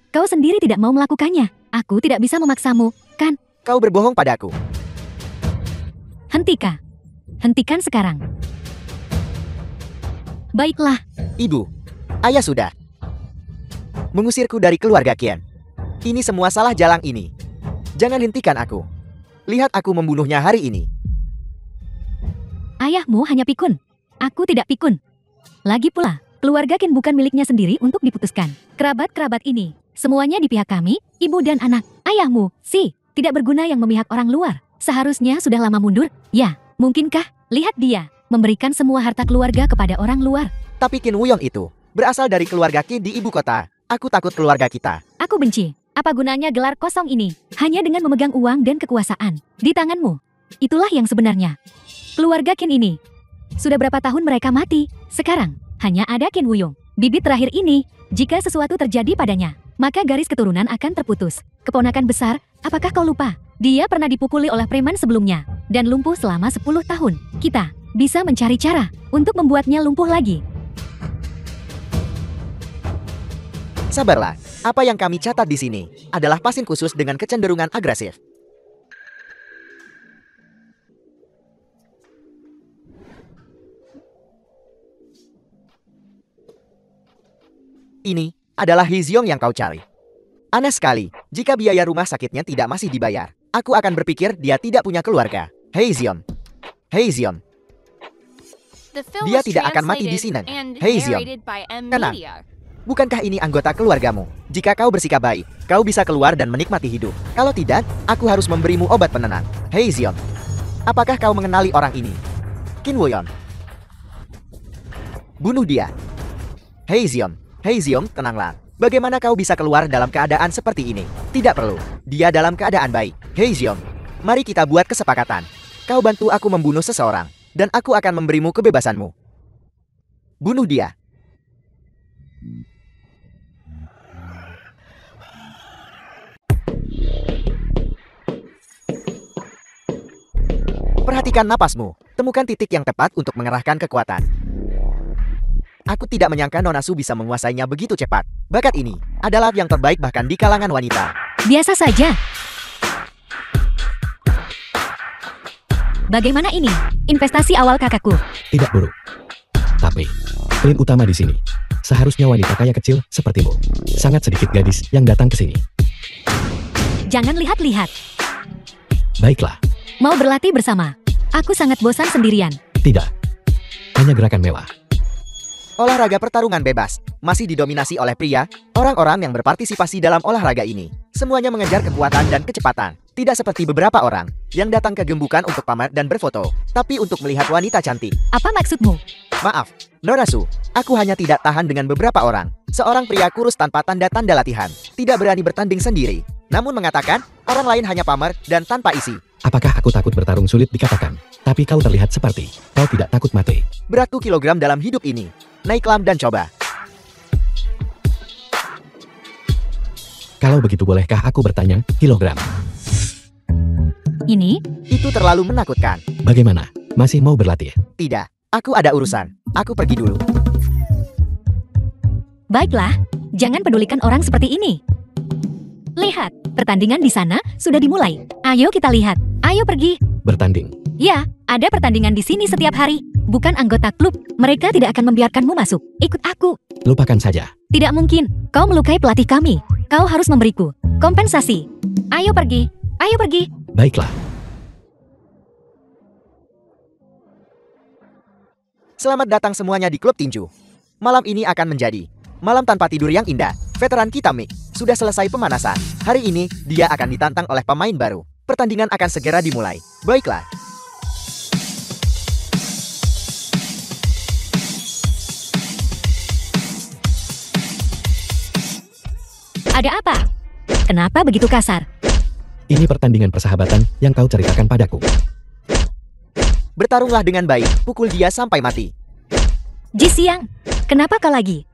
[SPEAKER 2] Kau sendiri tidak mau melakukannya. Aku tidak bisa memaksamu, kan?
[SPEAKER 3] Kau berbohong padaku.
[SPEAKER 2] Hentikan. Hentikan sekarang. Baiklah.
[SPEAKER 3] Ibu, ayah sudah mengusirku dari keluarga Qin. Ini semua salah Jalang ini. Jangan hentikan aku. Lihat aku membunuhnya hari ini.
[SPEAKER 2] Ayahmu hanya pikun. Aku tidak pikun. Lagi pula, keluarga Qin bukan miliknya sendiri untuk diputuskan. Kerabat-kerabat ini, semuanya di pihak kami, ibu dan anak. Ayahmu, tidak berguna yang memihak orang luar. Seharusnya sudah lama mundur. Ya, mungkinkah? Lihat dia, memberikan semua harta keluarga kepada orang luar.
[SPEAKER 3] Tapi Qin Wuyong itu berasal dari keluarga Qin di ibu kota. Aku takut keluarga kita.
[SPEAKER 2] Aku benci. Apa gunanya gelar kosong ini? Hanya dengan memegang uang dan kekuasaan di tanganmu. Itulah yang sebenarnya. Keluarga Qin ini. Sudah berapa tahun mereka mati? Sekarang, hanya ada Qin Wuyong. Bibit terakhir ini, jika sesuatu terjadi padanya, maka garis keturunan akan terputus. Keponakan besar, apakah kau lupa? Dia pernah dipukuli oleh preman sebelumnya, dan lumpuh selama 10 tahun. Kita bisa mencari cara untuk membuatnya lumpuh lagi.
[SPEAKER 3] Sabarlah, apa yang kami catat di sini adalah pasien khusus dengan kecenderungan agresif. Ini adalah Hiziong yang kau cari. Aneh sekali, jika biaya rumah sakitnya tidak masih dibayar, aku akan berpikir dia tidak punya keluarga. Hiziong. Hiziong.
[SPEAKER 4] The film
[SPEAKER 3] Dia
[SPEAKER 4] was
[SPEAKER 3] tidak akan mati di
[SPEAKER 4] translated
[SPEAKER 3] sini.
[SPEAKER 4] and
[SPEAKER 3] Hei, Zion.
[SPEAKER 4] narrated by M.
[SPEAKER 3] Tenang.
[SPEAKER 4] Media.
[SPEAKER 3] Bukankah ini anggota keluargamu? Jika kau bersikap baik, kau bisa keluar dan menikmati hidup. Kalau tidak, aku harus memberimu obat penenang. Hei Zion, apakah kau mengenali orang ini? Qin Wuyong. Bunuh dia. Hei Zion, tenanglah. Bagaimana kau bisa keluar dalam keadaan seperti ini? Tidak perlu. Dia dalam keadaan baik. Hei Zion, mari kita buat kesepakatan. Kau bantu aku membunuh seseorang, dan aku akan memberimu kebebasanmu. Bunuh dia. Perhatikan napasmu. Temukan titik yang tepat untuk mengerahkan kekuatan. Aku tidak menyangka Nona Su bisa menguasainya begitu cepat. Bakat ini adalah yang terbaik bahkan di kalangan wanita.
[SPEAKER 2] Biasa saja. Bagaimana ini? Investasi awal kakakku.
[SPEAKER 1] Tidak buruk. Tapi, klien utama di sini seharusnya wanita kaya kecil sepertimu. Sangat sedikit gadis yang datang ke sini.
[SPEAKER 2] Jangan lihat-lihat.
[SPEAKER 1] Baiklah,
[SPEAKER 2] Mau berlatih bersama. Aku sangat bosan sendirian.
[SPEAKER 1] tidak. Hanya gerakan mewah.
[SPEAKER 3] Olahraga pertarungan bebas masih didominasi oleh pria. Orang-orang yang berpartisipasi dalam olahraga ini semuanya mengejar kekuatan dan kecepatan. Tidak seperti beberapa orang yang datang ke gembukan untuk pamer dan berfoto, tapi untuk melihat wanita cantik.
[SPEAKER 2] Apa maksudmu?
[SPEAKER 3] Maaf, Nona Su, aku hanya tidak tahan dengan beberapa orang. Seorang pria kurus tanpa tanda-tanda latihan, tidak berani bertanding sendiri, namun mengatakan orang lain hanya pamer dan tanpa isi.
[SPEAKER 1] Apakah aku takut bertarung sulit dikatakan? Tapi kau terlihat seperti kau tidak takut mati.
[SPEAKER 3] Beratku kilogram dalam hidup ini. Naiklah dan coba.
[SPEAKER 1] Kalau begitu bolehkah aku bertanya, kilogram?
[SPEAKER 2] Ini?
[SPEAKER 3] Itu terlalu menakutkan.
[SPEAKER 1] Bagaimana? Masih mau berlatih?
[SPEAKER 3] Tidak, aku ada urusan. Aku pergi dulu.
[SPEAKER 2] Baiklah, jangan pedulikan orang seperti ini. Lihat, pertandingan di sana sudah dimulai. Ayo kita lihat. Ayo pergi.
[SPEAKER 1] Bertanding.
[SPEAKER 2] Ya, ada pertandingan di sini setiap hari. Bukan anggota klub, mereka tidak akan membiarkanmu masuk. Ikut aku.
[SPEAKER 1] Lupakan saja.
[SPEAKER 2] Tidak mungkin, kau melukai pelatih kami. Kau harus memberiku kompensasi. Ayo pergi. Ayo pergi.
[SPEAKER 1] Baiklah.
[SPEAKER 3] Selamat datang semuanya di klub tinju. Malam ini akan menjadi malam tanpa tidur yang indah. Veteran kita Mick sudah selesai pemanasan. Hari ini dia akan ditantang oleh pemain baru. Pertandingan akan segera dimulai. Baiklah.
[SPEAKER 2] Ada apa? Kenapa begitu kasar?
[SPEAKER 1] Ini pertandingan persahabatan yang kau ceritakan padaku.
[SPEAKER 3] Bertarunglah dengan baik, pukul dia sampai mati.
[SPEAKER 2] Ji Xiang, kenapa kau lagi?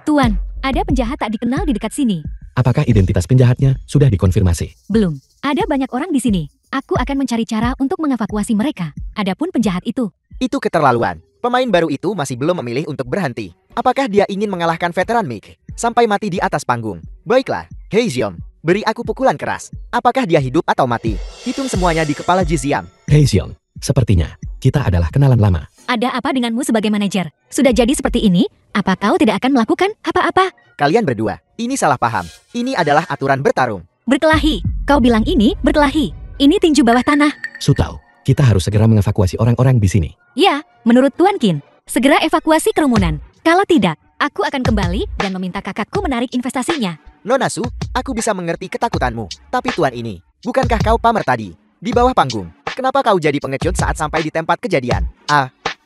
[SPEAKER 2] Tuan, ada penjahat tak dikenal di dekat sini.
[SPEAKER 1] Apakah identitas penjahatnya sudah dikonfirmasi?
[SPEAKER 2] Belum, ada banyak orang di sini. Aku akan mencari cara untuk mengevakuasi mereka. Adapun penjahat itu,
[SPEAKER 3] Itu keterlaluan. Pemain baru itu masih belum memilih untuk berhenti. Apakah dia ingin mengalahkan veteran Mick sampai mati di atas panggung? Baiklah, Hei Xiong, beri aku pukulan keras. Apakah dia hidup atau mati? Hitung semuanya di kepala Ji Xiang.
[SPEAKER 1] Hei Xiong, sepertinya kita adalah kenalan lama.
[SPEAKER 2] ada apa denganmu sebagai manajer? Sudah jadi seperti ini, apa kau tidak akan melakukan apa-apa?
[SPEAKER 3] Kalian berdua, ini salah paham. Ini adalah aturan bertarung.
[SPEAKER 2] Berkelahi. Kau bilang ini berkelahi. Ini tinju bawah tanah.
[SPEAKER 1] Sutau, kita harus segera mengevakuasi orang-orang di sini.
[SPEAKER 2] Ya, menurut Tuan Qin, segera evakuasi kerumunan. Kalau tidak, aku akan kembali dan meminta kakakku menarik investasinya.
[SPEAKER 3] Nona Su, aku bisa mengerti ketakutanmu. Tapi tuan ini, bukankah kau pamer tadi? Di bawah panggung, kenapa kau jadi pengecut saat sampai di tempat kejadian?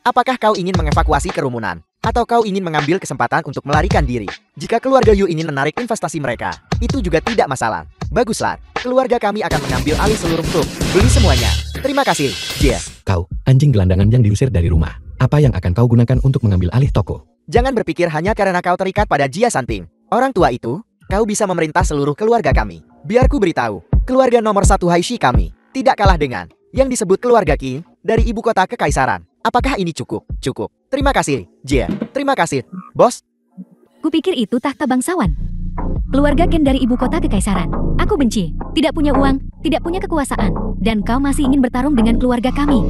[SPEAKER 3] Apakah kau ingin mengevakuasi kerumunan? Atau kau ingin mengambil kesempatan untuk melarikan diri? Jika keluarga Yu ingin menarik investasi mereka, itu juga tidak masalah. Baguslah, keluarga kami akan mengambil alih seluruh klub. Beli semuanya. Terima kasih, Jia.
[SPEAKER 1] Kau, anjing gelandangan yang diusir dari rumah. Apa yang akan kau gunakan untuk mengambil alih toko?
[SPEAKER 3] Jangan berpikir hanya karena kau terikat pada Jia Santing. Orang tua itu, kau bisa memerintah seluruh keluarga kami. Biar ku beritahu, keluarga nomor 1 Haishi kami tidak kalah dengan yang disebut keluarga Qin dari ibu kota kekaisaran. Apakah ini cukup? Cukup. Terima kasih, Jia. Terima kasih, bos.
[SPEAKER 2] Kupikir itu tahta bangsawan. Keluarga Qin dari ibu kota kekaisaran. Aku benci. Tidak punya uang, tidak punya kekuasaan. Dan kau masih ingin bertarung dengan keluarga kami.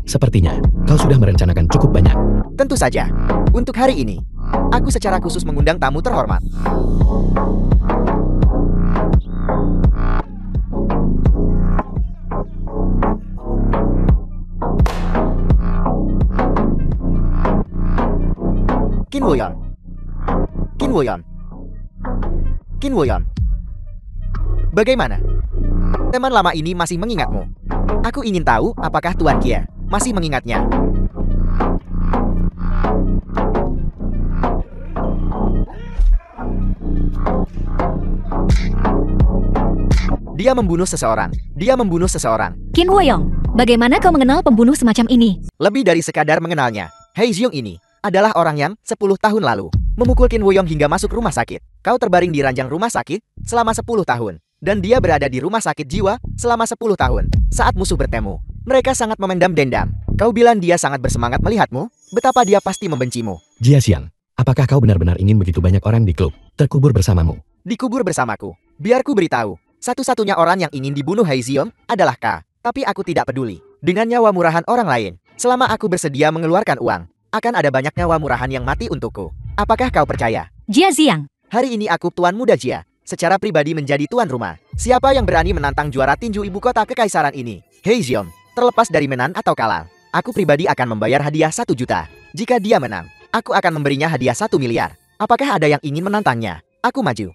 [SPEAKER 1] Sepertinya, kau sudah merencanakan cukup banyak.
[SPEAKER 3] Tentu saja. Untuk hari ini, aku secara khusus mengundang tamu terhormat. Qin Woyon. Qin Woyon. Qin Woyon. Bagaimana? Teman lama ini masih mengingatmu. Aku ingin tahu apakah Tuan Kia masih mengingatnya. Dia membunuh seseorang. Dia membunuh seseorang.
[SPEAKER 2] Qin Woyong, bagaimana kau mengenal pembunuh semacam ini?
[SPEAKER 3] Lebih dari sekadar mengenalnya. Hei Xiong ini adalah orang yang 10 tahun lalu memukul Qin Woyong hingga masuk rumah sakit. Kau terbaring di ranjang rumah sakit selama 10 tahun. Dan dia berada di rumah sakit jiwa selama 10 tahun. Saat musuh bertemu, mereka sangat memendam dendam. Kau bilang dia sangat bersemangat melihatmu? Betapa dia pasti membencimu.
[SPEAKER 1] Jia Xiang, apakah kau benar-benar ingin begitu banyak orang di klub terkubur bersamamu?
[SPEAKER 3] Dikubur bersamaku. Biar ku beritahu, satu-satunya orang yang ingin dibunuh Hei Xiong adalah Ka. Tapi aku tidak peduli dengan nyawa murahan orang lain. Selama aku bersedia mengeluarkan uang, akan ada banyak nyawa murahan yang mati untukku. Apakah kau percaya?
[SPEAKER 2] Jia Xiang,
[SPEAKER 3] Hari ini aku tuan muda Jia. Secara pribadi menjadi tuan rumah. Siapa yang berani menantang juara tinju ibu kota kekaisaran ini? Hei Xiong, terlepas dari menang atau kalah, Aku pribadi akan membayar hadiah 1 juta. Jika dia menang, aku akan memberinya hadiah 1 miliar. Apakah ada yang ingin menantangnya? Aku maju.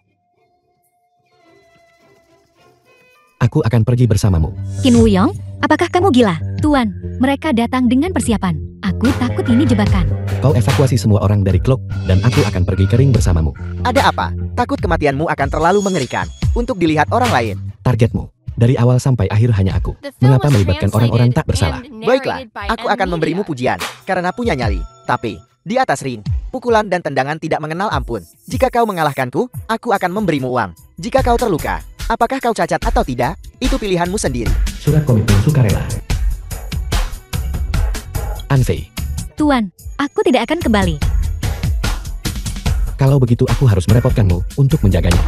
[SPEAKER 1] Aku akan pergi bersamamu.
[SPEAKER 2] Qin Wuyong, apakah kamu gila? Tuan, mereka datang dengan persiapan. Aku takut ini jebakan.
[SPEAKER 1] Kau evakuasi semua orang dari Cloak, dan aku akan pergi ke ring bersamamu.
[SPEAKER 3] Ada apa? Takut kematianmu akan terlalu mengerikan untuk dilihat orang lain.
[SPEAKER 1] Targetmu, dari awal sampai akhir hanya aku.
[SPEAKER 4] The film
[SPEAKER 1] Mengapa
[SPEAKER 4] was
[SPEAKER 1] melibatkan orang-orang tak
[SPEAKER 4] translated
[SPEAKER 1] bersalah?
[SPEAKER 4] and
[SPEAKER 3] Baiklah,
[SPEAKER 4] narrated by
[SPEAKER 3] aku akan
[SPEAKER 4] N
[SPEAKER 3] memberimu
[SPEAKER 4] Media.
[SPEAKER 3] pujian karena punya nyali. Tapi, di atas ring, pukulan dan tendangan tidak mengenal ampun. Jika kau mengalahkanku, aku akan memberimu uang. Jika kau terluka, apakah kau cacat atau tidak? Itu pilihanmu sendiri.
[SPEAKER 1] Surat komitmen sukarela. Anfei,
[SPEAKER 2] Tuan, aku tidak akan kembali.
[SPEAKER 1] kalau begitu aku harus merepotkanmu untuk menjaganya.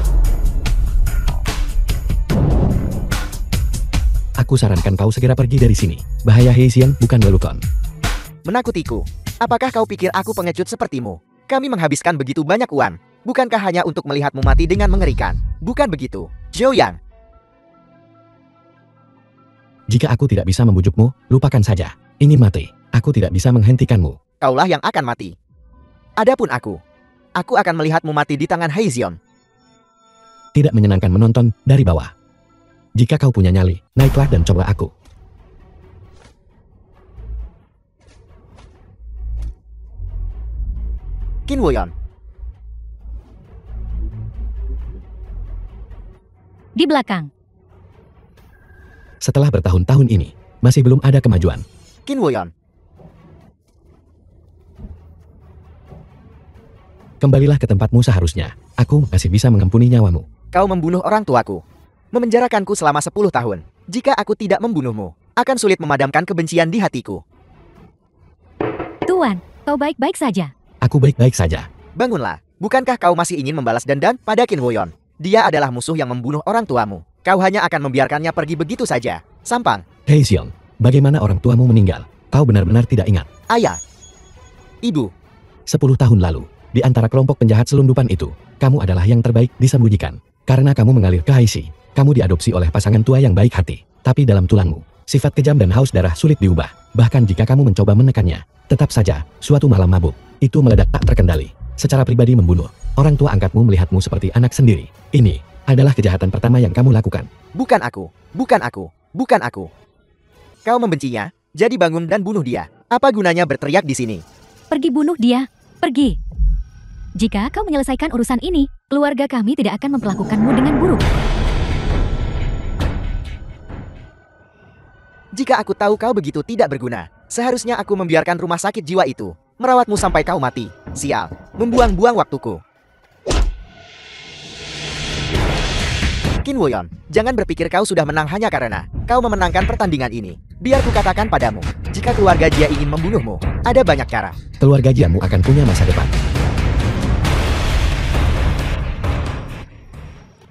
[SPEAKER 1] Aku sarankan kau segera pergi dari sini. Bahaya Heixian bukan lelucon.
[SPEAKER 3] Menakutiku. Apakah kau pikir aku pengecut sepertimu? Kami menghabiskan begitu banyak uang. Bukankah hanya untuk melihatmu mati dengan mengerikan? Bukan begitu, Zhou Yang.
[SPEAKER 1] Jika aku tidak bisa membujukmu, lupakan saja. Ini mati. Aku tidak bisa menghentikanmu.
[SPEAKER 3] Kaulah yang akan mati. Adapun aku akan melihatmu mati di tangan Heixian.
[SPEAKER 1] Tidak menyenangkan menonton dari bawah. Jika kau punya nyali, naiklah dan coba aku.
[SPEAKER 3] Qin Wuyong.
[SPEAKER 2] Di belakang.
[SPEAKER 1] Setelah bertahun-tahun ini, masih belum ada kemajuan.
[SPEAKER 3] Qin Wuyong.
[SPEAKER 1] Kembalilah ke tempatmu seharusnya. Aku masih bisa mengampuni nyawamu.
[SPEAKER 3] Kau membunuh orang tuaku. Memenjarakanku selama 10 tahun. Jika aku tidak membunuhmu, akan sulit memadamkan kebencian di hatiku.
[SPEAKER 2] Tuan, kau baik-baik saja.
[SPEAKER 1] Aku baik-baik saja.
[SPEAKER 3] Bangunlah. Bukankah kau masih ingin membalas dendam pada Qin Wuyong? Dia adalah musuh yang membunuh orang tuamu. Kau hanya akan membiarkannya pergi begitu saja. Sampang.
[SPEAKER 1] Heixian, bagaimana orang tuamu meninggal? Kau benar-benar tidak ingat.
[SPEAKER 3] Ayah. Ibu.
[SPEAKER 1] 10 tahun lalu, di antara kelompok penjahat selundupan itu, kamu adalah yang terbaik disembunyikan. Karena kamu mengalir ke Heishi, kamu diadopsi oleh pasangan tua yang baik hati. Tapi dalam tulangmu, sifat kejam dan haus darah sulit diubah. Bahkan jika kamu mencoba menekannya, tetap saja, suatu malam mabuk, itu meledak tak terkendali. Secara pribadi membunuh. Orang tua angkatmu melihatmu seperti anak sendiri. Ini adalah kejahatan pertama yang kamu lakukan.
[SPEAKER 3] Bukan aku. Bukan aku. Bukan aku. Kau membencinya, jadi bangun dan bunuh dia. Apa gunanya berteriak di sini?
[SPEAKER 2] Pergi bunuh dia. Pergi. Jika kau menyelesaikan urusan ini, keluarga kami tidak akan memperlakukanmu dengan buruk.
[SPEAKER 3] Jika aku tahu kau begitu tidak berguna, seharusnya aku membiarkan rumah sakit jiwa itu merawatmu sampai kau mati. Sial, membuang-buang waktuku. Qin Wuyong, jangan berpikir kau sudah menang hanya karena kau memenangkan pertandingan ini. Biar kukatakan padamu, jika keluarga Jia ingin membunuhmu, ada banyak cara.
[SPEAKER 1] Keluarga Jiamu akan punya masa depan.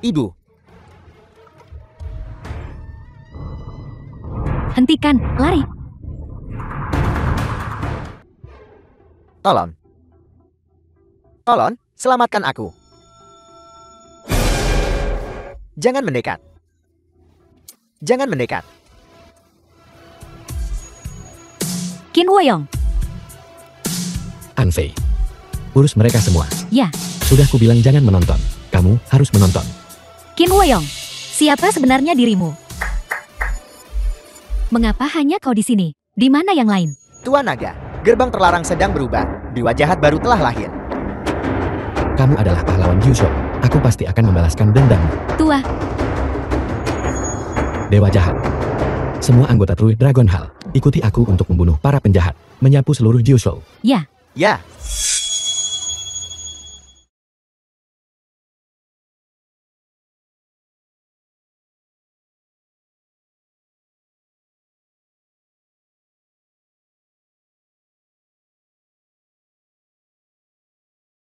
[SPEAKER 3] Ibu,
[SPEAKER 2] Hentikan, lari.
[SPEAKER 3] tolong. Tolong, selamatkan aku. Jangan mendekat. Jangan mendekat.
[SPEAKER 2] Qin Wuyong.
[SPEAKER 1] Anfei, urus mereka semua.
[SPEAKER 2] Ya,
[SPEAKER 1] Sudah kubilang jangan menonton. Kamu harus menonton.
[SPEAKER 2] Qin Wuyong. Siapa sebenarnya dirimu? Mengapa hanya kau di sini? Di mana yang lain?
[SPEAKER 3] Tuan Naga, gerbang terlarang sedang berubah. Dewa jahat baru telah lahir.
[SPEAKER 1] Kamu adalah pahlawan Gyuso. Aku pasti akan membalaskan dendammu.
[SPEAKER 2] Tua,
[SPEAKER 1] Dewa jahat. Semua anggota True Dragon Hall, ikuti aku untuk membunuh para penjahat, menyapu seluruh Gyuso.
[SPEAKER 2] ya.
[SPEAKER 3] Ya.